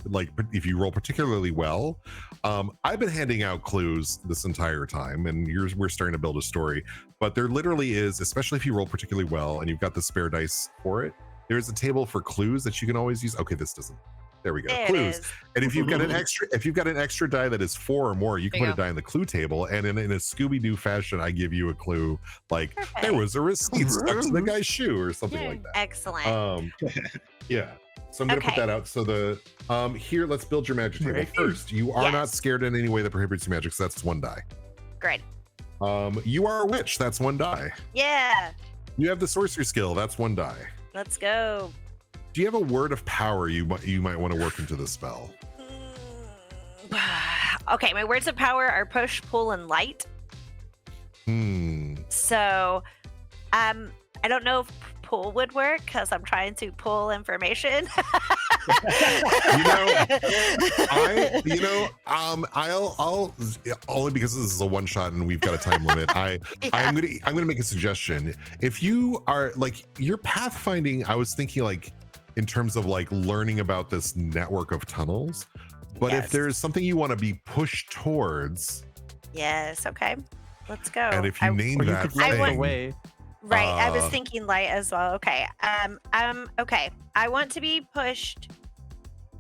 like if you roll particularly well, I've been handing out clues this entire time, and we're starting to build a story, but there literally is, especially if you roll particularly well and you've got the spare dice for it, there's a table for clues that you can always use. Okay, this doesn't. There we go. There it Clues. is. And if you've got an extra die that is 4 or more, you can There put you a die in the clue table. And in a Scooby-Doo fashion, I give you a clue like there was a receipt stuck to the guy's shoe or something like that. Excellent. Yeah. So I'm gonna put Okay. that out. So the here, let's build your magic table. Right. First, you are not Yes. scared in any way that prohibits your magic, so that's 1 die. Great. You are a witch, that's 1 die. Yeah. You have the sorcery skill, that's 1 die. Let's go. Do you have a word of power you might want to work into the spell? Okay, my words of power are push, pull, and light. So, I don't know if pull would work because I'm trying to pull information. I'll only because this is a one shot and we've got a time limit. I'm gonna make a suggestion. If you are like your pathfinding, I was thinking like in terms of like learning about this network of tunnels. But if Yes. there's something you want to be pushed towards, Yes. Okay. Let's go. and if you name Or you that could light want- the way. Right. I was Uh, thinking light as well. Okay. Okay. I want to be pushed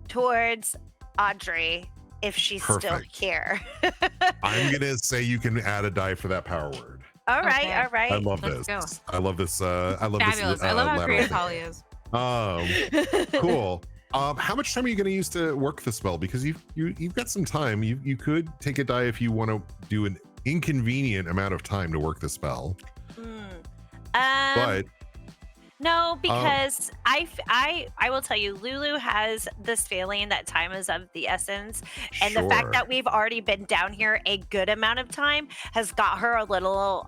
towards Audrey if she's still Perfect. here. I'm gonna say you can add a die for that power word. All right. Okay. All right. I love Let's this. go. I love this. I love Fabulous. this. I love how lateral creative thing. Holly is. Cool. How much time are you going to use to work the spell? Because you've got some time. You could take a die if you want to do an inconvenient amount of time to work the spell. But No, because I will tell you, Lulu has this feeling that time is of the essence, and the fact sure. that we've already been down here a good amount of time has got her a little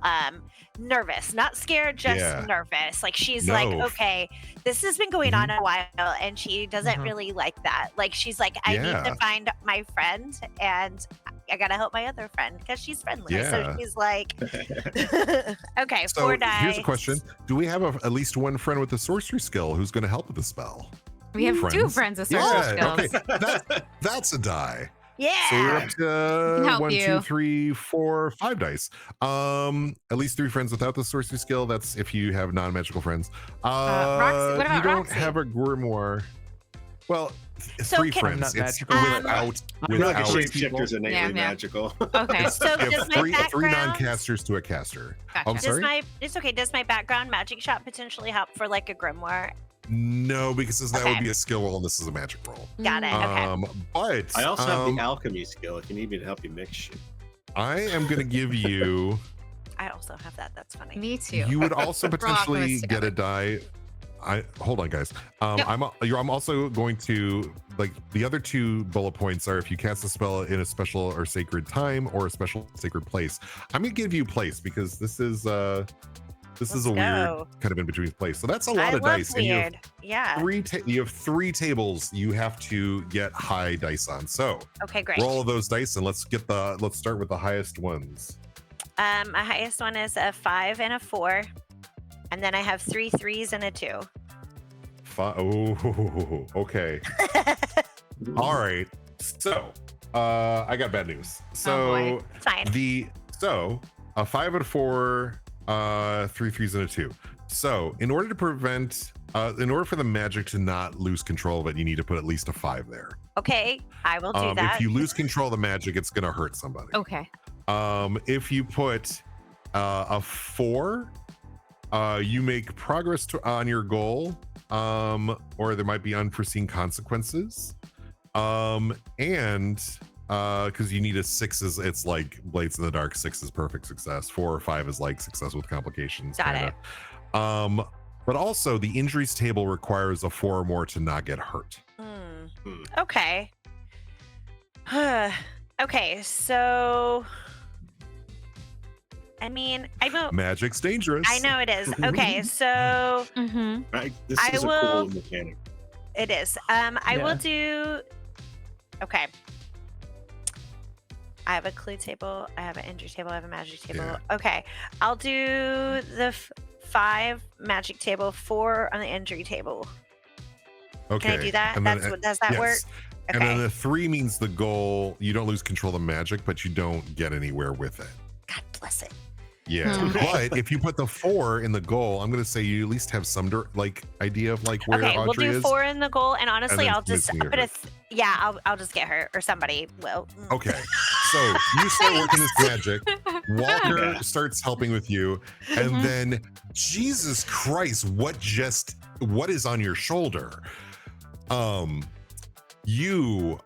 nervous, not scared, just Yeah. nervous. Like she's like, No. okay, this has been going on a while, and she doesn't Mhm. really like that. Like she's like, I need Yeah. to find my friend, and I gotta help my other friend because she's friendly. So Yeah. she's like, okay, So 4 dice. here's a question: do we have at least one friend with a sorcery skill who's going to help with the spell? We have 2 Friends. friends with sorcery Yeah. skills. Okay. That's a die. Yeah. So we're up to Help 1, you. 2, 3, 4, 5 dice. At least 3 friends without the sorcery skill. That's if you have non-magical friends. Roxy, what about you don't Roxy? have a grimoire. Well, So 3 can- I'm friends. not It's magical. without. I I feel like a Without- shapeshifter's innately Yeah. magical. Okay. So You does have my three background? non-casters to a caster. Gotcha. I'm sorry. It's okay. Does my background magic shop potentially help for like a grimoire? No, because that Okay. would be a skill roll, and this is a magic roll. Got it. Okay. But I also have the alchemy skill if you need me to help you mix shit. I am going to give you. I also have that. That's funny. Me too. You would also We're all potentially alchemists get a together. die. Hold on, guys. Yep. I'm also going to like the other 2 bullet points are if you cast a spell in a special or sacred time or a special sacred place. I'm gonna give you place because this is a Let's weird go. kind of in between place. So that's a lot I of love dice. And you have weird. Yeah. you have 3 tables you have to get high dice on. So Okay, great. roll those dice and let's start with the highest ones. My highest one is a 5 and a 4, and then I have 3 3s and a 2. Oh, okay. All right. So, I got bad news. So boy. It's fine. a 5 and a 4, 3 3s and a 2. So, in order for the magic to not lose control of it, you need to put at least a 5 there. Okay, I will do that. If you lose control of the magic, it's gonna hurt somebody. Okay. If you put a 4, you make progress on your goal, or there might be unforeseen consequences. And because you need a 6 it's like Blades in the Dark. 6 is perfect success. 4 or 5 is like success with complications. Got kinda. But also the injuries table requires a 4 or more to not get hurt. Okay. Okay, so I mean, Magic's dangerous. I know it is. Okay, so Mm-hmm. Right? This I is a will- cool mechanic. it is. I will Yeah. do. Okay. I have a clue table. I have an injury table. I have a magic table. Yeah. Okay, I'll do the 5 magic table, 4 on the injury table. Okay. Can I do that? And then- Does that work? yes. And then Okay. the 3 means the goal, you don't lose control of the magic, but you don't get anywhere with it. God bless it. Yeah. Hmm. But if you put the 4 in the goal, I'm going to say you at least have some idea of like where Okay, we'll Audrey do is. 4 in the goal, and honestly, then I'll just missing put her. I'll just get her or somebody will. Okay. So you start working this magic. Walker Yeah. starts helping with you. And Mhm. then, Jesus Christ, what is on your shoulder? You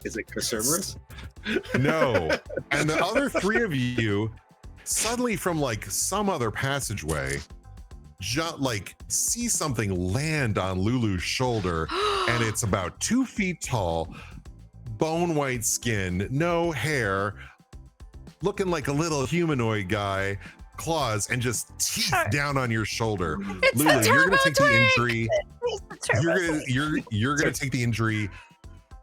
Is it Cerberus? no. And the other 3 of you suddenly from like some other passageway see something land on Lulu's shoulder, and it's about 2 feet tall, bone white skin, no hair, looking like a little humanoid guy, claws, and just teeth down on your shoulder. It's Lulu, the you're gonna take the Turbo injury. You're gonna take the injury.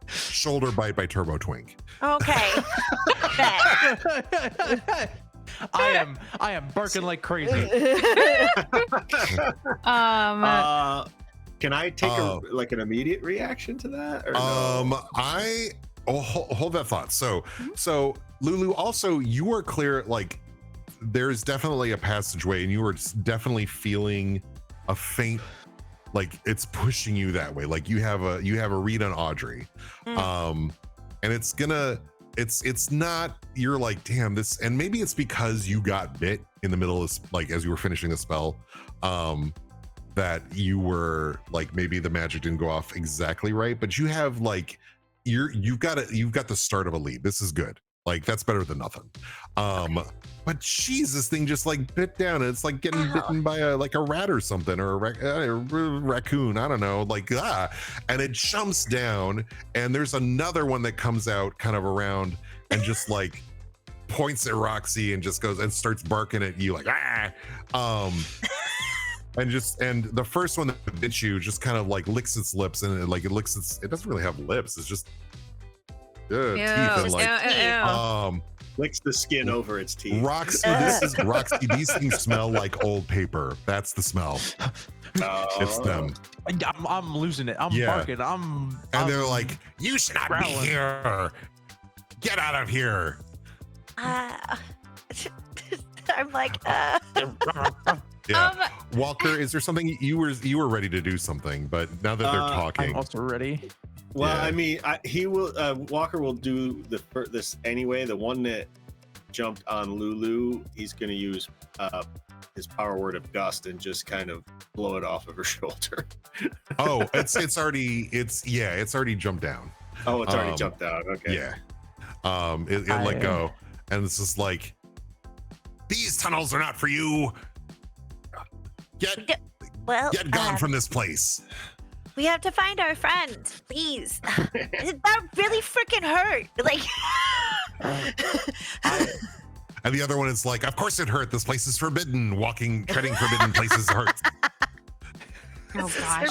Shoulder bite by Turbo Twink. Okay. Bet. I am barking like crazy. Can I take an immediate reaction to that? Or hold that thought. So Lulu, also you are clear, like there's definitely a passageway and you are definitely feeling a faint, like it's pushing you that way. Like you have a read on Audrey. And it's not, you're like, damn, this, and maybe it's because you got bit in the middle of, like, as you were finishing the spell, that you were like, maybe the magic didn't go off exactly right, but you have like, you've got the start of a lead. This is good. Like that's better than nothing. But geez, this thing just like bit down, and it's like getting bitten by a rat or something, or a raccoon. I don't know, and it jumps down, and there's another one that comes out kind of around and just like points at Roxy and just goes and starts barking at you like and the first one that bit you just kind of like licks its lips, and it doesn't really have lips. It's just teeth and like licks the skin over its teeth. Roxy, Roxy, these things smell like old paper. That's the smell. It's them. I'm losing it. I'm barking. They're like, you should not be here. Get out of here. I'm like, Yeah. Walker, is there something you were ready to do something, but now that they're talking, I'm also ready. Well, Yeah. I mean, he will. Walker will do this anyway. The one that jumped on Lulu, he's going to use his power word of gust and just kind of blow it off of her shoulder. Oh, it's already jumped down. Oh, it's already jumped out. Okay. Yeah. It let go, and it's just like, these tunnels are not for you. Get gone from this place. we have to find our friend, please. That really freaking hurt. Like, And the other one is like, of course it hurt. This place is forbidden. Treading forbidden places hurts. Oh gosh.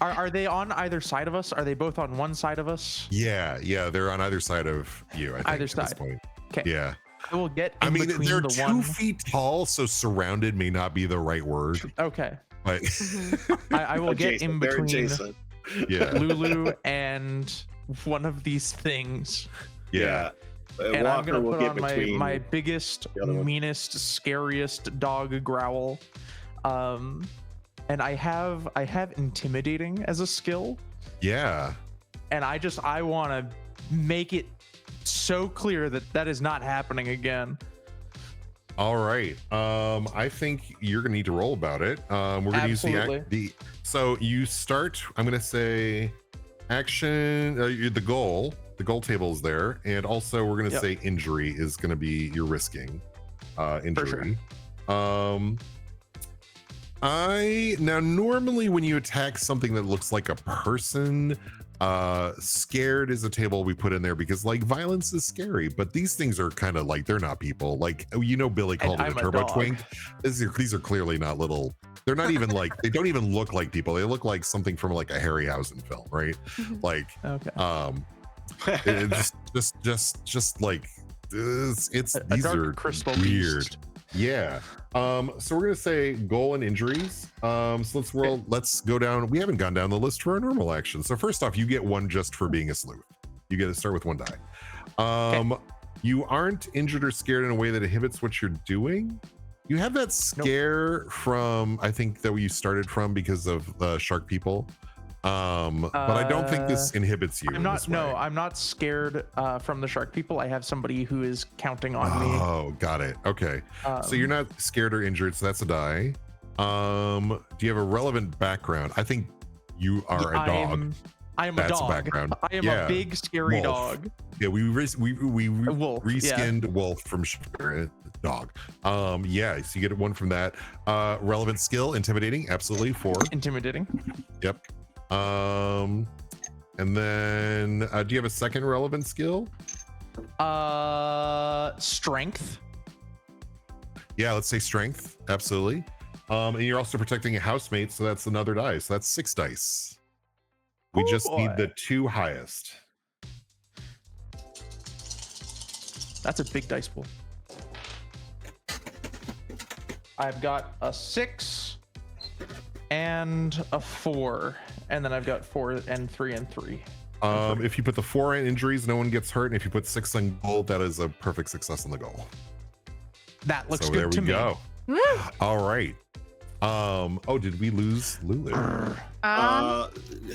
Are they on either side of us? Are they both on one side of us? Yeah, they're on either side of you. I think, Either at this side. point. Okay. Yeah. I will get. I in mean, between they're the 2 feet tall, so surrounded may not be the right word. Okay. But I will get in between Jason. yeah, Lulu and one of these things. yeah. And I'm gonna will put get on between my biggest, the other one. meanest, scariest dog growl. And I have intimidating as a skill, Yeah. and I want to make it so clear that is not happening again. All right. I think you're gonna need to roll about it. We're gonna use so you start. I'm gonna say action. The goal table is there, and also we're gonna say injury is gonna be you're risking injury. Now normally when you attack something that looks like a person, scared is a table we put in there because like violence is scary, but these things are kind of like, they're not people. Like, Billy called it a turbo twink. These are clearly not little. They're not even like, they don't even look like people. They look like something from like a Harryhausen film, right? Like, it's just like these are crystal weird. beast. Yeah. So we're gonna say goal and injuries. So let's go down. We haven't gone down the list for our normal action. So first off, you get 1 just for being a sleuth. You get to start with 1 die. You aren't injured or scared in a way that inhibits what you're doing. You have that scare from, I think, that you started from because of the shark people. But I don't think this inhibits you. I'm not scared from the shark people. I have somebody who is counting on me. Oh, got it. Okay. So you're not scared or injured, so that's a die. Do you have a relevant background? I think you are a dog. I am That's a dog. background. I am a big scary dog. Yeah, we Wolf, reskinned Wolf from dog. Yeah, so you get 1 from that. Relevant skill, intimidating, absolutely 4. Intimidating. Yep. And then do you have a second relevant skill? Strength. Yeah, let's say strength, absolutely. And you're also protecting a housemate, so that's another die. So that's 6 dice. We just need the 2 highest. That's a big dice pool. I've got a 6 and a 4, and then I've got 4 and 3 and 3. If you put the 4 in injuries, no one gets hurt, and if you put 6 on goal, that is a perfect success on the goal. That looks so good to me. There we go. All right. Oh, did we lose Lulu?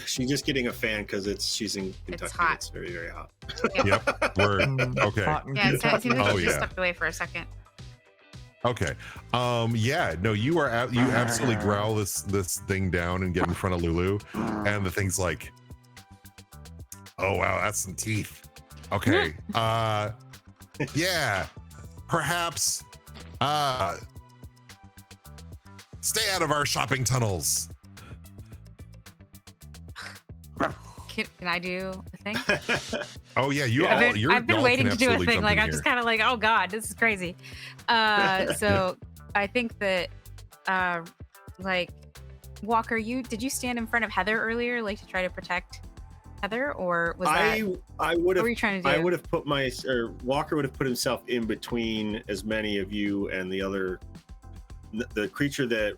She's just getting a fan because she's in Kentucky. It's hot. It's very, very hot. Yep. We're okay. Yeah, it seems like she just stepped away for a second. Okay. Yeah, no, you absolutely growl this thing down and get in front of Lulu, and the thing's like, oh wow, that's some teeth. Okay. Yeah. Perhaps stay out of our shopping tunnels. Can I do a thing? Oh yeah, I've been waiting to do a thing. Like I'm here. just kind of like, oh god, this is crazy. So I think that, like, Walker, did you stand in front of Heather earlier, like to try to protect Heather, or was that? I would What have. were you trying to do? I would have put Walker would have put himself in between as many of you and the creature that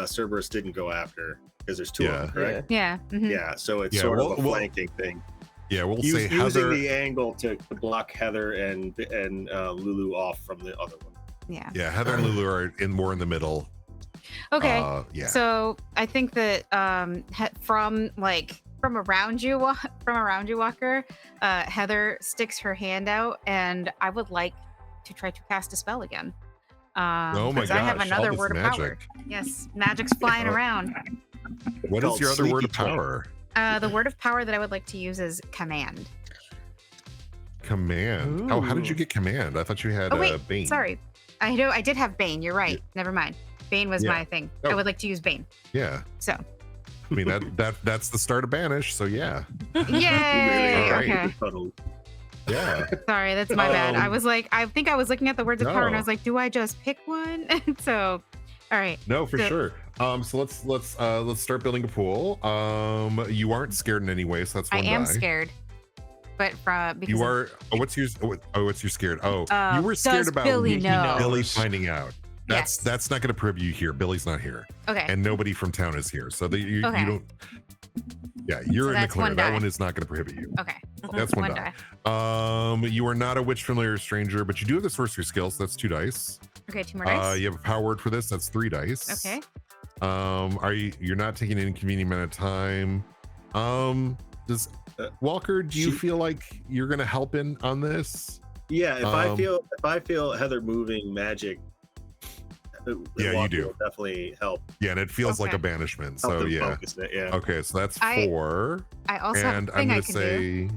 Cerberus didn't go after, because there's two of them, correct? Yeah. Mhm. Yeah, so it's Yeah, sort of we'll- a flanking thing. Yeah, we'll Using say Heather. the angle to block Heather and Lulu off from the other one. Yeah. Yeah, Heather and Lulu are more in the middle. Okay. Yeah. So I think that from around you, Walker, Heather sticks her hand out, and I would like to try to cast a spell again. Oh my 'cause I have gosh, all another this word of power. magic. Yes, magic's flying around. What is Called your other word sneaky of power? The word of power that I would like to use is command. Command. Oh, how did you Ooh. get command? I thought you had Oh wait, Bane. sorry. I did have Bane. You're right. Never mind. Bane was Yeah. my thing. Oh. I would like to use Bane. Yeah. So, I mean that's the start of banish. So yeah. yay! All right. Okay. Totally. Yeah. Sorry, that's my bad. I Um, was like, I think I was looking at the words of power, and I No. was like, do I just pick one? So, all right. No, for So- sure. So let's start building a pool. You aren't scared in any way, so that's I one am die. scared, but because You are. Oh, what's your scared? Oh, you were does scared about Billy know? Billy finding out. Yes. That's not going to prohibit you here. Billy's not here, Okay. and nobody from town is here, so you Okay. don't. Yeah, you're So in the that's clear. one That die. one is not going to prohibit you. Okay. Cool. That's one die. You are not a witch, familiar, or stranger, but you do have the sorcery skills. That's 2 dice. Okay. 2 more dice. You have a power word for this. That's 3 dice. Okay. You're not taking an inconvenient amount of time. Does Walker, do you feel like you're gonna help in on this? Yeah, if Um, I feel Heather moving magic, Yeah, you Walker do. will definitely help. Yeah, and it feels like Okay. a banishment. Help So them yeah. focus it. Yeah. Okay, so that's I 4. I also have And a I'm thing I gonna can say,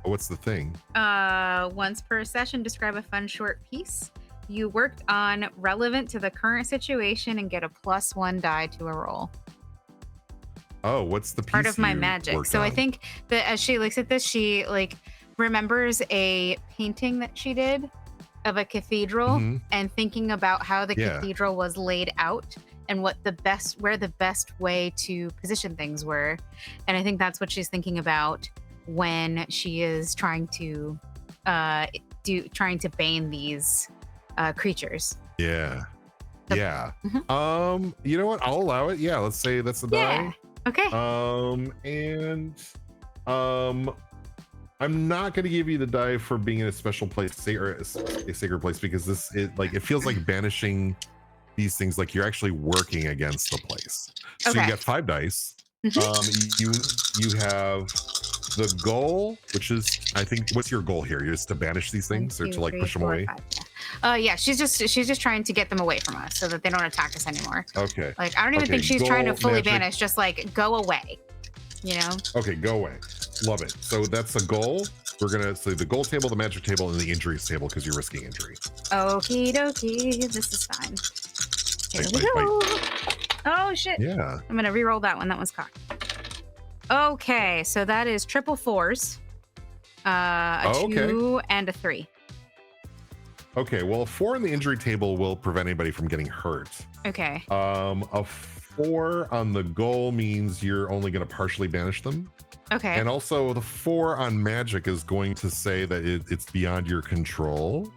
oh, what's the thing? do. Once per session, describe a fun short piece you worked on relevant to the current situation and get a +1 die to a roll. Oh, what's the piece Part of my you magic. worked So I on? think that as she looks at this, she like remembers a painting that she did of a cathedral Mhm. and thinking about how the Yeah. cathedral was laid out and where the best way to position things were. And I think that's what she's thinking about when she is trying to bane these creatures. Yeah. The- Yeah. Mhm. You know what? I'll allow it. Yeah, let's say that's a die. Yeah. Okay. I'm not going to give you the die for being in a special place or a sacred place, because it feels like banishing these things, like you're actually working against the place. So Okay. you got 5 dice. Mhm. You have the goal, which is, I think, what's your goal here? Just to banish these things, or to like push them away? Yeah, she's just trying to get them away from us so that they don't attack us anymore. Okay. Like, I don't even Okay, think she's trying to goal, fully magic. banish, just like go away. You know? Okay, go away. Love it. So that's a goal. We're gonna say the goal table, the magic table, and the injuries table, because you're risking injury. Okie dokie, this is fine. Here Bite, we bite, go. Oh shit. Yeah. I'm gonna re-roll that one. That one's cocked. Okay, so that is triple 4s. A Oh, okay. 2 and a 3. Okay. Well, a 4 on the injury table will prevent anybody from getting hurt. Okay. A 4 on the goal means you're only going to partially banish them. Okay. And also the 4 on magic is going to say that it's beyond your control.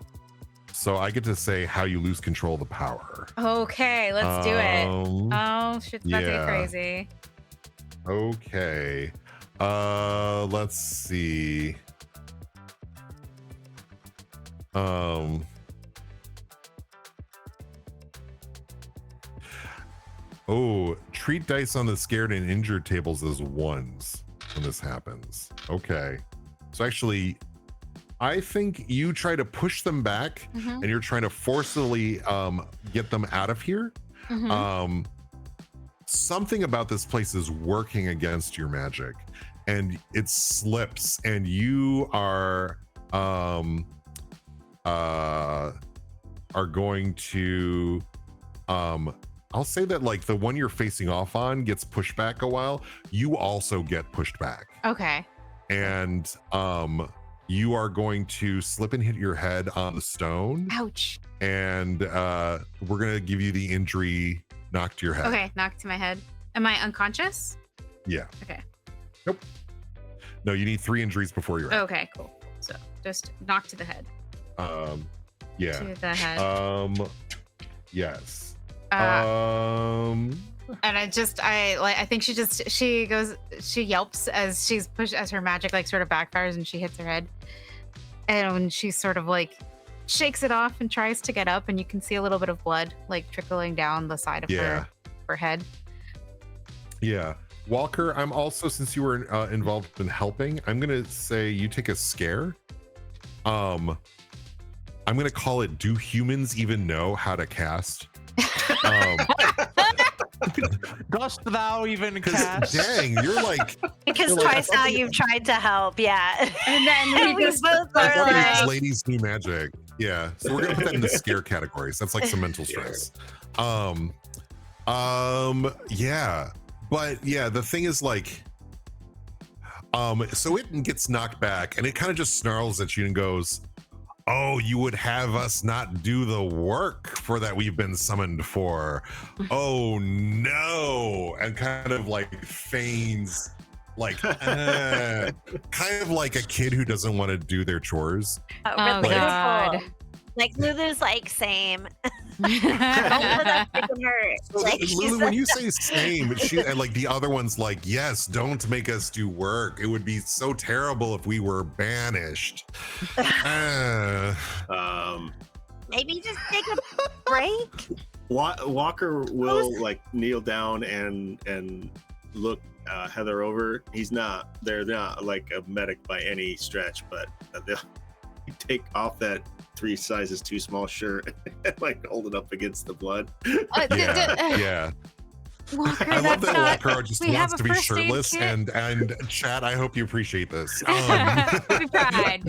So I get to say how you lose control of the power. Okay, let's do it. Oh, shit's about to yeah. get crazy. Okay. Let's see. Oh, treat dice on the scared and injured tables as 1s when this happens. Okay. So actually, I think you try to push them back Mhm, and you're trying to forcibly get them out of here. mhm. Something about this place is working against your magic, and it slips, and you are are going to I'll say that like the one you're facing off on gets pushed back a while. You also get pushed back. Okay. And you are going to slip and hit your head on the stone. Ouch. And we're gonna give you the injury knock to your head. Okay, knock to my head. Am I unconscious? Yeah. Okay. Nope. No, you need 3 injuries before you're out. Okay, cool. So just knock to the head. Yeah. To the head. Yes. And I think she yelps as she's pushed, as her magic like sort of backfires and she hits her head. And when she sort of like shakes it off and tries to get up, and you can see a little bit of blood like trickling down the side of her head. Yeah. Walker, I'm also, since you were involved in helping, I'm gonna say you take a scare. I'm gonna call it, do humans even know how to cast? Dost thou even cast? Dang, you're like, Because you're like, twice now you've tried to help, yeah. And then we just both I are thought it was like, ladies do magic. Yeah, so we're gonna put that in the scare categories. That's like some mental stress. Yeah, but yeah, the thing is like, so it gets knocked back and it kind of just snarls at you and goes, "Oh, you would have us not do the work for that we've been summoned for. Oh no," and kind of like feigns like kind of like a kid who doesn't want to do their chores. oh, Oh, really God. beautiful. Like Lulu's like, same. That freaking hurts. So, Like, she's Lulu, when you say same, she and like the other one's like, yes, don't make us do work. It would be so terrible if we were banished. maybe just take a break. Walker will like kneel down and look Heather over. They're not like a medic by any stretch, but they'll take off that 3 sizes too small shirt and like hold it up against the blood. Yeah. Walker, I love that's that not- Walker just we have wants a to be first aid shirtless, kit. and Chad, I hope you appreciate this. We tried.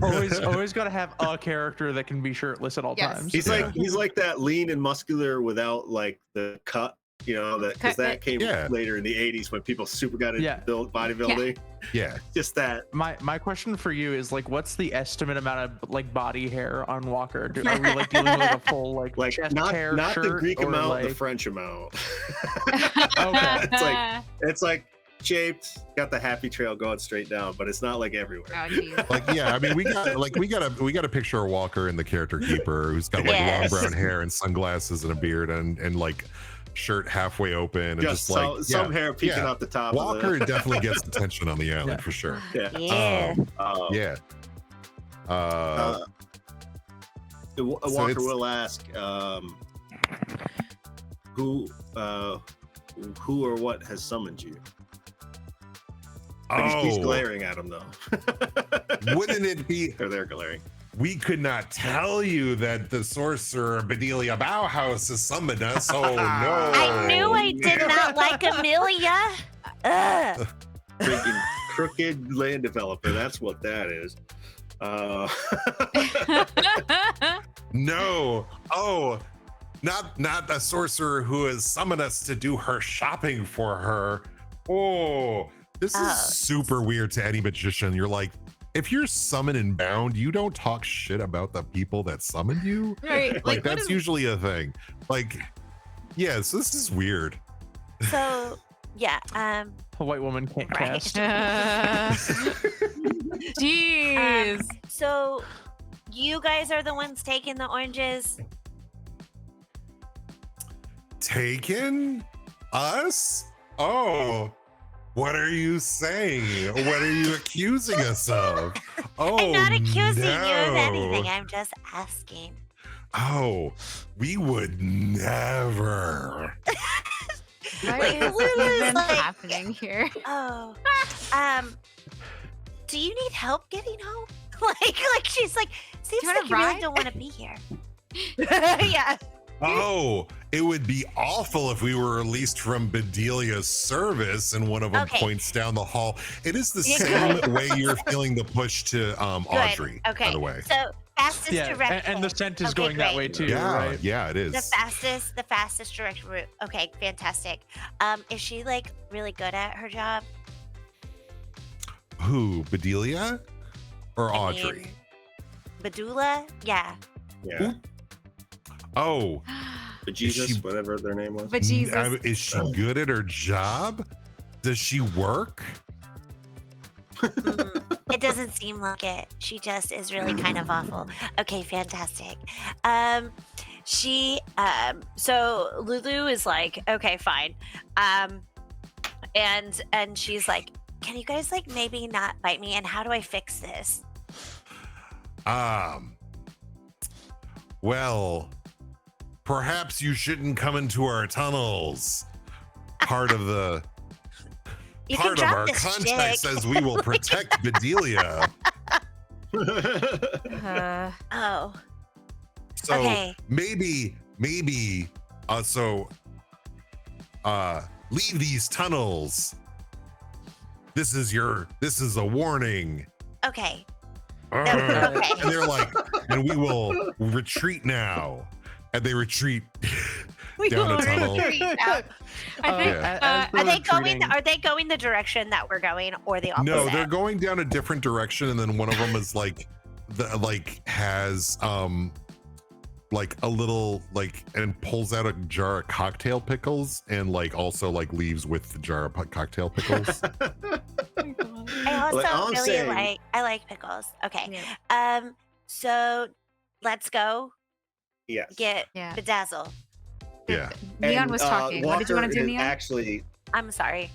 Always got to have a character that can be shirtless at all Yes. times. He's like that lean and muscular without like the cut, you know, that because that came later in the 80s when people super got into bodybuilding. Yeah. Just that. My question for you is like, what's the estimate amount of like body hair on Walker? Are we like dealing with a full like chest hair not the shirt, Greek or, amount, like... the French amount. Okay. It's like shaped, got the happy trail going straight down, but it's not like everywhere. Oh, geez. Like, yeah, I mean, we got a picture of Walker in the character keeper who's got like long brown hair and sunglasses and a beard and like shirt halfway open and just like some hair peeking out the top. Walker definitely gets attention on the island for sure. Yeah. Walker will ask, who or what has summoned you? He's glaring at him though. Wouldn't it be? Or they're glaring. We could not tell you that the sorcerer Bedelia Bauhaus has summoned us. Oh no! I knew I did not like Amelia. Ugh. Freaking crooked land developer. That's what that is. No. Oh, not a sorcerer who has summoned us to do her shopping for her. Oh, this is super weird to any magician. You're like, if you're summoned and bound, you don't talk shit about the people that summoned you. Right. Like that's usually a thing. Like, yeah, so this is weird. So yeah, a white woman can't cast. Jeez. So you guys are the ones taking the oranges. Taken us? Oh, what are you saying? What are you accusing us of? Oh, I'm not accusing you of no. anything. I'm just asking. Oh, we would never. What Like, is Lulu's even like- happening here? Oh, do you need help getting home? like she's like, seems Do you wanna like you really ride? don't want to be here. Yeah. Oh, it would be awful if we were released from Bedelia's service and one of them Okay. points down the hall. It is the Yeah, same way you're feeling the push to Audrey, Okay. by the way. So fastest Yeah, direct and the route. scent is Okay, going that great. way too, Yeah, right? yeah, it is. The fastest direct route. Okay, fantastic. Is she like really good at her job? Who, Bedelia or I mean, Audrey? Bedula? Yeah. Yeah. Oh, But Jesus, she- whatever their name was. But Jesus. is she good at her job? Does she work? It doesn't seem like it. She just is really kind of awful. Okay, fantastic. So Lulu is like, okay, fine. And she's like, can you guys like maybe not bite me? And how do I fix this? Well, perhaps you shouldn't come into our tunnels. Part of the You can part of drop our this contract chick. says we will protect Bedelia. Oh, So Okay. maybe leave these tunnels. This is a warning. okay. And they're like, and we will retreat now. And they retreat down a tunnel. I think as Are they going? retreating- Are they going the direction that we're going, or the opposite? No, they're going down a different direction, and then one of them is has like a little and pulls out a jar of cocktail pickles and also leaves with the jar of cocktail pickles. I also Like, all I'm really saying- I like pickles. Okay. Yeah. So let's go Yes. get Yeah. Bedazzle. Yeah. Neon And, was talking. What did you Walker want to do, is Neon? Actually, I'm sorry.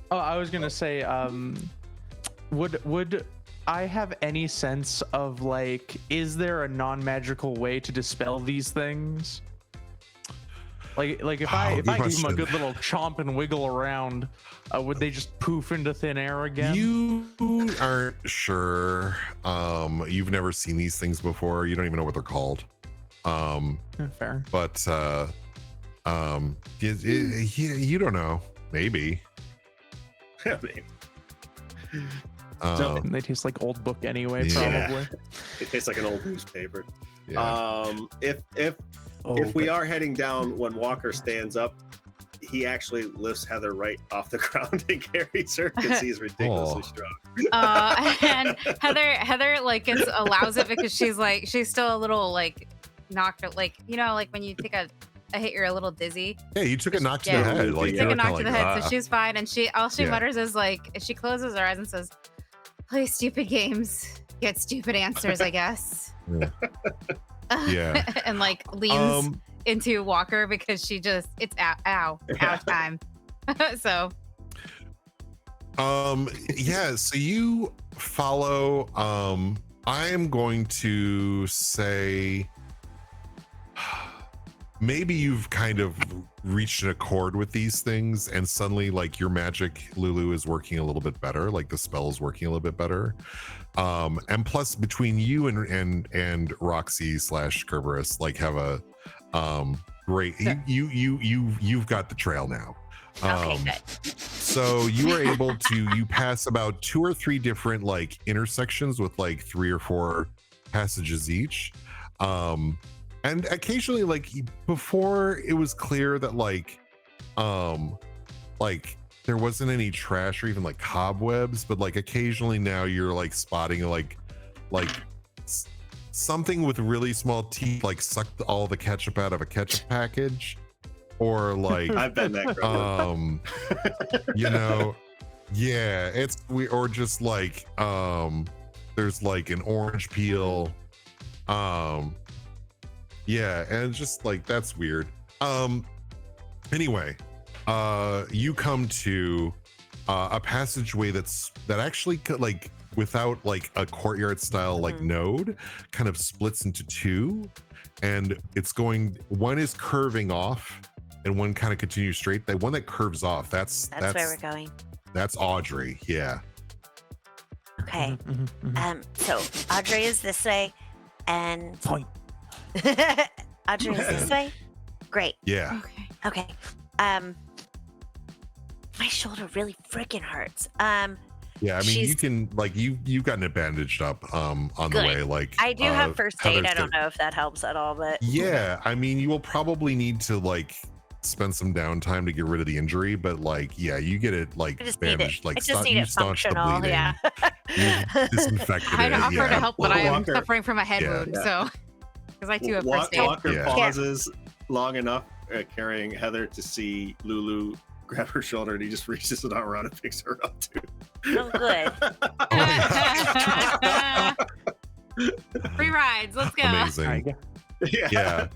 Oh, I was gonna say, would I have any sense of is there a non-magical way to dispel these things? Like if I Oh, give good them a question. good little chomp and wiggle around, would they just poof into thin air again? You aren't sure. You've never seen these things before. You don't even know what they're called. Fair. But you don't know. Maybe. They taste like old book anyway, Yeah. probably. it tastes like an old newspaper. Yeah. If we are heading down, when Walker stands up, he actually lifts Heather right off the ground and carries her because he's ridiculously strong. And Heather allows it because she's still a little knocked, when you take a hit, you're a little dizzy. Yeah, you took a knock to Yeah. the head. You Like took you Take were a knock kinda to the like, head, so she's fine. And she Yeah. mutters is she closes her eyes and says, "Play stupid games, get stupid answers, I guess." Yeah. And leans into Walker because she just it's ow time. So yeah, so you follow. I am going to say maybe you've kind of reached an accord with these things, and suddenly your magic, Lulu, is working a little bit better. The spell is working a little bit better. And plus between you and Roxy / Kerberos have a great you've got the trail now. Okay, good. So you were able to you pass about 2 or 3 different intersections with 3 or 4 passages each. And occasionally before it was clear that there wasn't any trash or even cobwebs, but occasionally now you're spotting something with really small teeth sucked all the ketchup out of a ketchup package, or I've been that girl. yeah, it's we or just there's an orange peel. Yeah, and it's just that's weird. Anyway, you come to a passageway that actually without a courtyard style node, kind of splits into 2, and it's one is curving off and one kind of continues straight. The one that curves off, that's That's where we're going. that's Audrey. Yeah. Okay. Mhm. So Audrey is this way, and Point. Audrey is this way, Great. Yeah. Okay. Okay. My shoulder really freaking hurts. Yeah, I mean, you She's- can like you've gotten it bandaged up on the Good. way. Like I do have first aid. Heather's I don't know if that helps at all, but Yeah, I mean, you will probably need to like spend some downtime to get rid of the injury, but like, yeah, you get it like I just need it. bandaged, like I just need you it staunch the functional. bleeding. Yeah. You disinfected I'd it. offer Yeah. to help, but I am Walker. suffering from a head Yeah. wound, so because I too have first aid. Walker Yeah. pauses long enough carrying Heather to see Lulu grab her shoulder, and he just reaches an arm around and picks her up too. Oh, good. Free rides, let's go. Amazing. Yeah.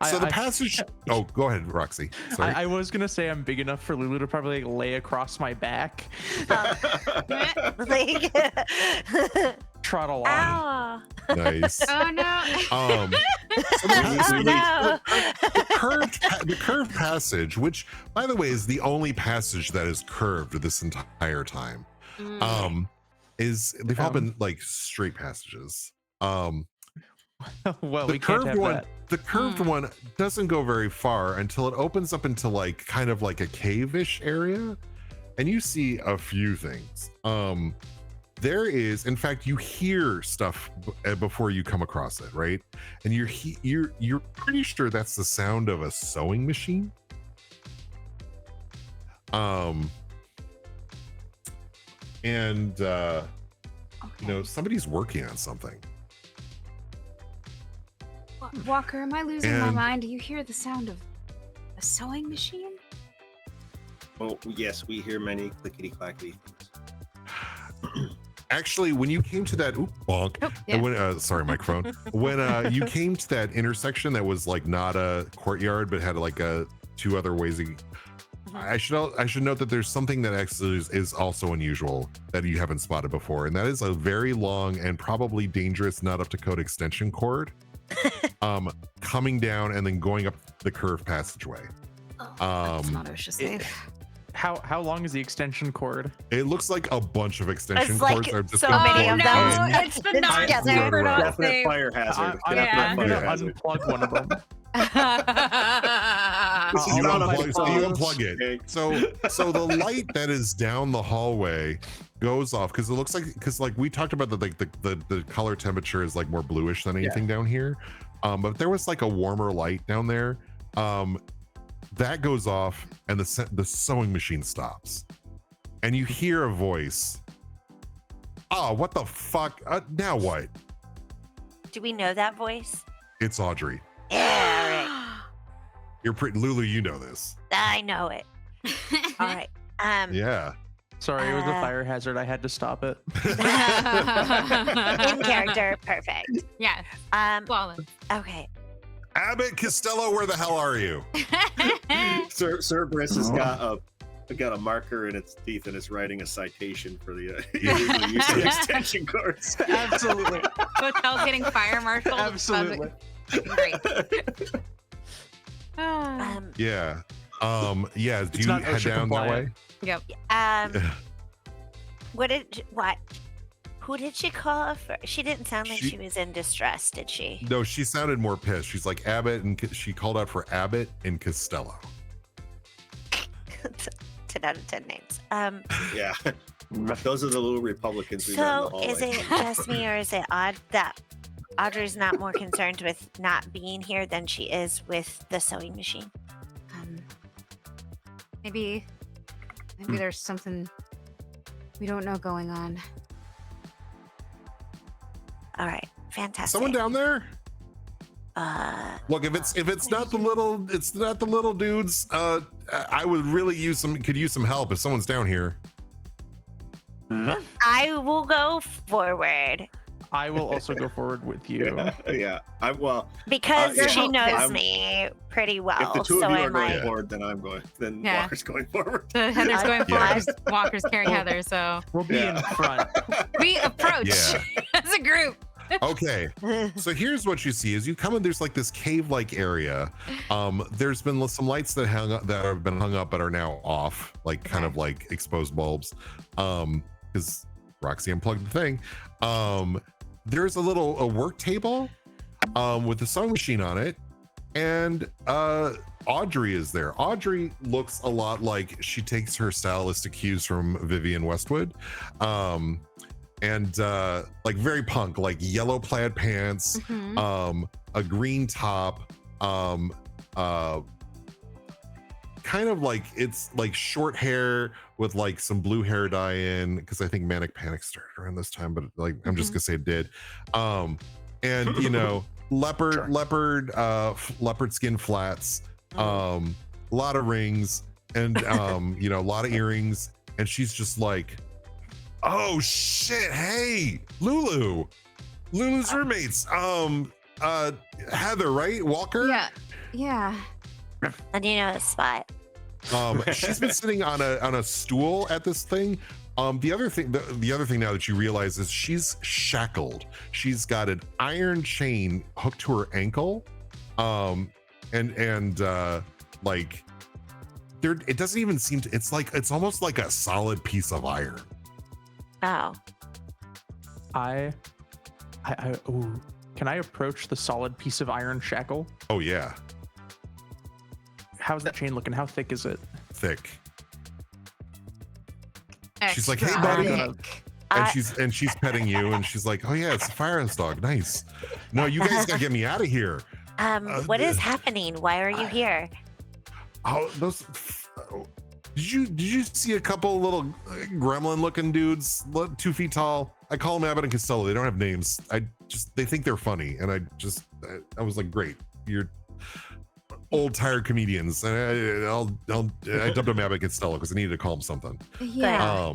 So the passage. Oh, go ahead, Roxy. Sorry. I was gonna say I'm big enough for Lulu to probably like, lay across my back, Like, trot along. ow. Nice. Oh no. So the, No. the curved passage, which by the way is the only passage that is curved this entire time, is they've all been like straight passages. Well, The we can't curved have one, that. the curved one doesn't go very far until it opens up into like kind of like a cave-ish area, and you see a few things. There is, in fact, you hear stuff before you come across it, right? And you're pretty sure that's the sound of a sewing machine. And you know, somebody's working on something. Walker, am I losing my And- mind? Do you hear the sound of a sewing machine? Oh yes, we hear many clickety clackety things. Actually, when you came to that bonk, Oh, yeah. when sorry, microphone. When you came to that intersection that was like not a courtyard but had like two other ways. I should note that there's something that actually is also unusual that you haven't spotted before, and that is a very long and probably dangerous not up to code extension cord, coming down and then going up the curved passageway. That's not what I was just saying. How long is the extension cord? It looks like a bunch of extension It's like cords are just so been many plugged of them. in. No, it's the not Yes, safe or not Definite safe. fire hazard. I'm Definite gonna fire hazard. unplug one of them. So you I'll unplug it. Okay. So the light that is down the hallway goes off because it looks like we talked about the color temperature is like more bluish than anything down here. But there was like a warmer light down there. That goes off and the sewing machine stops. And you hear a voice. Oh, what the fuck? Now what? Do we know that voice? It's Audrey. Yeah, You're pretty Lulu, you know this. right. I know it. All right. Yeah. Sorry, it was a fire hazard. I had to stop it. In character, perfect. Yeah, flawless. Okay. Abbott Costello, where the hell are you? Cerberus has got a marker in its teeth and it's writing a citation for the illegal use of extension cords. Absolutely. Hotel's getting fire marshaled. Absolutely. Great. Yeah. Yeah. Do It's you not head OSHA down that way? compliant. What? Who did she call for? She didn't sound like She- she was in distress, did she? No, she sounded more pissed. She's like Abbott, and she called out for Abbott and Costello. 10 out of 10 names. Yeah. Those are the little Republicans we met in the So hallway. is it just me, or is it odd that Audrey's not more concerned with not being here than she is with the sewing machine? Maybe there's something we don't know going on. All right, fantastic. Someone down there? Look, if it's not the little dudes. I would really could use some help if someone's down here. I will go forward I will also go forward with you. Yeah. because Yeah. she knows I'm- me pretty If well. the two So of you are I'm going like, forward, then I'm going. Then Yeah. Walker's going forward. So Heather's going Yeah. forward. Walker's carrying Heather. So We'll be in front. we approach Yeah. as a group. Okay. So here's what you see: is you come in. There's like this cave-like area. There's been some lights that have been hung up but are now off, like kind of like exposed bulbs. Because Roxy unplugged the thing. There's a work table with a sewing machine on it, and Audrey is there. Audrey looks a lot like she takes her stylistic cues from Vivian Westwood, and like very punk, like yellow plaid pants, a green top, kind of like it's like short hair with like some blue hair dye in, because I think Manic Panic started around this time, but like I'm just gonna say it did. And you know, leopard skin flats, a lot of rings, and you know, a lot of earrings, and she's just like, oh shit, hey, Lulu's roommates, Heather, right? Walker? Yeah. And you know the spot. She's been sitting on a stool at this thing. The other thing now that you realize is she's shackled. She's got an iron chain hooked to her ankle, and like there, it doesn't even seem to. It's almost like a solid piece of iron. Oh. Ooh, can I approach the solid piece of iron shackle? Oh yeah. How's that chain looking? How thick is it? Thick. She's Extra like, hey buddy. thick. And she's petting you, and she's like, oh yeah, it's a fire ants dog. Nice. No, you guys gotta get me out of here. What is happening? Why are you here? Oh, those. Did you see a couple little gremlin looking dudes, 2 feet tall? I call them Abbott and Costello. They don't have names. They think they're funny, and I was like, great, you're old tired comedians. And I dubbed them Abbott and Costello because I needed to call them something. Yeah.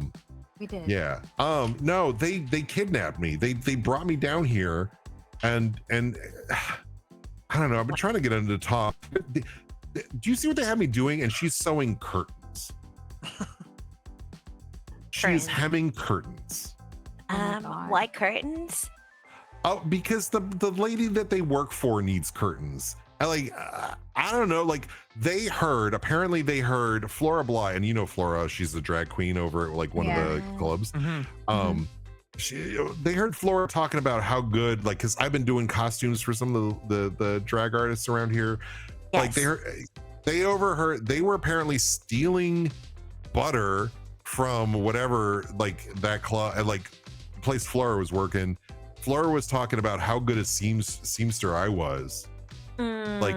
We did. Yeah. No, they kidnapped me. They brought me down here, and I don't know. I've been trying to get them to talk. Do you see what they have me doing? And she's sewing curtains. She's hemming curtains. Why curtains? Oh, because the lady that they work for needs curtains. I don't know. Like apparently they heard Flora Bly, and you know Flora, she's the drag queen over at like one of the clubs. They heard Flora talking about how good, like, because I've been doing costumes for some of the drag artists around here. Yes. Like they overheard, they were apparently stealing butter from whatever, like that club, like place Flora was working. Flora was talking about how good a seamster I was, like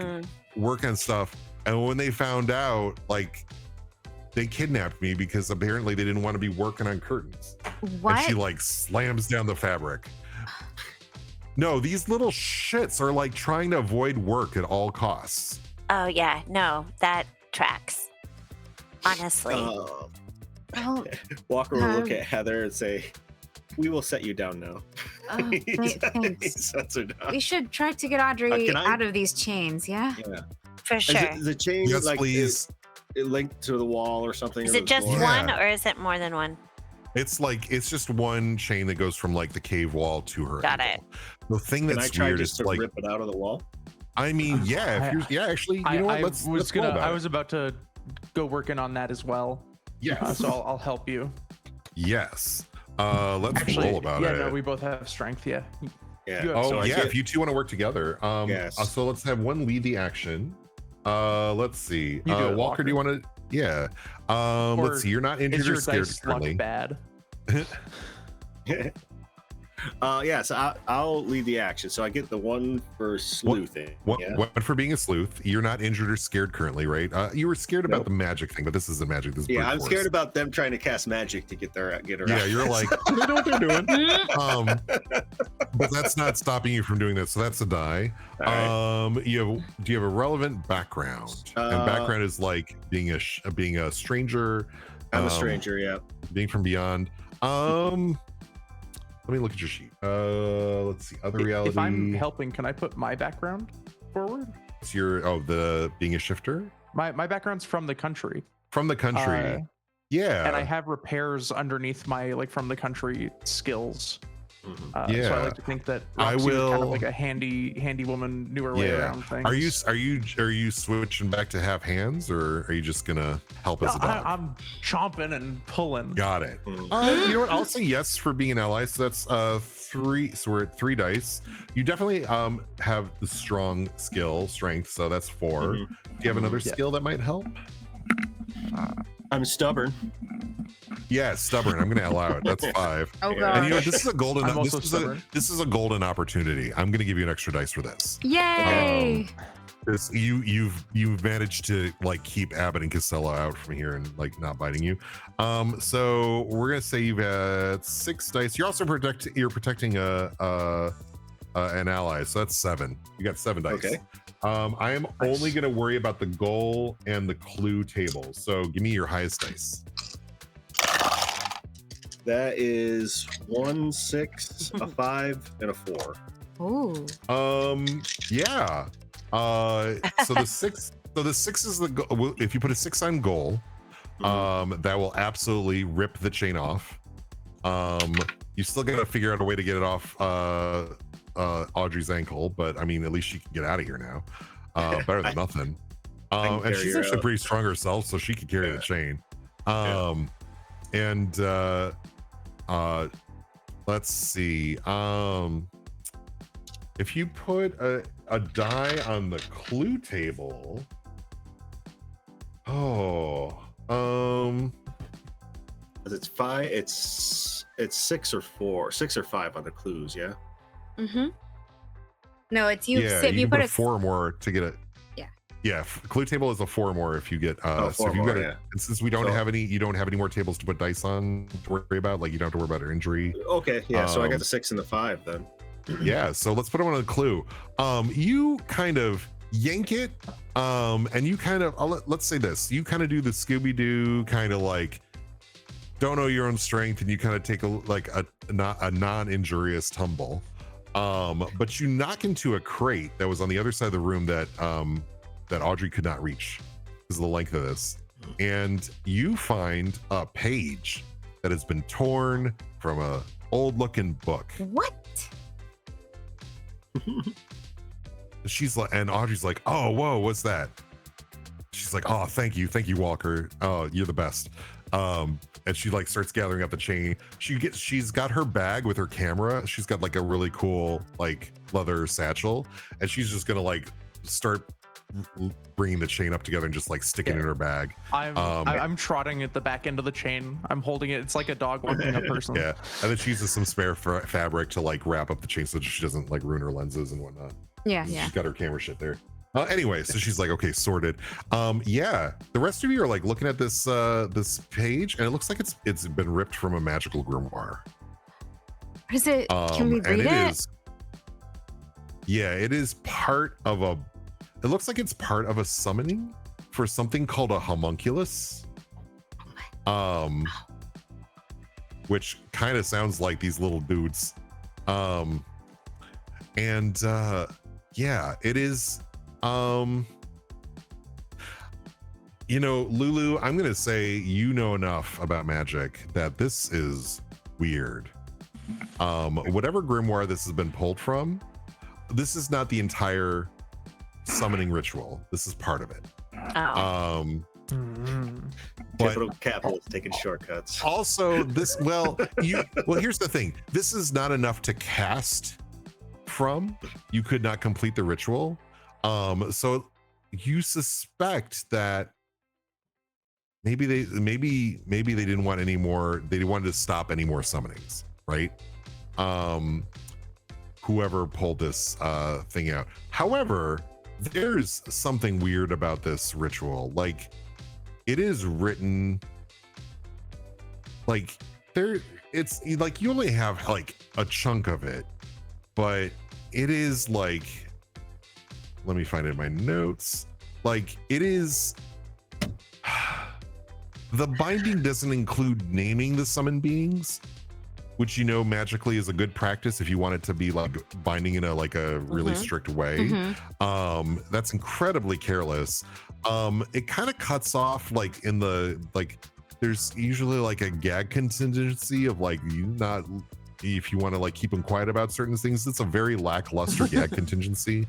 working stuff. And when they found out, like, they kidnapped me because apparently they didn't want to be working on curtains. What? And she like slams down the fabric. No, these little shits are like trying to avoid work at all costs. Oh yeah, no, that tracks. Honestly. Walker will look at Heather and say, we will set you down now. Oh, He thanks. sets her down. We should try to get Audrey Can I- out of these chains, yeah? Yeah. For sure. Is the chain Yes, like please. it linked to the wall or something? Is or it the just floor? one Yeah. or is it more than one? It's just one chain that goes from like the cave wall to her Got ankle. The thing Can I that's try weird just is to like, rip it out of the wall? I mean, yeah, if you're, actually, you know what? Let's go about I it. was about to go working on that as well. Yes. So I'll help you. Yes. Let's Actually, roll about yeah, it. no, we both have strength. Yeah. Yeah. You have- Oh so I yeah, get- if you two want to work together. Yes. So let's have one lead the action. Let's see. You do it, Walker, do you want to? Yeah. Let's see. You're not injured Is or your scared dice luck currently. bad? Yeah, so I'll lead the action. So I get the one for sleuthing. One for being a sleuth. You're not injured or scared currently, right? You were scared about Nope. the magic thing, but this isn't magic. This is Yeah, brute I'm force. scared about them trying to cast magic to get her out. Yeah, you're like, they know what they're doing. But that's not stopping you from doing that. So that's a die. All right. Do you have a relevant background? And background is like being a stranger. I'm a stranger. Yeah. Being from beyond. Let me look at your sheet. Let's see. Other reality. If I'm helping, can I put my background forward? It's your the being a shifter My background's from the country. from the country. Yeah. And I have repairs underneath my from the country skills. Mhm. So I Yeah. like to think that I Roxy was kind of will- like a handy woman, knew her way Yeah. around things. Are you switching back to have hands, or are you just gonna help as a dog? I'm chomping and pulling. Got it. Mhm. You know what? I'll say yes for being an ally. So that's 3. So we're at 3 dice. You definitely have the strong strength. So that's 4. Mhm. Do you have another Yeah. skill that might help? I'm stubborn. Yeah, stubborn. I'm gonna allow it. That's 5. Oh And god. And you know, this is a golden. I'm This also is stubborn. this is a golden opportunity. I'm gonna give you an extra dice for this. Yay! This you've managed to like keep Abbott and Casella out from here and like not biting you. So we're gonna say you've had 6 dice. You're also protecting an ally, so that's 7. You got 7 dice. Okay. I am only gonna worry about the goal and the clue table. So give me your highest dice. That is 1, 6, a 5, and a 4. Ooh. Yeah. So the 6. So the 6 is the goal. If you put a 6 on goal, that will absolutely rip the chain off. You still gotta figure out a way to get it off Audrey's ankle, but I mean, at least she can get out of here now. Better than nothing. can And carry she's her actually out. pretty strong herself, so she can carry the chain. And let's see. If you put a die on the clue table, It's 5. It's 6 or 4, 6 or 5 on the clues. Yeah. Mm-hmm. No, it's you. yeah, If you you can put put a 4 or more to get it. Yeah. Yeah, clue table is a 4 or more if you get. So 4 if you more, got yeah. and since we don't So- have any, you don't have any more tables to put dice on to worry about. Like you don't have to worry about her injury. Okay. Yeah. So I got Um, the 6 and the 5 then. Yeah, so let's put them on a clue. You kind of yank it, and you kind of let's say this. You kind of do the Scooby-Doo kind of like don't know your own strength, and you kind of take a non-injurious tumble. But you knock into a crate that was on the other side of the room that Audrey could not reach because of the length of this. And you find a page that has been torn from a old looking book. what? She's like, and Audrey's like, oh, whoa, what's that? She's like, oh, thank you, Walker. Oh, you're the best. And she like starts gathering up the chain. She's got her bag with her camera. She's got like a really cool like leather satchel, and she's just gonna like start bringing the chain up together and just like sticking it in her bag. I'm trotting at the back end of the chain. I'm holding it. It's like a dog walking a person. Yeah, and then she uses some spare fabric to like wrap up the chain so she doesn't like ruin her lenses and whatnot. Yeah, She's got her camera shit there. Anyway, so she's like, okay, sorted. Yeah, the rest of you are like looking at this this page, and it looks like it's been ripped from a magical grimoire. What is it? Can we And read it it? is. Yeah, it is part of a. It looks like it's part of a summoning for something called a homunculus. Which kind of sounds like these little dudes. And yeah, it is. You know, Lulu, I'm gonna say you know enough about magic that this is weird. Whatever grimoire this has been pulled from, this is not the entire summoning ritual. This is part of it. Oh. But Capital capitalist taking shortcuts. also this, well, here's the thing. This is not enough to cast from. You could not complete the ritual. So you suspect that maybe they didn't want any more. They wanted to stop any more summonings, right? Whoever pulled this thing out. However, there's something weird about this ritual. Like, it is written like it's like you only have like a chunk of it, but it is like, let me find it in my notes. Like, it is the binding doesn't include naming the summoned beings, which, you know, magically is a good practice if you want it to be like binding in a really strict way. That's incredibly careless. It kind of cuts off like in the, like, there's usually like a gag contingency of like you not, if you want to like keep them quiet about certain things. It's a very lackluster gag contingency.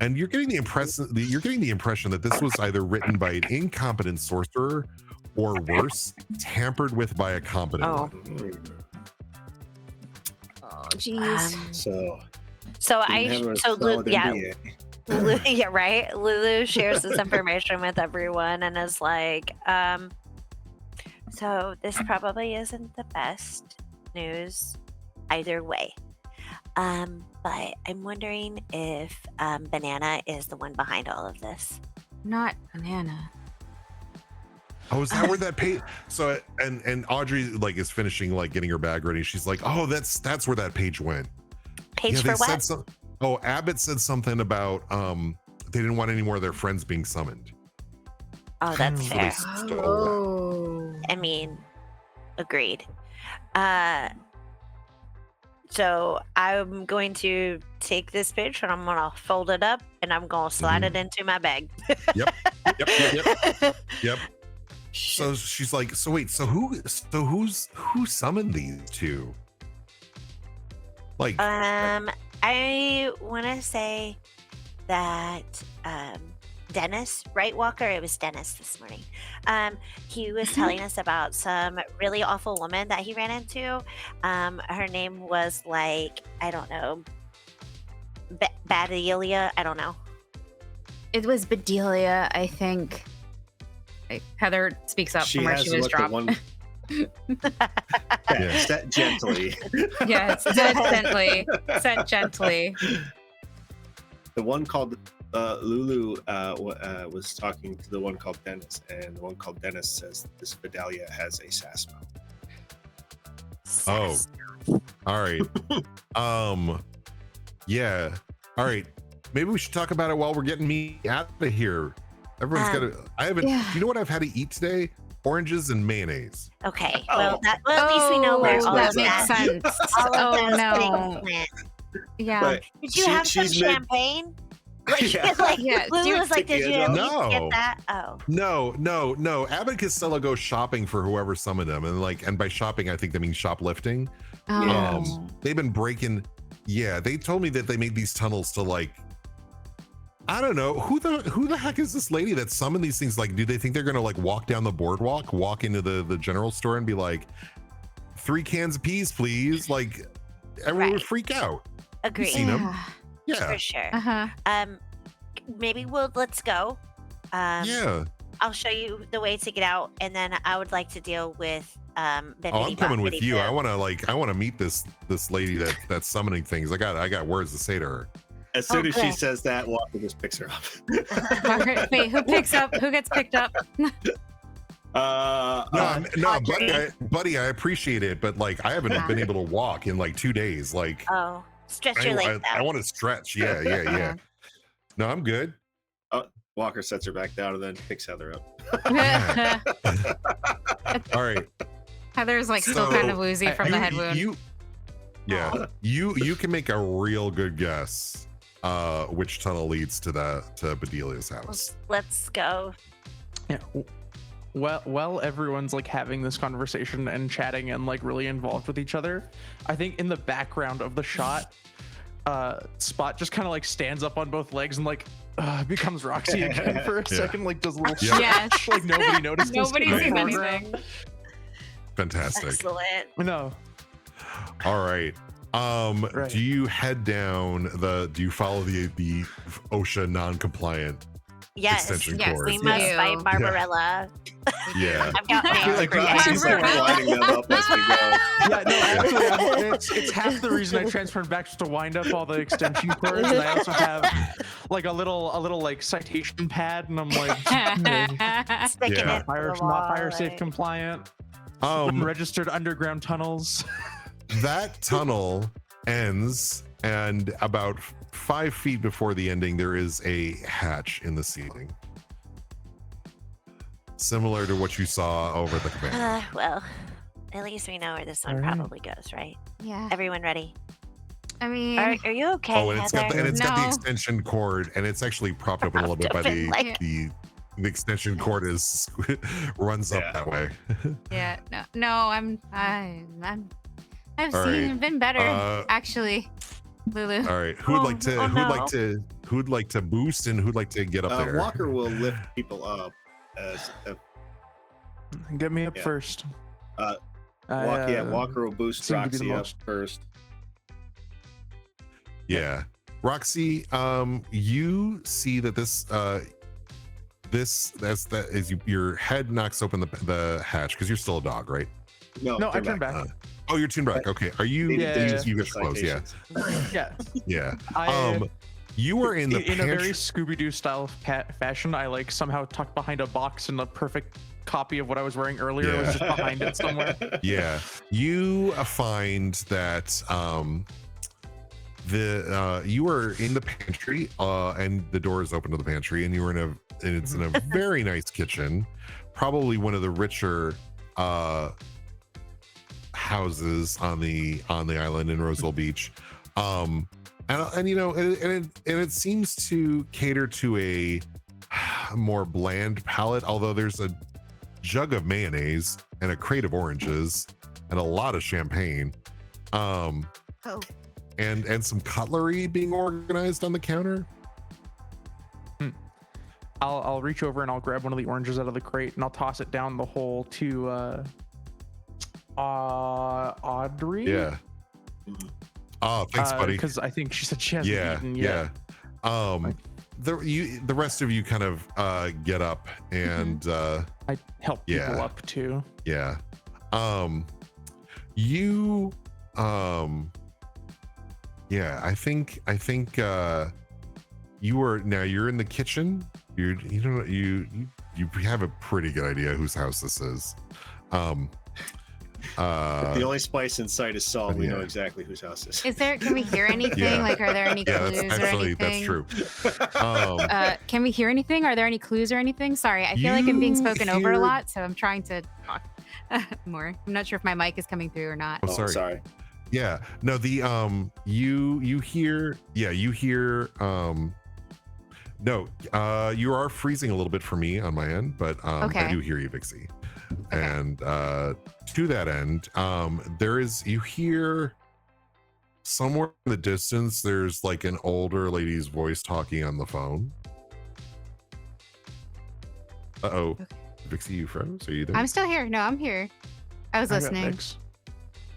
And you're getting the impression that this was either written by an incompetent sorcerer or worse, tampered with by a competent one. Oh, jeez. Yeah, right. Lulu shares this information with everyone and is like, so this probably isn't the best news either way. But I'm wondering if Banana is the one behind all of this. Not Banana. Oh, is that where that page? So and Audrey like is finishing like getting her bag ready. She's like, oh, that's where that page went. Page for what? Abbott said something about they didn't want any more of their friends being summoned. Oh, that's So fair. I mean, agreed. So I'm going to take this page and I'm gonna fold it up and I'm gonna slide it into my bag. Yep. So she's like, so wait, who summoned these two? Like, I want to say that Dennis, right, Walker? It was Dennis this morning. He was telling us about some really awful woman that he ran into. Her name was like, I don't know, Badelia. I don't know. It was Bedelia, I think. Heather speaks up from where she was dropped. Set gently. Yes, set gently. The one called Lulu was talking to the one called Dennis, and the one called Dennis says this Bedelia has a sass mouth. oh, all right. Yeah. All right. Maybe we should talk about it while we're getting me out of here. Everyone's got to. I haven't. Yeah. You know what I've had to eat today? Oranges and mayonnaise. Okay. Well, at least we know where all that of makes that. sense. All of Oh those no. things went. Yeah. But Did you have some she's made- champagne? Like, Yeah. like Yeah, Lulu was like, did you at least No. get that? Oh. No. Abbott and Costello go shopping for whoever summoned them, and by shopping, I think they mean shoplifting. Oh. They've been breaking. Yeah, they told me that they made these tunnels to like. I don't know who the heck is this lady that summoned these things? Like, do they think they're gonna like walk down the boardwalk, walk into the general store, and be like, 3 cans of peas, please? Like, everyone would Right. freak out. Agreed. seen 'em. Yeah, For sure. Uh-huh. Maybe let's go. yeah. I'll show you the way to get out, and then I would like to deal with Oh, I'm coming with you. I want to meet this lady that's summoning things. I got words to say to her. As soon as she good. says that, Walker just picks her up. All right, wait, who gets picked up? No, buddy, I appreciate it, but like I haven't been able to walk in like 2 days. Like, Oh, stretch your legs I out. want to stretch. Yeah. No, I'm good. Walker sets her back down and then picks Heather up. All right. Heather's like still So, kind of woozy from the head wound. You can make a real good guess which tunnel leads to Bedelia's house. Let's go. Yeah. Well, everyone's like having this conversation and chatting and like really involved with each other. I think in the background of the shot, Spot just kind of like stands up on both legs and like becomes Roxy again for a second, like does a little Yes. like nobody noticed. Nobody's this in the seen background. anything. Fantastic. Excellent. No. All right. Right. Do you head down do you follow the OSHA non-compliant Yes. extension yes, cord? We must Yeah. fight Barbarella. Yeah. I've got I feel names like for you. Roxy's like lining them up as we go. Yeah, no, actually, it's half the reason I transferred back just to wind up all the extension cords, and I also have like a little like citation pad, and I'm like, Sticking Yeah. it to the wall, not fire safe like- compliant, Um, registered underground tunnels. that tunnel ends, and about 5 feet before the ending, there is a hatch in the ceiling, similar to what you saw over the command. Well, at least we know where this one All right. probably goes, right? Yeah. Everyone ready? I mean, Are you okay, Oh, and it's got Heather? the No. extension cord, and it's actually propped up a little bit by Open, like- the extension cord runs up Yeah. that way. yeah, no, I'm I've All seen right. been better, actually. Lulu. All right. Who'd like to? Oh, Who'd like to boost and who'd like to get up there? Walker will lift people up as Get me up Yeah. first. Walker will boost seem to be the Roxy up most. first. Yeah. Roxy, you see that your head knocks open the hatch because you're still a dog, right? No, I turned back. Oh, you're tuned back. Okay. Are you? Yeah. You get close. Yeah. Yeah. Yeah. I, You are in the in a very pantry. Scooby-Doo style fashion. I like somehow tucked behind a box, and a perfect copy of what I was wearing earlier was just behind it somewhere. Yeah. You find that you are in the pantry, and the door is open to the pantry, and you are it's in a very nice kitchen, probably one of the richer houses on the island in Roseville Beach. And you know, and it seems to cater to a more bland palate, although there's a jug of mayonnaise and a crate of oranges and a lot of champagne. Oh. And some cutlery being organized on the counter. I'll reach over and I'll grab one of the oranges out of the crate and I'll toss it down the hole to Audrey. Yeah. Oh, thanks, buddy. Because I think she said she hasn't eaten Yeah. yet. The rest of you kind of get up and I help people up too. yeah. I think you're in the kitchen. You have a pretty good idea whose house this is. The only spice in sight is salt. We Yeah. know exactly whose house this is. Is there? Can we hear anything? Yeah. Like, are there any Yeah, clues that's or actually anything? that's true. Can we hear anything? Are there any clues or anything? Sorry, I feel like I'm being You spoken over a hear- lot, so I'm trying to talk more. I'm not sure if my mic is coming through or not. Oh, sorry. Sorry. Yeah. No, the you hear no, you are freezing a little bit for me on my end, but I Okay. do hear you, Vixie. Okay. And to that end, you hear somewhere in the distance there's like an older lady's voice talking on the phone. Uh-oh. Okay. Vixie, you froze? Are you there? I'm still here. No, I'm here. I was I got listening. Vix.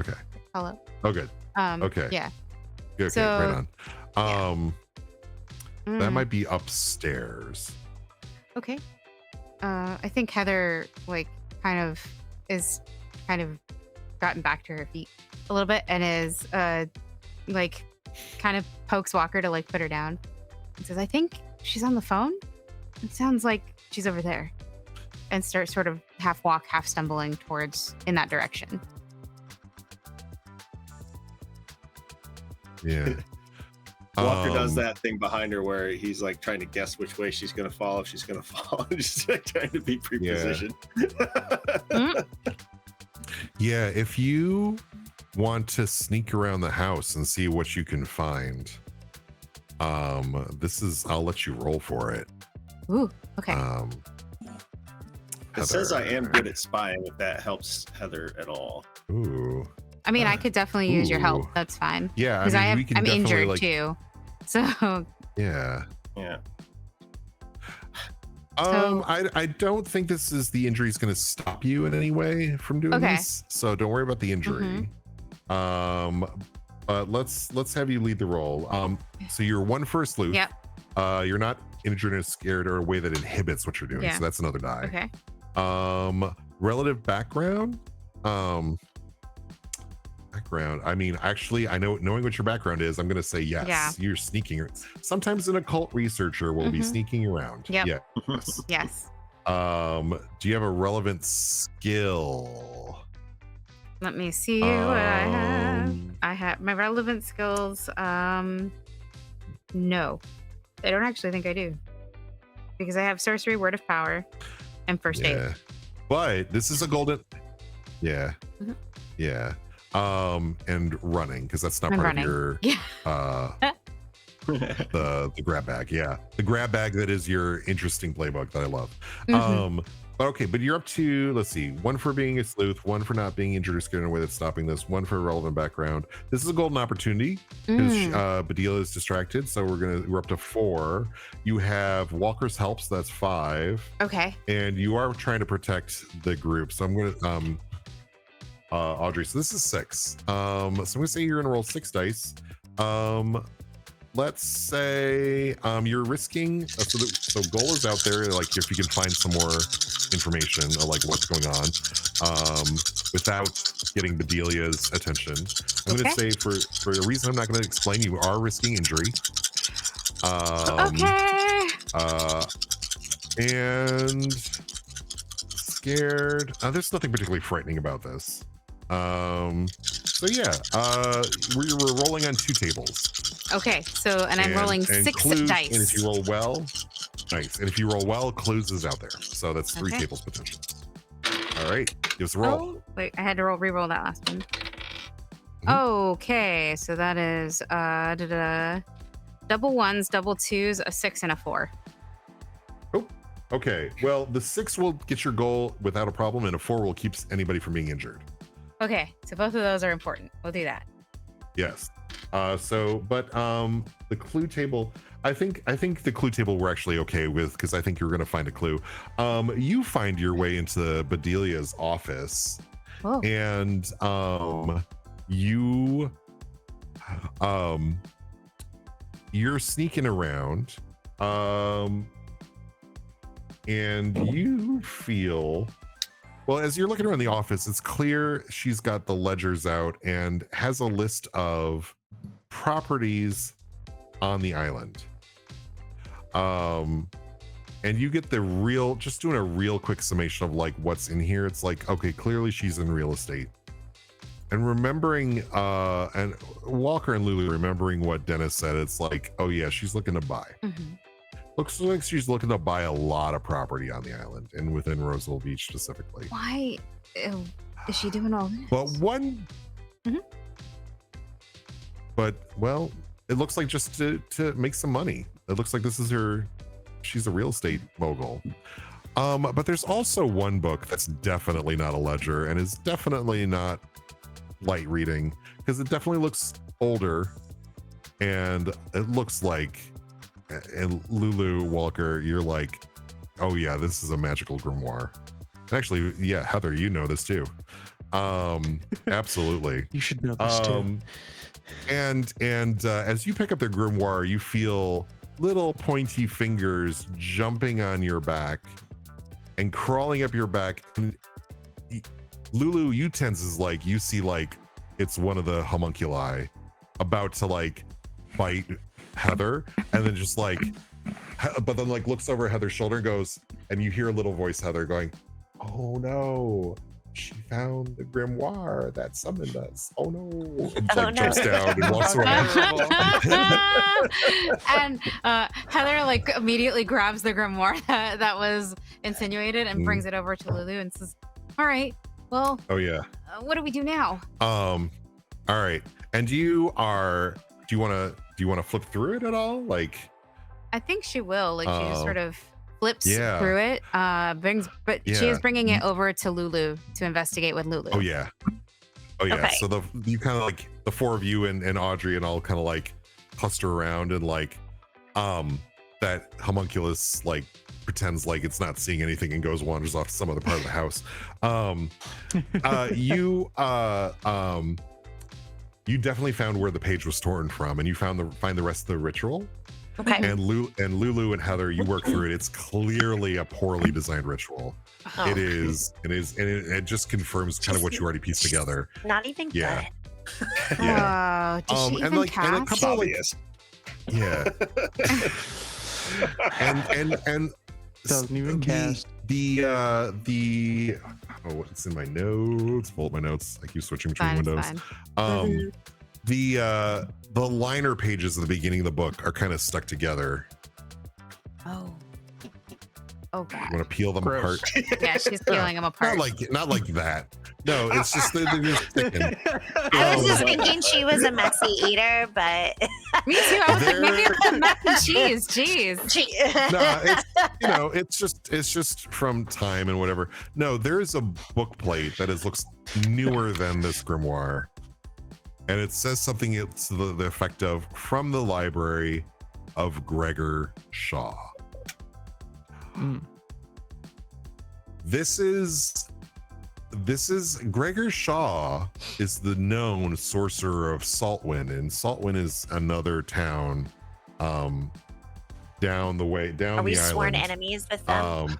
Okay. Hello. Oh, good. Okay. Yeah. Okay, So, right on. That Mm, might be upstairs. okay. I think Heather kind of gotten back to her feet a little bit and is kind of pokes Walker to put her down and says, I think she's on the phone. It sounds like she's over there. And starts sort of half walk, half stumbling towards in that direction. Yeah. Walker does that thing behind her where he's like trying to guess which way she's gonna fall, if she's gonna fall, just like trying to be pre-positioned. Yeah, if you want to sneak around the house and see what you can find, I'll let you roll for it. Ooh, okay. It says I Heather. am good at spying, if that helps Heather at all. Ooh. I mean, I could definitely use your help. Ooh. That's fine. Yeah, Because we can I'm definitely, injured too. So Yeah. Yeah. I don't think the injury is going to stop you in any way from doing Okay. this. So don't worry about the injury. But let's have you lead the roll. So you're one first loop. Yep. You're not injured or scared or a way that inhibits what you're doing. Yeah. So that's another die. okay. Relative background. Background. I mean, actually, I know, knowing what your background is, I'm going to say yes. Yeah. You're sneaking. Sometimes an occult researcher will be Mhm. sneaking around. Yep. Yeah. Yes. Do you have a relevant skill? Let me see what I have. Um, I have my relevant skills. No, I don't actually think I do, because I have sorcery, word of power, and first aid. Yeah. But this is a golden. Yeah. Mhm. Yeah. And running, because that's not And part running. of your Yeah. the grab bag. Yeah, the grab bag that is your interesting playbook that I love. Mhm. But okay, but you're up to, let's see, 1 for being a sleuth, 1 for not being injured or scared in a way that's stopping this, 1 for relevant background. This is a golden opportunity because Bedelia is distracted, so we're up to 4. You have Walker's help, so that's 5, Okay. and you are trying to protect the group. So I'm gonna Audrey, so this is 6. So I'm gonna say you're gonna roll 6 dice. Let's say you're risking, so goal is out there, like if you can find some more information of like what's going on without getting Bedelia's attention. I'm going to say for a reason I'm not going to explain, you are risking injury. Okay. And scared. There's nothing particularly frightening about this. So yeah, we're rolling on 2 tables. Okay. So, and I'm rolling 6 clues, dice. And if you roll well, nice. And if you roll well, clues is out there. So that's 3 tables potential. All right, give us a roll. Oh, wait, I had to re-roll that last one. Mhm. Okay, so that is double 1s, double 2s, a 6 and a 4. Okay, well, the 6 will get your goal without a problem, and a 4 will keep anybody from being injured. Okay, so both of those are important. We'll do that. Yes. The clue table, I think the clue table we're actually okay with because I think you're going to find a clue. You find your way into Bedelia's office, Whoa. and you're sneaking around, and you feel. Well, as you're looking around the office, it's clear she's got the ledgers out and has a list of properties on the island. And you get just doing a real quick summation of like what's in here. It's like, okay, clearly she's in real estate. And remembering, and Walker and Lulu remembering what Dennis said, it's like, oh yeah, she's looking to buy. Mm-hmm. Looks like she's looking to buy a lot of property on the island and within Roseville Beach specifically. Why is she doing all this? Well, well, it looks like just to make some money. It looks like this is she's a real estate mogul. But there's also one book that's definitely not a ledger and is definitely not light reading because it definitely looks older and it looks like. And Lulu, Walker, you're like, oh yeah, this is a magical grimoire. Actually, yeah, Heather, you know this too. Absolutely. You should know this too. And as you pick up the grimoire, you feel little pointy fingers jumping on your back and crawling up your back. And Lulu, you tenses like you see like it's one of the homunculi about to like bite Heather, and then just like, but then like looks over Heather's shoulder and goes, and you hear a little voice, Heather, going, "Oh no, she found the grimoire that summoned us. Oh no!" And like jumps down and walks away. And Heather like immediately grabs the grimoire that was insinuated and brings it over to Lulu and says, "All right, well, oh yeah, what do we do now?" All right, and do you want to flip through it at all? Like, I think she will. Like she just sort of flips yeah. through it. She is bringing it over to Lulu to investigate with Lulu. Oh yeah. Okay. So you kind of like the 4 of you and Audrey and all kind of like cluster around and like that homunculus like pretends like it's not seeing anything and wanders off to some other part of the house. You definitely found where the page was torn from, and you find the rest of the ritual. Okay. And Lulu and Heather, you work through it. It's clearly a poorly designed ritual. Oh. It is, and it just confirms kind of what you already pieced together. Not even Yeah. good. Yeah. Does she even and a cast? couple Obvious. yeah. and Doesn't even cast. What's in my notes? Pull up my notes. I keep switching between Fine, windows. fine. The liner pages at the beginning of the book are kind of stuck together. Oh god. You want to peel them Gross. apart? Yeah, she's peeling them apart. Not like that. No, it's just they're just sticking. I was just thinking she was a messy eater, but Me too. I was like, maybe There- it's the mac and cheese. Jeez. No, it's it's just from time and whatever. No, there's a book plate that looks newer than this grimoire, and it says something. It's the effect of from the library of Gregor Shaw. Mm. This is Gregor Shaw is the known sorcerer of Saltwind, and Saltwind is another town down the way down Are we the sworn island. enemies with them?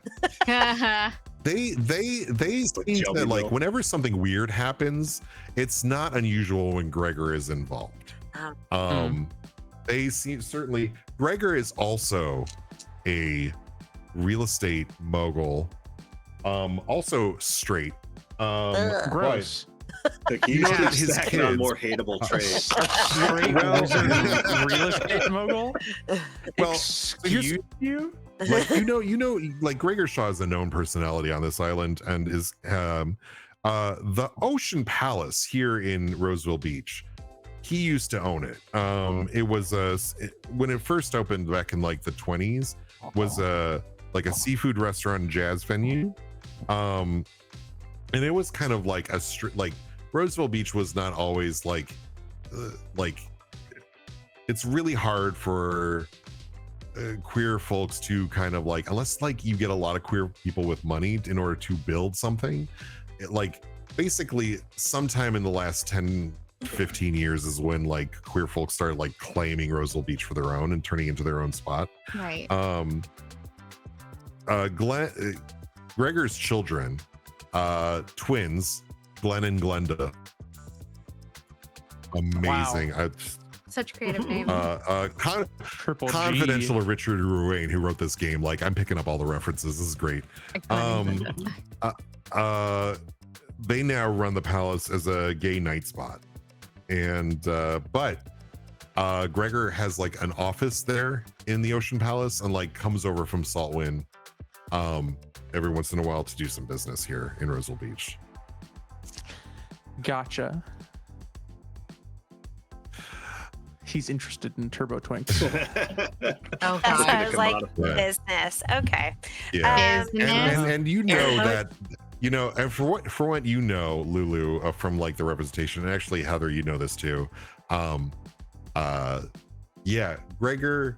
They seem to, like, whenever something weird happens, it's not unusual when Gregor is involved. They seem certainly Gregor is also a real estate mogul, also straight. Gross. You know that his stacking on kids- more hateable traits. Straight Well- wizard real estate mogul. Well, Excuse you? like like Gregor Shaw is a known personality on this island and is the Ocean Palace here in Roseville Beach. He used to own it. It was when it first opened back in like the 20s, was like a seafood restaurant and jazz venue. And it was kind of like like Roseville Beach was not always like it's really hard for queer folks to kind of like, unless like you get a lot of queer people with money in order to build something. Like basically sometime in the last 10-15 years is when like queer folks started like claiming Roseville Beach for their own and turning into their own spot. Right. Gregor's children, twins, Glenn and Glenda. Amazing. Such creative name. Triple G. Confidential of Richard Ruane, who wrote this game. Like, I'm picking up all the references. This is great. They now run the palace as a gay night spot, and but Gregor has like an office there in the Ocean Palace, and like comes over from Saltwind every once in a while to do some business here in Roseville Beach. Gotcha. He's interested in Turbo Twinks. Oh, That's what God. I was like, Yeah. business. Okay. Yeah, Business. and you know Airport. that, you know, and for what you know, Lulu, from like the representation, and actually Heather, you know this too. Yeah, Gregor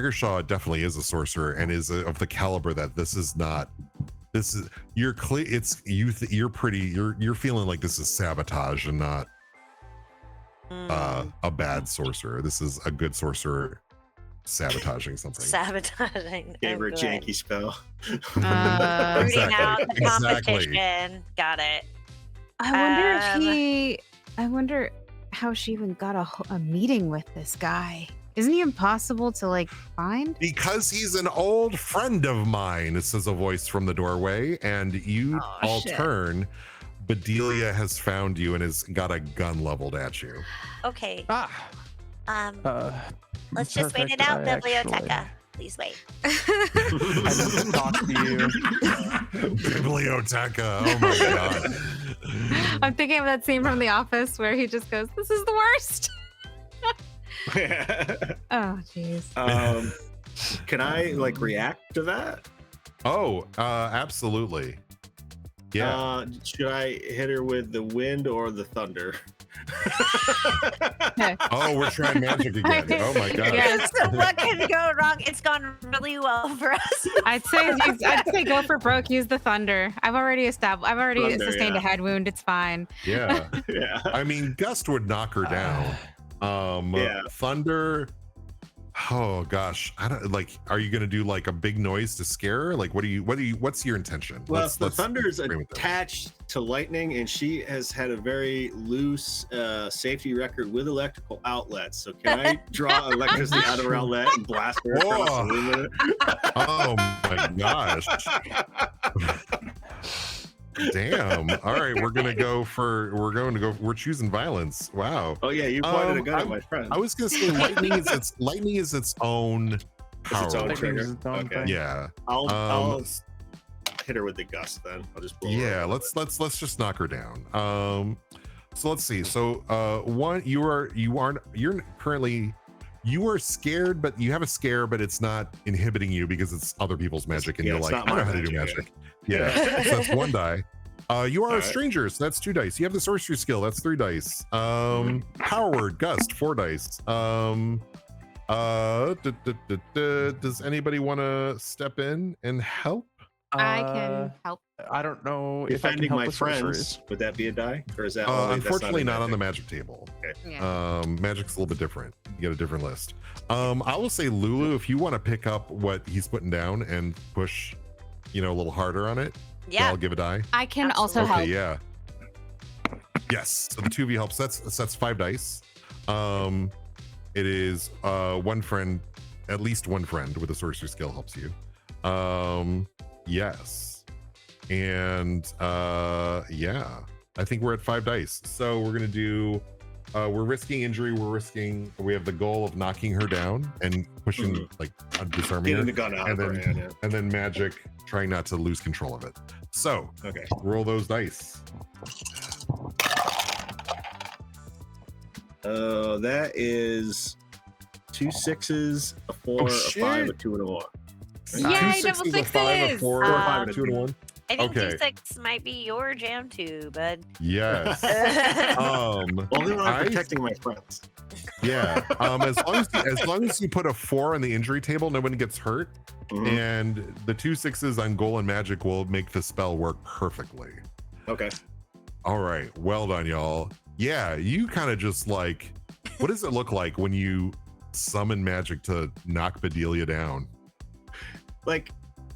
Shaw definitely is a sorcerer and is of the caliber that this is you're clear. It's you're feeling like this is sabotage and not a bad sorcerer. This is a good sorcerer sabotaging something. Sabotaging. Gave her a Oh, good. janky spell. Rooting out the Exactly. competition. Got it. I wonder how she even got a meeting with this guy. Isn't he impossible to like find? Because he's an old friend of mine, says a voice from the doorway, and you Oh, all shit. turn. Bedelia has found you and has got a gun leveled at you. Okay. Ah. Let's just wait it perfect. out, I Biblioteca. Please wait. I need to talk to you. Biblioteca. Oh my god. I'm thinking of that scene from The Office where he just goes, "This is the worst." Oh, jeez. Can I like react to that? Oh, absolutely. Yeah. Should I hit her with the wind or the thunder? Oh, we're trying magic again. Oh my god. Yeah. So what can go wrong? It's gone really well for us. I'd say go for broke. Use the thunder. I've already Thunder, sustained yeah. a head wound. It's fine. Yeah. Yeah. I mean, Gust would knock her down. Yeah. Thunder. Oh gosh, I don't like. Are you gonna do like a big noise to scare her? Like, what's your intention? Well, the let's thunder's frame it that way. attached to lightning, and she has had a very loose safety record with electrical outlets. So can I draw electricity out of her outlet and blast her across Whoa. the room with it? Oh my gosh. Damn. All right, we're choosing violence. Wow. Oh yeah, you pointed a gun at my friend. I was gonna say lightning is its own power. its own Lightning trigger. is its own Okay. thing. Yeah. I'll hit her with the gust then. I'll just blow her Yeah, over let's just knock her down. So let's see. So one, you're currently, you are scared, but you have a scare, but it's not inhibiting you because it's other people's magic, and Yeah, you're it's like, not I know my how to do magic, magic. Yeah, so that's one die. You are a Alright. stranger, so that's 2 dice. You have the sorcery skill, that's 3 dice. Power word, gust, 4 dice. Does anybody want to step in and help? I can help. I don't know if I can defending help my with friends. sorceries. Would that be a die, or is that only, Unfortunately, that's not on the magic? magic table. Yeah. Magic's a little bit different. You get a different list. I will say, Lulu, if you want to pick up what he's putting down and push, a little harder on it, Yeah. I'll give a die. I can also Absolutely. Okay, help. yeah. Yes. So the 2 of you helps. That's 5 dice. It is one friend, at least one friend with a sorcery skill helps you. Yes. And yeah, I think we're at 5 dice. So we're gonna do we're risking injury, we have the goal of knocking her down and pushing, like disarming Getting her, the gun out and of her then hand. Yeah. and then magic trying not to lose control of it. So Okay. roll those dice. That is 2 6s, a 4, a 5, a shit. 2, and a 1. Yay, Two double sixes, a 5, a sixes! 4, a 5, and a 2 and a 1. I think Okay. D6 might be your jam too, bud. Yes. Only when I'm I- protecting my friends. Yeah. As long as you put a 4 on the injury table, no one gets hurt, Mhm. and the 2 6s on goal and magic will make the spell work perfectly. Okay. All right. Well done, y'all. Yeah, you kind of just like, what does it look like when you summon magic to knock Bedelia down? Like,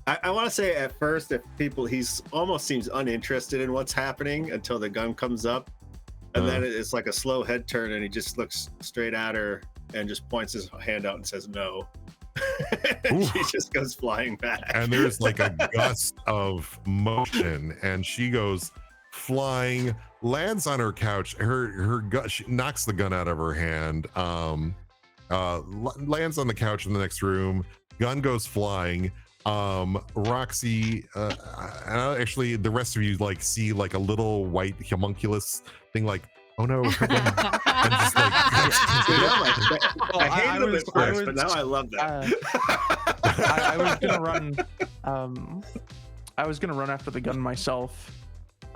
I want to say at first, he's almost seems uninterested in what's happening until the gun comes up. And then it's like a slow head turn, and he just looks straight at her and just points his hand out and says no. And she just goes flying back. And there's like a gust of motion, and she goes flying, lands on her couch. Her gun, she knocks the gun out of her hand. Lands on the couch in the next room. Gun goes flying. Roxy, actually, the rest of you like see like a little white homunculus thing, like, oh no, her gun. And just like, I hated it at first, but now I love that. I was gonna run. I was gonna run after the gun myself.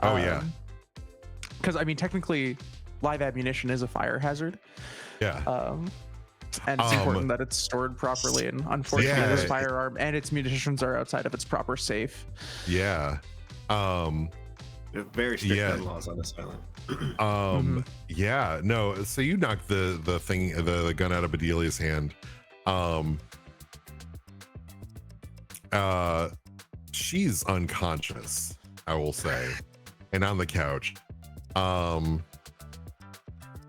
Oh, yeah. Because I mean, technically, live ammunition is a fire hazard. yeah. And it's important that it's stored properly. And unfortunately, Yeah. this firearm and its munitions are outside of its proper safe. Yeah. Very strict Yeah. gun laws on this island. Yeah, no, so you knocked the gun out of Bedelia's hand. She's unconscious, I will say, and on the couch.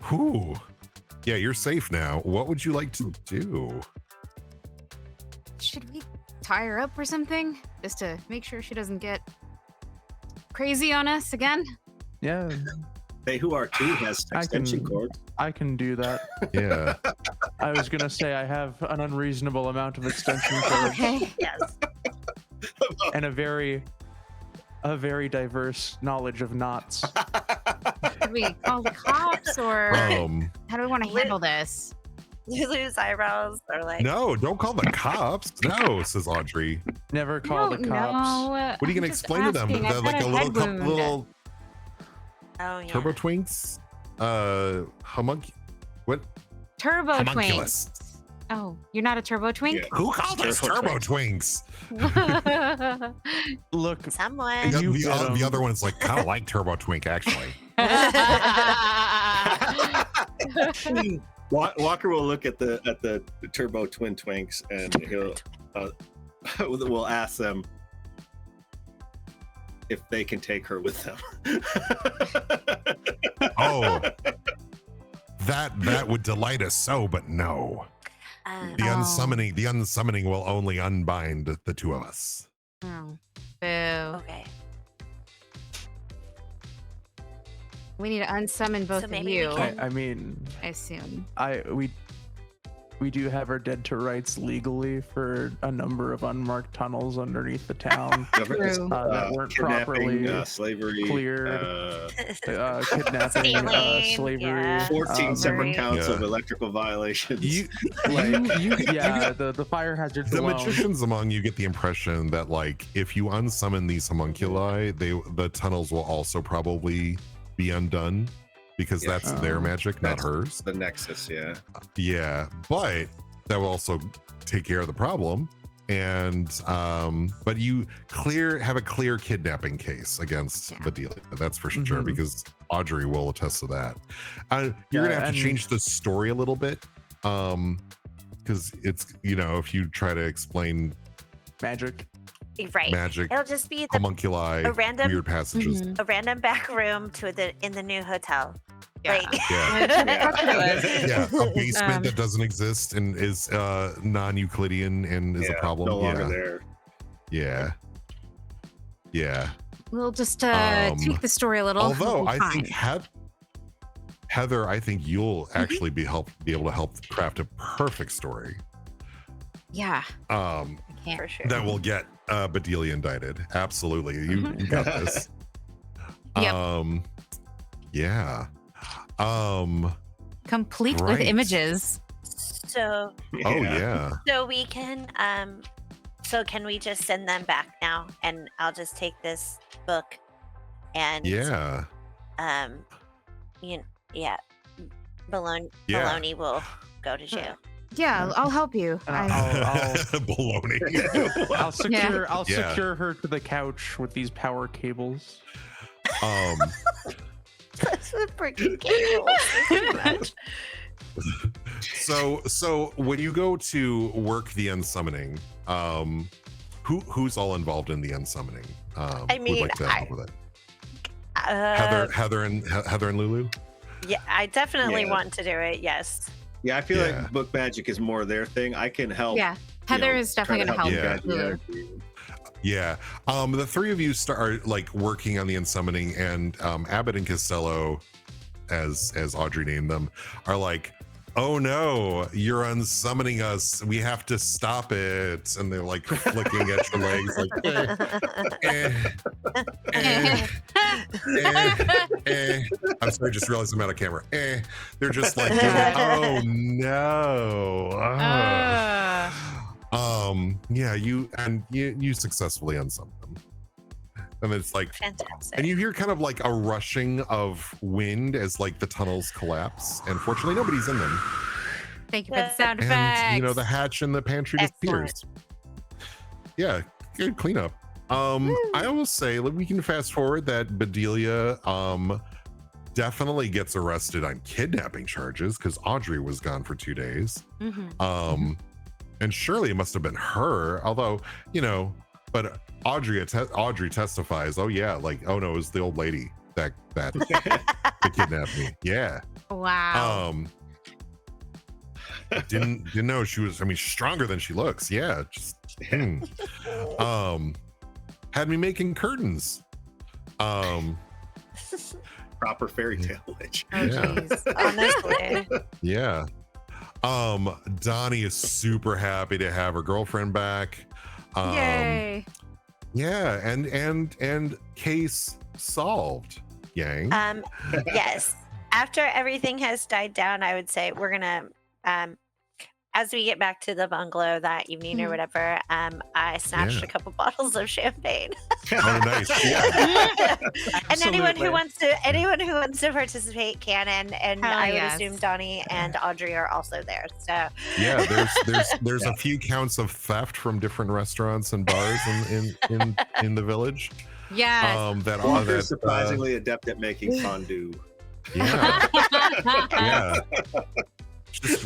Whew. Yeah, you're safe now. What would you like to do? Should we tie her up or something? Just to make sure she doesn't get crazy on us again? Yeah, Hey, who are 2 has extension cords. I can do that. Yeah. I was gonna say I have an unreasonable amount of extension cords Okay. Yes. and a very diverse knowledge of knots. Should we call the cops or how do we want to handle this? Lulu's eyebrows are like. No, don't call the cops. No, says Audrey. Never call the cops. What are you gonna explain to them? Like a little Oh yeah. turbo twinks? What? Turbo Homunculus. twinks. Oh, you're not a turbo twink? Yeah. Who called us Turbo turbo twinks? Look, Someone. The other one's like, kind of like turbo twink, actually. Walker will look at the turbo twin twinks, and he'll we'll ask them if they can take her with them. Oh, that would delight us so, but no. The unsummoning will only unbind the 2 of us. Oh, boo. Okay. We need to unsummon both So of maybe we you, can- I mean, I assume. we we do have our dead to rights legally for a number of unmarked tunnels underneath the town True. that weren't properly slavery, cleared. Kidnapping, Stealing, slavery, yeah. 14 separate counts Yeah. of electrical violations. the fire hazards The alone. magicians among you get the impression that, like, if you unsummon these homunculi, the tunnels will also probably be undone because Yeah. that's their magic, not That's hers. the Nexus, yeah. Yeah, but that will also take care of the problem. And but you have a clear kidnapping case against Bedelia. That's for sure, Mhm. because Audrey will attest to that. You're Yeah, gonna have to and- change the story a little bit, because it's, if you try to explain Magic. Right. magic, It'll just be homunculi, a random- weird passages. Mhm. a random back room in the new hotel. Yeah. Like, Yeah. Yeah, a basement Um, that doesn't exist and is non-Euclidean and is a problem. No longer Yeah. there. Yeah. Yeah. We'll just Um, tweak the story a little. Although It'll be I think fine. Heather, I think you'll actually be able to help craft a perfect story. Yeah, I can't. for sure. That will get Bedelia indicted. Absolutely. You got this. Yep. Yeah. Complete with right. images. So Oh yeah. so we can so can we just send them back now, and I'll just take this book and Yeah. Baloney will go to jail. Yeah, I'll help you. And Baloney. I'll secure I'll Yeah. secure her to the couch with these power cables. That's a freaking cable. Too much. So when you go to work the unsummoning, who's all involved in the unsummoning? I who'd mean, like to help with it? Uh, Heather and Lulu. yeah, I definitely Yeah. want to do it. Yes. Yeah, I feel Yeah. like book magic is more their thing. I can help. Yeah, Heather is try definitely going to Yeah. help. Lulu. Yeah. The three of you start like working on the unsummoning, and Abbott and Costello, as Audrey named them, are like, oh no, you're unsummoning us. We have to stop it. And they're like flicking at your legs like I'm sorry, I just realized I'm out of camera. They're just like, oh no. Yeah, you successfully unsummon them. And it's like, Fantastic. and you hear kind of like a rushing of wind as like the tunnels collapse, and fortunately nobody's in them. Thank you for the sound effects. And the hatch in the pantry disappears. Yeah, good cleanup. I will say that we can fast forward that Bedelia definitely gets arrested on kidnapping charges because Audrey was gone for 2 days. And surely it must have been her, although, but Audrey testifies, oh yeah, like, oh no, it was the old lady that kidnapped me. Yeah. Wow. Didn't know she was, she's stronger than she looks. Yeah. Just had me making curtains. Proper fairy tale witch. Oh, yeah. geez. Honestly. Yeah. Donnie is super happy to have her girlfriend back. Yay. Yeah, and case solved. Yang. Yes. After everything has died down, I would say we're gonna as we get back to the bungalow that evening or whatever, I snatched Yeah. a couple bottles of champagne. Oh, nice. Yeah. And anyone who Absolutely. wants to participate can, and Hell I would yes. assume Donnie and Audrey are also there. So Yeah, there's a few counts of theft from different restaurants and bars in the village. Yes. Walker's surprisingly adept at making fondue. Yeah. Yeah. Just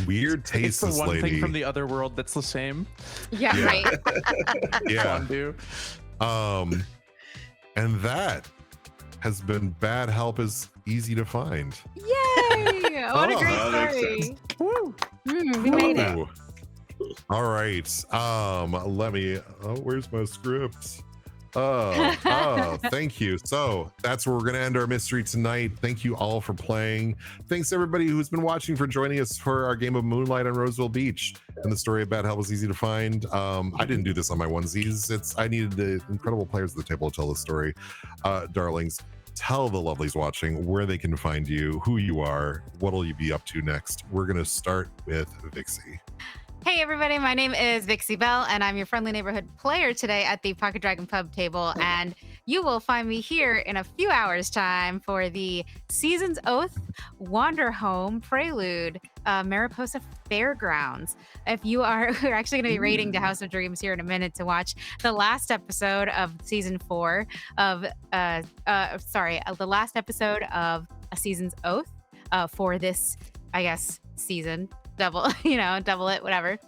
weird taste, It's the this one lady. thing from the other world that's the same. Yeah, Yeah. right. Yeah. Fondue. And that has been Bad Help is Easy to Find. Yay! What a Oh, great that makes story. Woo. We made it. Ooh. All right. Let me. Oh, where's my script? Thank you. So that's where we're going to end our mystery tonight. Thank you all for playing. Thanks everybody who's been watching for joining us for our game of Moonlight on Roseville Beach and the story of Bad Hell was easy to find. I didn't do this on my onesies. I needed the incredible players at the table to tell the story. Darlings, tell the lovelies watching where they can find you, who you are, what'll you be up to next. We're going to start with Vixie. Hey everybody, my name is Vixie Bell and I'm your friendly neighborhood player today at the Pocket Dragon Pub table, and you will find me here in a few hours time for the Season's Oath Wander Home Prelude Mariposa Fairgrounds. If you are, we're actually going to be raiding the House of Dreams here in a minute to watch the last episode of season 4 of the last episode of A Season's Oath for this, I guess, season. Double it, whatever.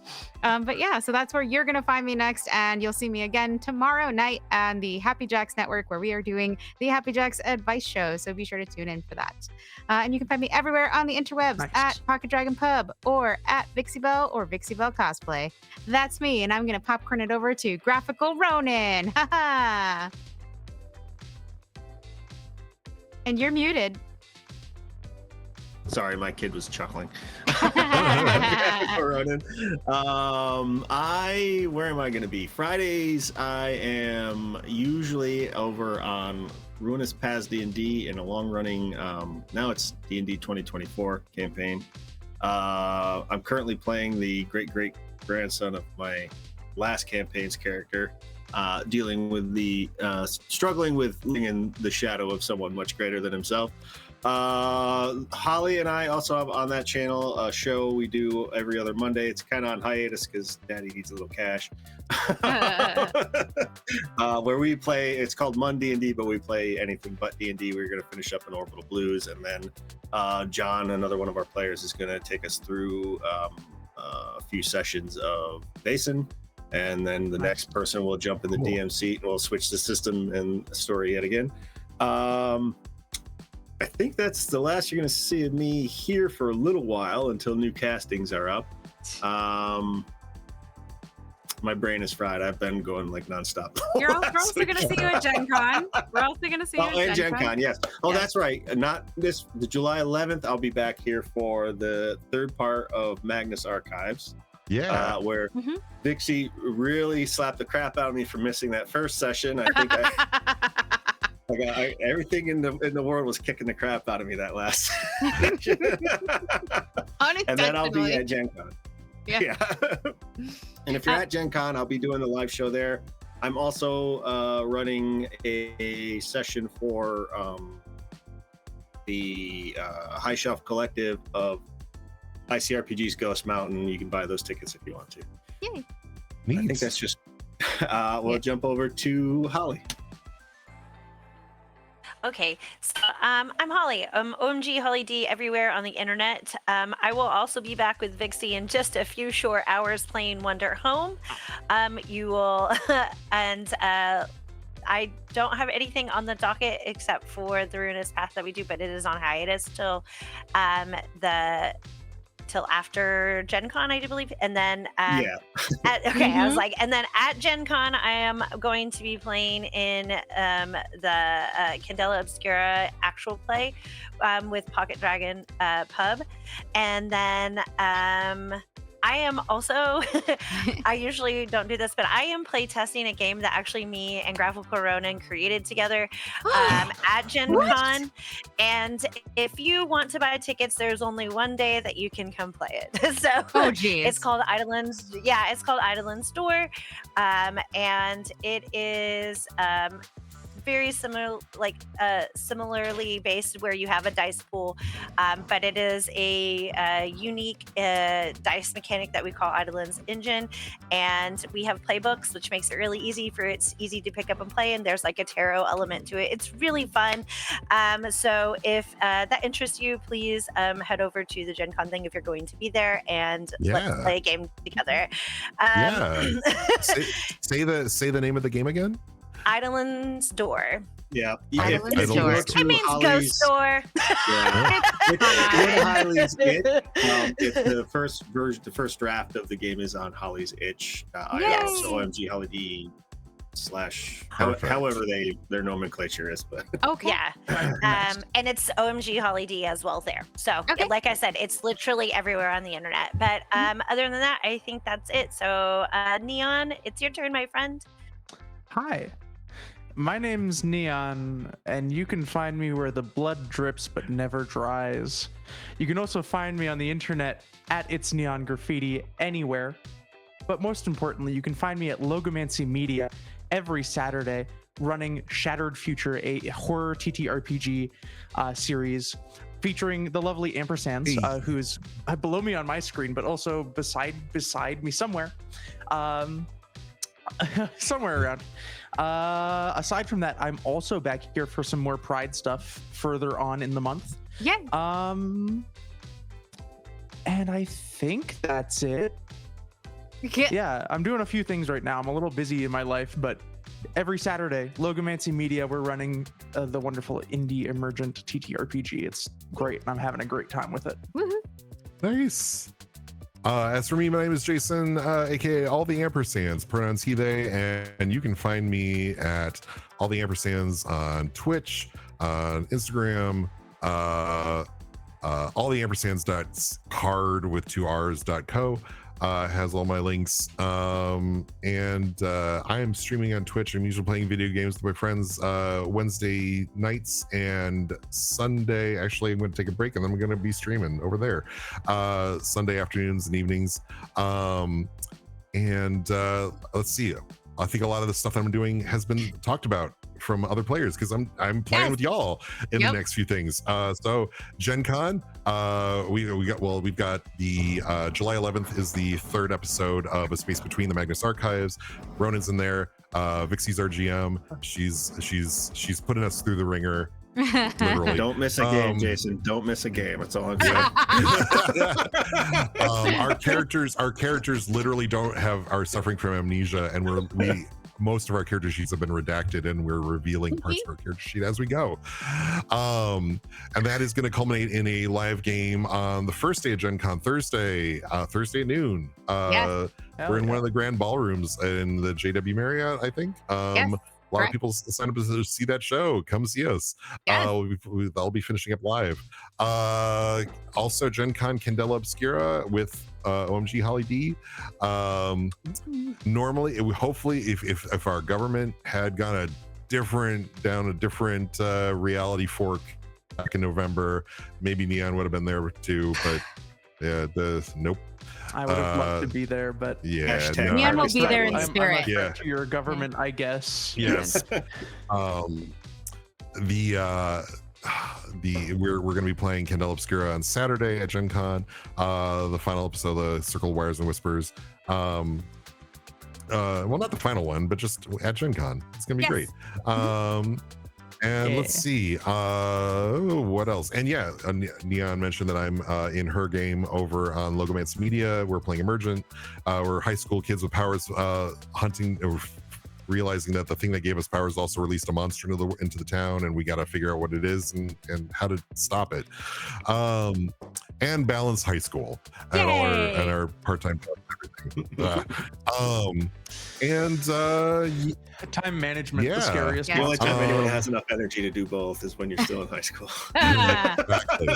But yeah, so that's where you're gonna find me next, and you'll see me again tomorrow night on the Happy Jacks Network, where we are doing the Happy Jacks Advice Show. So be sure to tune in for that. And you can find me everywhere on the interwebs at Pocket Dragon Pub or at Vixie Bell or Vixie Bell Cosplay. That's me, and I'm gonna popcorn it over to Graphical Ronin. Haha. And you're muted. Sorry, my kid was chuckling. Where am I going to be? Fridays, I am usually over on Ruinous Paths D&D in a long-running, now it's D&D 2024 campaign. I'm currently playing the great-great-grandson of my last campaign's character, dealing with the struggling with living in the shadow of someone much greater than himself. Holly and I also have on that channel a show we do every other Monday. It's kind of on hiatus because Daddy needs a little cash. Where we play, it's called Mun D&D, but we play anything but D&D. We're going to finish up in Orbital Blues, and then John, another one of our players, is going to take us through a few sessions of Basin, and then the next person will jump in the DM seat and we'll switch the system and story yet again. I think that's the last you're going to see of me here for a little while until new castings are up. My brain is fried. I've been going like nonstop. We're also going to see you at Gen Con. We're also going to see you at Gen Con. Yes. Oh, yeah. That's right. Not this, the July 11th. I'll be back here for the third part of Magnus Archives. Yeah. Where Vixie really slapped the crap out of me for missing that first session. I think everything in the world was kicking the crap out of me that last. And then I'll be at Gen Con. Yeah. And if you're at Gen Con, I'll be doing the live show there. I'm also running a session for the High Shelf Collective of ICRPG's Ghost Mountain. You can buy those tickets if you want to. Yay. Neat. I think that's just we'll jump over to Holly. Okay, so I'm Holly. OMG Holly D everywhere on the internet. I will also be back with Vixie in just a few short hours playing Wonder Home. You will, and I don't have anything on the docket except for the Ruinous Path that we do, but it is on hiatus till till after Gen Con, I do believe. And then I was like, and then at Gen Con, I am going to be playing in the Candela Obscura actual play with Pocket Dragon Pub. And then I am also, I usually don't do this, but I am play testing a game that actually me and Graphical Ronin created together at Gen Con. And if you want to buy tickets, there's only one day that you can come play it. So it's called Eidolon's. Yeah, it's called Eidolon's Door. And it is very similar, like similarly based, where you have a dice pool, but it is a unique dice mechanic that we call Eidolon's Engine, and we have playbooks, which makes it really easy to pick up and play, and there's like a tarot element to it. It's really fun. So if that interests you, please head over to the Gen Con thing if you're going to be there, and let's play a game together. Say the name of the game again. Eidolon's Door. Yeah. Eidolon's Door. It means Ghost Door. Yeah. Holly's Itch. If the first version, the first draft of the game is on Holly's Itch. So OMG Holly D Perfect. Perfect. their nomenclature is, but Okay. Yeah. And it's OMG Holly D as well there. So Okay. like I said, it's literally everywhere on the internet. But other than that, I think that's it. So Neon, it's your turn, my friend. Hi, my name's Neon, and you can find me where the blood drips but never dries. You can also find me on the internet at It's Neon Graffiti anywhere. But most importantly, you can find me at Logomancy Media every Saturday running Shattered Future, a horror TTRPG series featuring the lovely Ampersands, who's below me on my screen, but also beside me somewhere. Somewhere around. Aside from that, I'm also back here for some more Pride stuff further on in the month. Yeah. And I think that's it. Yeah, I'm doing a few things right now. I'm a little busy in my life, but every Saturday, Logomancy Media, we're running the wonderful indie emergent TTRPG. It's great, and I'm having a great time with it. Woohoo. Nice. As for me, my name is Jason, aka All the Ampersands, pronouns he, they, and you can find me at All the Ampersands on Twitch, on Instagram, alltheampersands.card with 2 R's.co. Has all my links. And I am streaming on Twitch. I'm usually playing video games with my friends Wednesday nights and Sunday. Actually, I'm going to take a break and then I'm going to be streaming over there Sunday afternoons and evenings. Let's see. I think a lot of the stuff that I'm doing has been talked about from other players because I'm playing with y'all in the next few things. So Gen Con, we've got the July 11th is the 3rd episode of A Space Between the Magnus Archives. Ronan's in there. Vixie's our GM. She's putting us through the ringer. Literally. don't miss a game, Jason. Don't miss a game. That's all I'm saying. Our characters literally are suffering from amnesia, and most of our character sheets have been redacted, and we're revealing parts of our character sheet as we go. And that is going to culminate in a live game on the first day of Gen Con, Thursday at noon. We're in one of the grand ballrooms in the JW Marriott, I think. A lot of people sign up to see that show. Come see us. I'll be finishing up live. Also, Gen Con Candela Obscura with OMG Holly D. Normally, hopefully, if our government had gone down a different reality fork back in November, maybe Neon would have been there too. But yeah, nope. I would have loved to be there, but Neon will be there in spirit. I'm to your government, I guess. Yes. We're going to be playing Candela Obscura on Saturday at Gen Con. The final episode of Circle Wires and Whispers. Well, not the final one, but just at Gen Con. It's going to be great. Let's see, what else? And Neon mentioned that I'm in her game over on Logomancy Media. We're playing Emergent. We're high school kids with powers hunting, realizing that the thing that gave us powers also released a monster into the town, and we got to figure out what it is and how to stop it. And balance high school and our part-time job and everything. Time management, the scariest. The only time anyone has enough energy to do both is when you're still in high school. Exactly.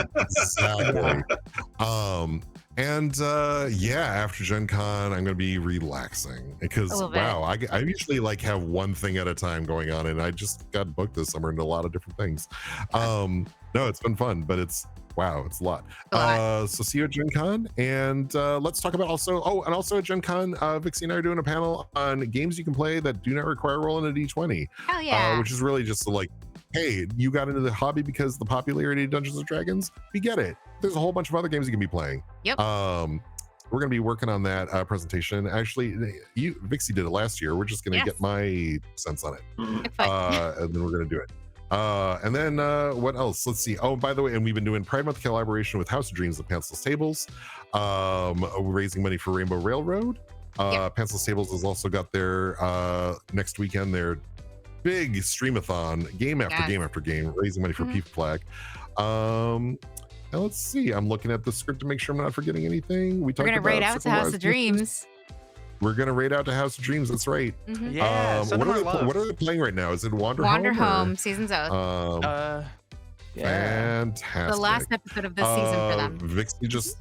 After Gen Con, I'm going to be relaxing because I usually like have one thing at a time going on, and I just got booked this summer into a lot of different things. No, it's been fun, but it's a lot. So see you at Gen Con, and let's talk about also at Gen Con, Vixie and I are doing a panel on games you can play that do not require rolling a d20. Hell yeah. Which is really just like, hey, you got into the hobby because the popularity of Dungeons and Dragons? We get it. There's a whole bunch of other games you can be playing. Yep. We're going to be working on that presentation. Actually, Vixie did it last year. We're just going to get my sense on it. And then we're going to do it. And then what else? Let's see. Oh, by the way, and we've been doing Pride Month collaboration with House of Dreams and Pantsless Tables, raising money for Rainbow Railroad. Pantsless Tables has also got their next weekend their big streamathon, game after game after game, raising money for PFLAG. Now let's see. I'm looking at the script to make sure I'm not forgetting anything. We're gonna raid out to House of Dreams. we're gonna raid out to House of Dreams. That's right. Mhm. Yeah, send them our love. What are they playing right now? Is it Wander Wander Home? Home, season's out. Yeah. Fantastic. The last episode of this season for them. Vixie just.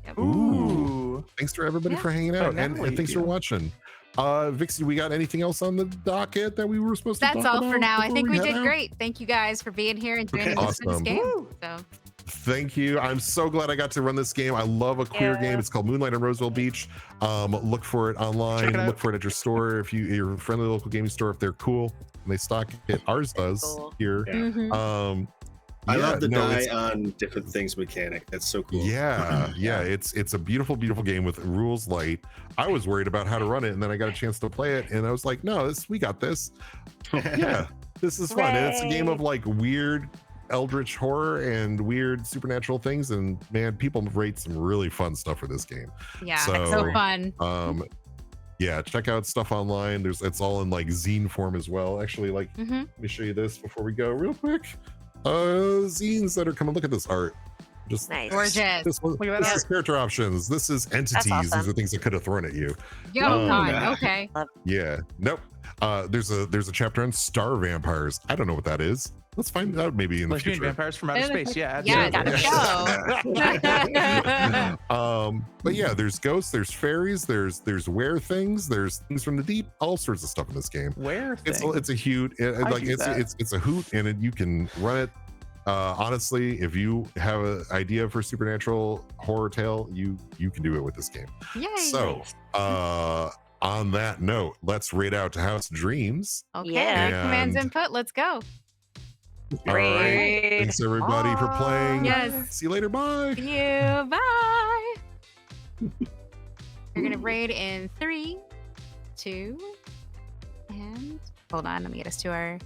Yep. Ooh. Thanks for everybody Yeah. for hanging out, and Finale, thanks for yeah. watching. Vixie, we got anything else on the docket that we were supposed to That's talk all about for now. I before think we head did out? great. Thank you guys for being here and joining Okay, us for this awesome. game. Woo. So Thank you. I'm so glad I got to run this game. I love a queer Yeah. game. It's called Moonlight on Roseville Beach. Look for it online. Check it out. Look for it at your store. If your friendly local gaming store, if they're cool and they stock it, ours does Cool. here. Yeah. mhm. I Yeah, love the no, die it's- on different things mechanic. That's so cool. Yeah, it's a beautiful game with rules light. I was worried about how to run it, and then I got a chance to play it, and I was like, no, we got this. Yeah, this is fun. And it's a game of like weird eldritch horror and weird supernatural things, and man, people rate some really fun stuff for this game. Yeah, So- so fun. Yeah, check out stuff online. It's all in like zine form as well. Actually, like Mhm. let me show you this before we go real quick. Zines that are coming. Look at this art. Just Nice. Gorgeous. this one, Look at that this art. is character options. This is entities. awesome. These are things that could have thrown at you. Oh, God. yeah. Okay. Yeah. Nope. There's a chapter on star vampires. I don't know what that is. Let's find out maybe in the Lesbian future. vampires from outer space. Yeah. Yeah, absolutely. gotta go. But yeah, there's ghosts, there's fairies, there's were things, there's things from the deep, all sorts of stuff in this game. Where It's thing? a huge like do that. it's a hoot, and you can run it. Honestly, if you have an idea for supernatural horror tale, you can do it with this game. Yay. So on that note, let's raid out to House of Dreams. Okay. Yeah. Commands And- input. Let's go. All right. Great. Thanks everybody for playing. Yes. See you later. Bye. See you. Bye. We're gonna raid in 3, 2, and hold on. Let me get us to our